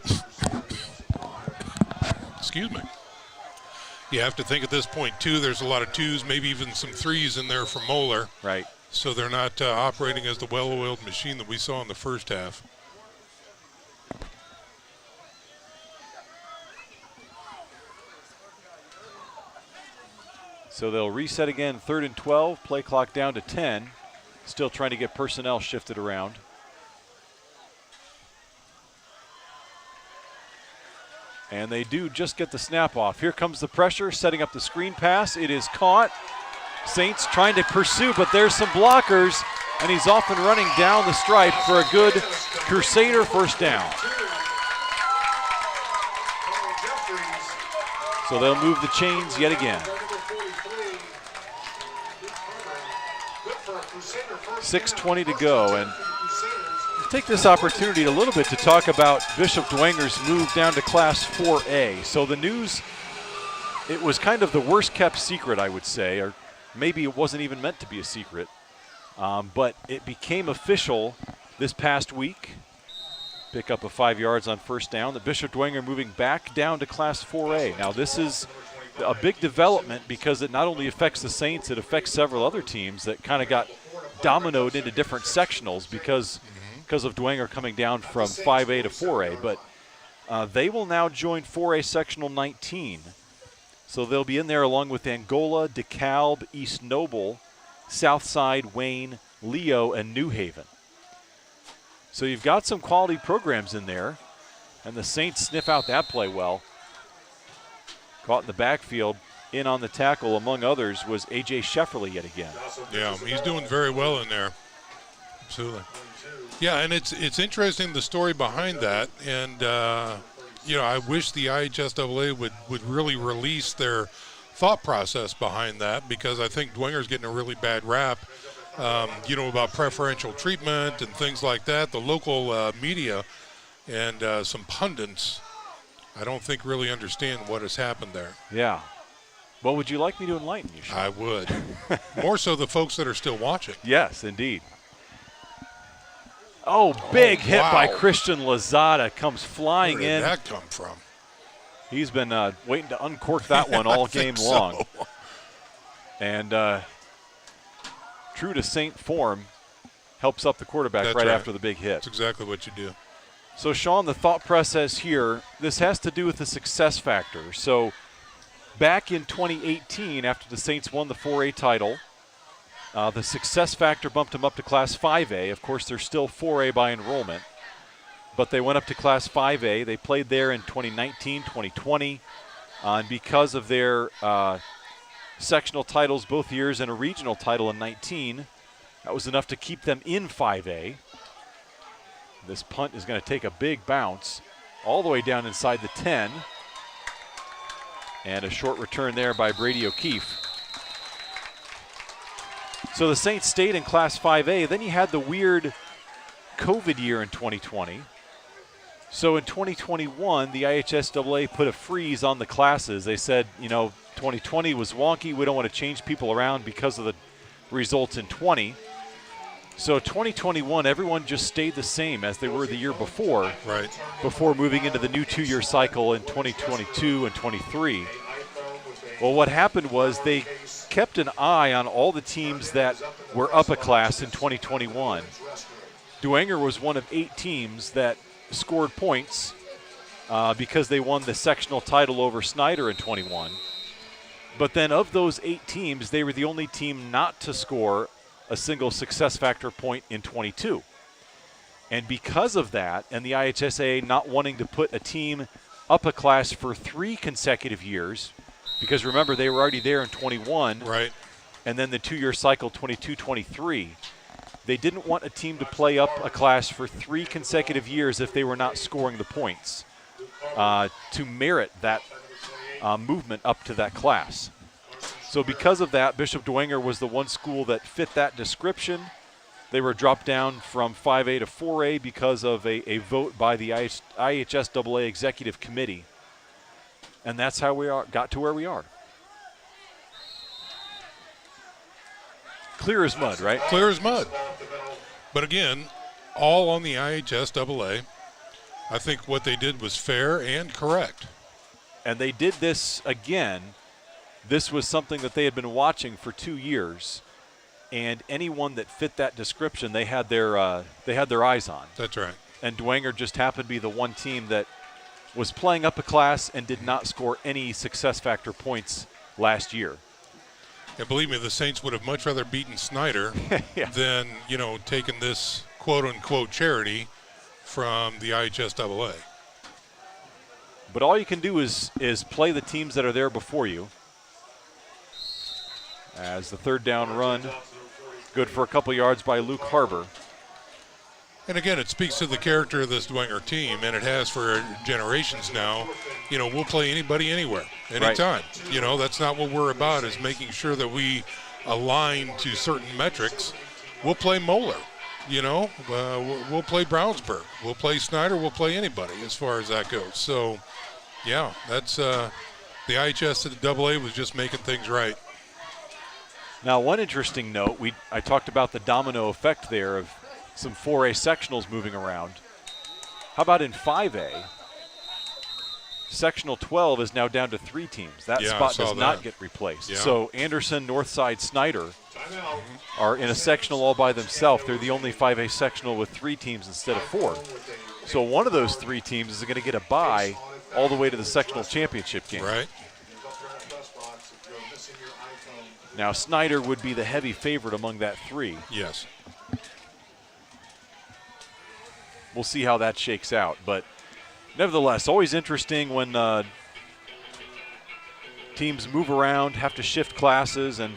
excuse me. You have to think at this point, too, there's a lot of 2s, maybe even some 3s in there for Moeller. Right. So they're not operating as the well-oiled machine that we saw in the first half. So they'll reset again, 3rd and 12, play clock down to 10. Still trying to get personnel shifted around. And they do just get the snap off. Here comes the pressure, setting up the screen pass. It is caught. Saints trying to pursue, but there's some blockers, and he's off and running down the stripe for a good Crusader first down. So they'll move the chains yet again. 6:20 to go, and take this opportunity a little bit to talk about Bishop Dwenger's move down to Class 4A. So the news, it was kind of the worst kept secret, I would say, or maybe it wasn't even meant to be a secret, but it became official this past week. Pick up of 5 yards on first down. The Bishop Dwenger moving back down to Class 4A. Now this is a big development because it not only affects the Saints, it affects several other teams that kind of got dominoed into different sectionals because of Dwenger coming down from 5A to 4A. But they will now join 4A Sectional 19. So they'll be in there along with Angola, DeKalb, East Noble, Southside, Wayne, Leo, and New Haven. So you've got some quality programs in there, and the Saints sniff out that play well. Caught in the backfield, in on the tackle, among others, was A.J. Shefferly yet again. Yeah, he's doing very well in there. Absolutely. Yeah, and it's interesting, the story behind that, and you know, I wish the IHSAA would really release their thought process behind that, because I think Dwenger's getting a really bad rap, you know, about preferential treatment and things like that. The local media and some pundits, I don't think really understand what has happened there. Yeah. Well, would you like me to enlighten you, Sean? I would. More so the folks that are still watching. Yes, indeed. Oh, big hit by Christian Lozada, comes flying in. Where did that come from? He's been waiting to uncork that one all game long. And true to Saint form, helps up the quarterback right after the big hit. That's exactly what you do. So, Sean, the thought process here, this has to do with the success factor. So, back in 2018, after the Saints won the 4A title, the success factor bumped them up to Class 5A. Of course, they're still 4A by enrollment. but they went up to Class 5A. They played there in 2019, 2020, and because of their sectional titles both years and a regional title in 19, that was enough to keep them in 5A. This punt is going to take a big bounce all the way down inside the 10. And a short return there by Brady O'Keefe. So the Saints stayed in Class 5A. Then you had the weird COVID year in 2020. So in 2021, the IHSAA put a freeze on the classes. They said, 2020 was wonky. We don't want to change people around because of the results in 20. So 2021, everyone just stayed the same as they were the year before. Right. Before moving into the new 2-year cycle in 2022 and 23. Well, what happened was they kept an eye on all the teams that were up a class in 2021. Dwenger was one of 8 teams that scored points because they won the sectional title over Snyder in 21. But then of those 8 teams, they were the only team not to score a single success factor point in 22. And because of that, and the IHSAA not wanting to put a team up a class for 3 consecutive years, because remember, they were already there in 21, right? And then the 2-year cycle, 22-23. They didn't want a team to play up a class for 3 consecutive years if they were not scoring the points to merit that movement up to that class. So because of that, Bishop Dwenger was the one school that fit that description. They were dropped down from 5A to 4A because of a vote by the IHSAA Executive Committee. And that's how we got to where we are. Clear as mud, right? Clear as mud. But again, all on the IHSAA. I think what they did was fair and correct. And they did this again. This was something that they had been watching for 2 years, and anyone that fit that description, they had their eyes on. That's right. And Dwenger just happened to be the one team that was playing up a class and did not score any success factor points last year. And believe me, the Saints would have much rather beaten Snyder than, taken this quote-unquote charity from the IHSAA. But all you can do is play the teams that are there before you. As the 3rd down run, good for a couple yards by Luke Harbor. And again, it speaks to the character of this Dwenger team, and it has for generations now. We'll play anybody anywhere, anytime. Right. That's not what we're about, is making sure that we align to certain metrics. We'll play Moeller, we'll play Brownsburg, we'll play Snyder, we'll play anybody as far as that goes. So, yeah, that's the IHSAA was just making things right. Now, one interesting note, I talked about the domino effect there of some 4A sectionals moving around. How about in 5A? Sectional 12 is now down to 3 teams. That spot does not get replaced. Yeah. So Anderson, Northside, Snyder are in a sectional all by themselves. They're the only 5A sectional with 3 teams instead of 4. So one of those 3 teams is going to get a bye all the way to the sectional championship game. Right. Now, Snyder would be the heavy favorite among that 3. Yes. We'll see how that shakes out. But nevertheless, always interesting when teams move around, have to shift classes. And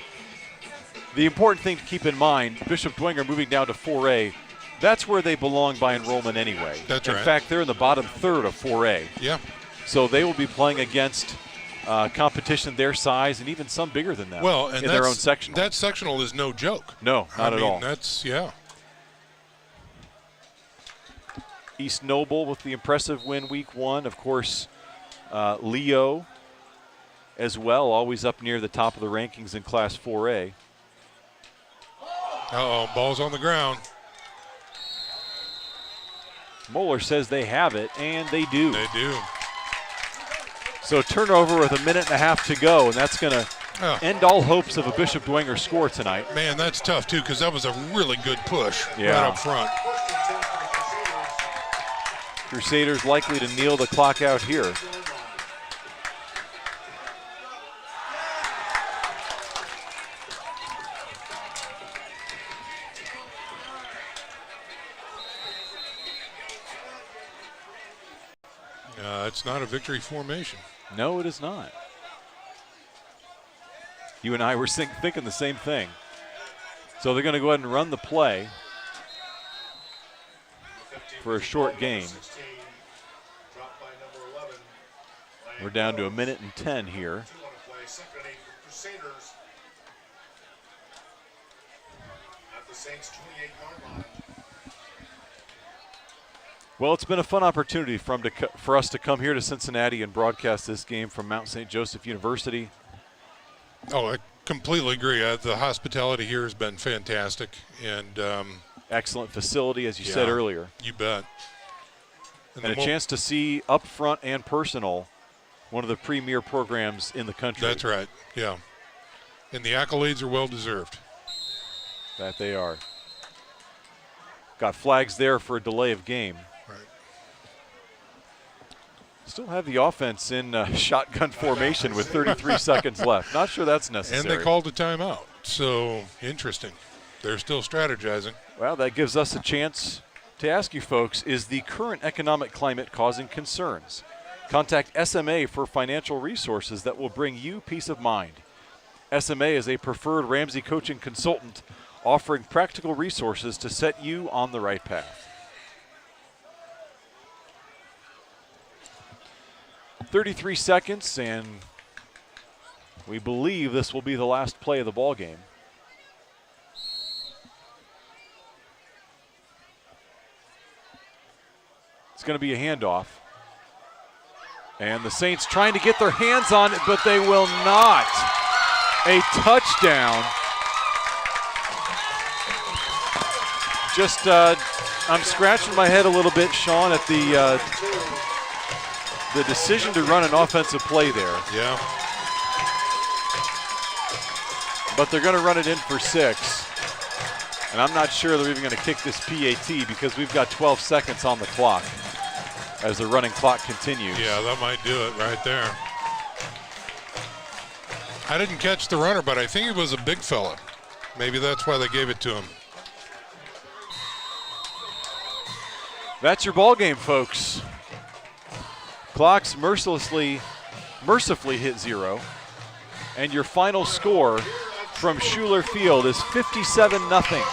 the important thing to keep in mind, Bishop Dwenger moving down to 4A, that's where they belong by enrollment anyway. That's right. In fact, they're in the bottom 3rd of 4A. Yeah. So they will be playing against competition their size and even some bigger than them in their own sectional. That sectional is no joke. No, not at all. That's, East Noble with the impressive win week 1. Of course, Leo as well, always up near the top of the rankings in Class 4A. Uh-oh, ball's on the ground. Moeller says they have it, and they do. They do. So turnover with 1.5 minutes to go, and that's going to end all hopes of a Bishop Dwenger score tonight. Man, that's tough, too, because that was a really good push right up front. Crusaders likely to kneel the clock out here. It's not a victory formation. No, it is not. You and I were thinking the same thing. So they're going to go ahead and run the play for a short game. We're down to 1:10 here. Well, it's been a fun opportunity for us to come here to Cincinnati and broadcast this game from Mount St. Joseph University. Oh, I completely agree. The hospitality here has been fantastic. And excellent facility, as you said earlier. You bet. And a chance to see up front and personal one of the premier programs in the country. That's right, yeah. And the accolades are well-deserved. That they are. Got flags there for a delay of game. Right. Still have the offense in shotgun formation with 33 seconds left. Not sure that's necessary. And they called a timeout, so interesting. They're still strategizing. Well, that gives us a chance to ask you folks, is the current economic climate causing concerns? Contact SMA for financial resources that will bring you peace of mind. SMA is a preferred Ramsey coaching consultant offering practical resources to set you on the right path. 33 seconds, and we believe this will be the last play of the ball game. It's going to be a handoff. And the Saints trying to get their hands on it, but they will not. A touchdown. Just, I'm scratching my head a little bit, Sean, at the decision to run an offensive play there. Yeah. But they're going to run it in for 6. And I'm not sure they're even going to kick this PAT because we've got 12 seconds on the clock as the running clock continues. Yeah, that might do it right there. I didn't catch the runner, but I think it was a big fella. Maybe that's why they gave it to him. That's your ball game, folks. Clocks mercifully hit 0. And your final score from Schuler Field is 57-0.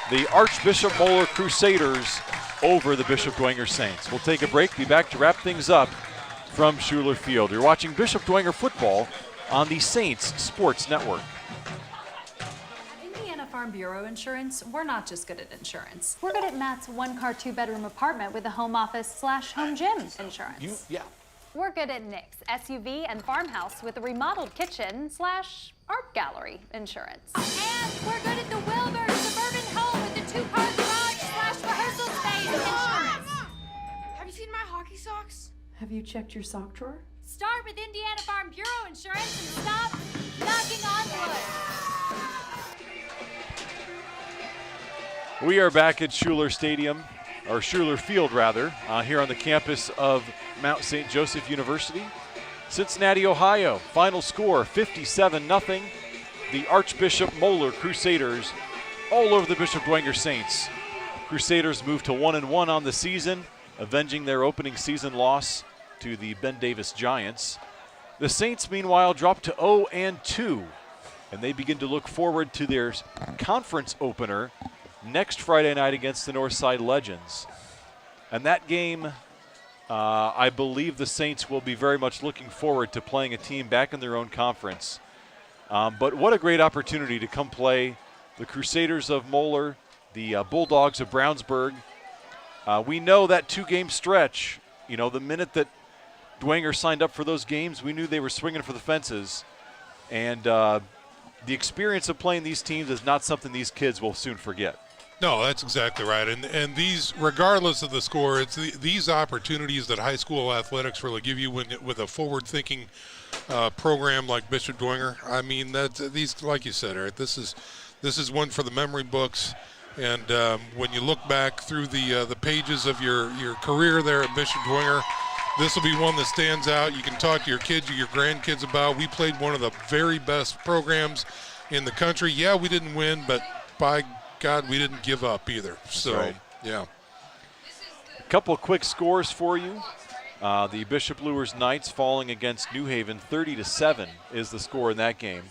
The Archbishop Moeller Crusaders over the Bishop Dwenger Saints. We'll take a break, be back to wrap things up from Schuler Field. You're watching Bishop Dwenger football on the Saints Sports Network. Farm Bureau Insurance, we're not just good at insurance. We're good at Matt's 1-car, 2-bedroom apartment with a home office / home gym insurance. We're good at Nick's SUV and farmhouse with a remodeled kitchen / art gallery insurance. And we're good at the Wilbur suburban home with the 2-car garage / rehearsal space insurance. Have you seen my hockey socks? Have you checked your sock drawer? Start with Indiana Farm Bureau Insurance and stop knocking on wood. We are back at Schuler Stadium, or Schuler Field rather, here on the campus of Mount St. Joseph University. Cincinnati, Ohio, final score 57-0. The Archbishop Moeller Crusaders all over the Bishop Dwenger Saints. Crusaders move to 1-1 on the season, avenging their opening season loss to the Ben Davis Giants. The Saints, meanwhile, drop to 0-2, and they begin to look forward to their conference opener next Friday night against the Northside Legends. And that game, I believe the Saints will be very much looking forward to playing a team back in their own conference. But what a great opportunity to come play the Crusaders of Moeller, the Bulldogs of Brownsburg. We know that 2-game stretch, you know, the minute that Dwenger signed up for those games, we knew they were swinging for the fences. And the experience of playing these teams is not something these kids will soon forget. No, that's exactly right. And these, regardless of the score, it's these opportunities that high school athletics really give you with a forward-thinking program like Bishop Dwenger. I mean, these, like you said, Eric, this is one for the memory books. And when you look back through the pages of your career there at Bishop Dwenger, this will be one that stands out. You can talk to your kids or your grandkids about. We played one of the very best programs in the country. Yeah, we didn't win, but by God, we didn't give up either. That's so, right. Yeah. Couple of quick scores for you. The Bishop Luers Knights falling against New Haven 30-7 is the score in that game.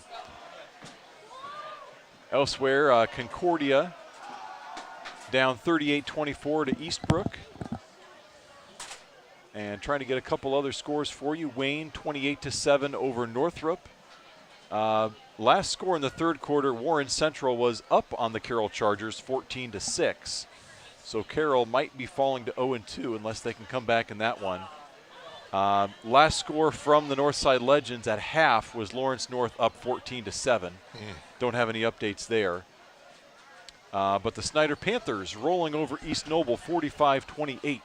Elsewhere, Concordia down 38-24 to Eastbrook. And trying to get a couple other scores for you. Wayne 28-7 over Northrop. Last score in the third quarter, Warren Central was up on the Carroll Chargers 14-6. So Carroll might be falling to 0-2 unless they can come back in that one. Last score from the Northside Legends at half was Lawrence North up 14-7. Don't have any updates there. But the Snyder Panthers rolling over East Noble 45-28.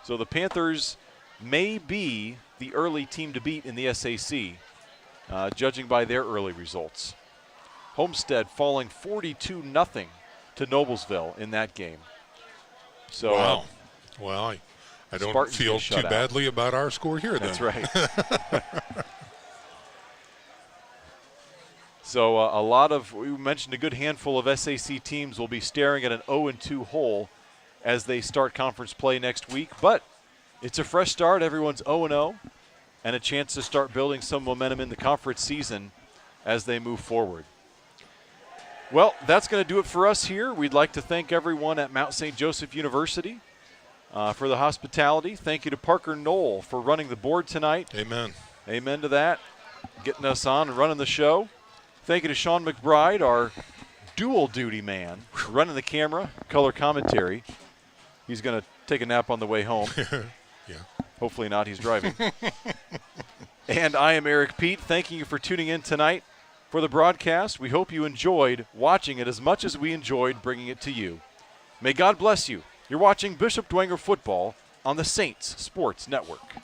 So the Panthers may be the early team to beat in the SAC, judging by their early results. Homestead falling 42-0 to Noblesville in that game. So, wow. Well, I don't Spartans feel too badly about our score here then. That's right. So a lot of, we mentioned a good handful of SAC teams will be staring at an 0-2 hole as they start conference play next week. But it's a fresh start. Everyone's 0-0 and a chance to start building some momentum in the conference season as they move forward. Well, that's going to do it for us here. We'd like to thank everyone at Mount St. Joseph University for the hospitality. Thank you to Parker Knoll for running the board tonight. Amen. Amen to that. Getting us on and running the show. Thank you to Sean McBride, our dual duty man, running the camera, color commentary. He's going to take a nap on the way home. Yeah. Hopefully not. He's driving. And I am Eric Pete. Thanking you for tuning in tonight for the broadcast. We hope you enjoyed watching it as much as we enjoyed bringing it to you. May God bless you. You're watching Bishop Dwenger Football on the Saints Sports Network.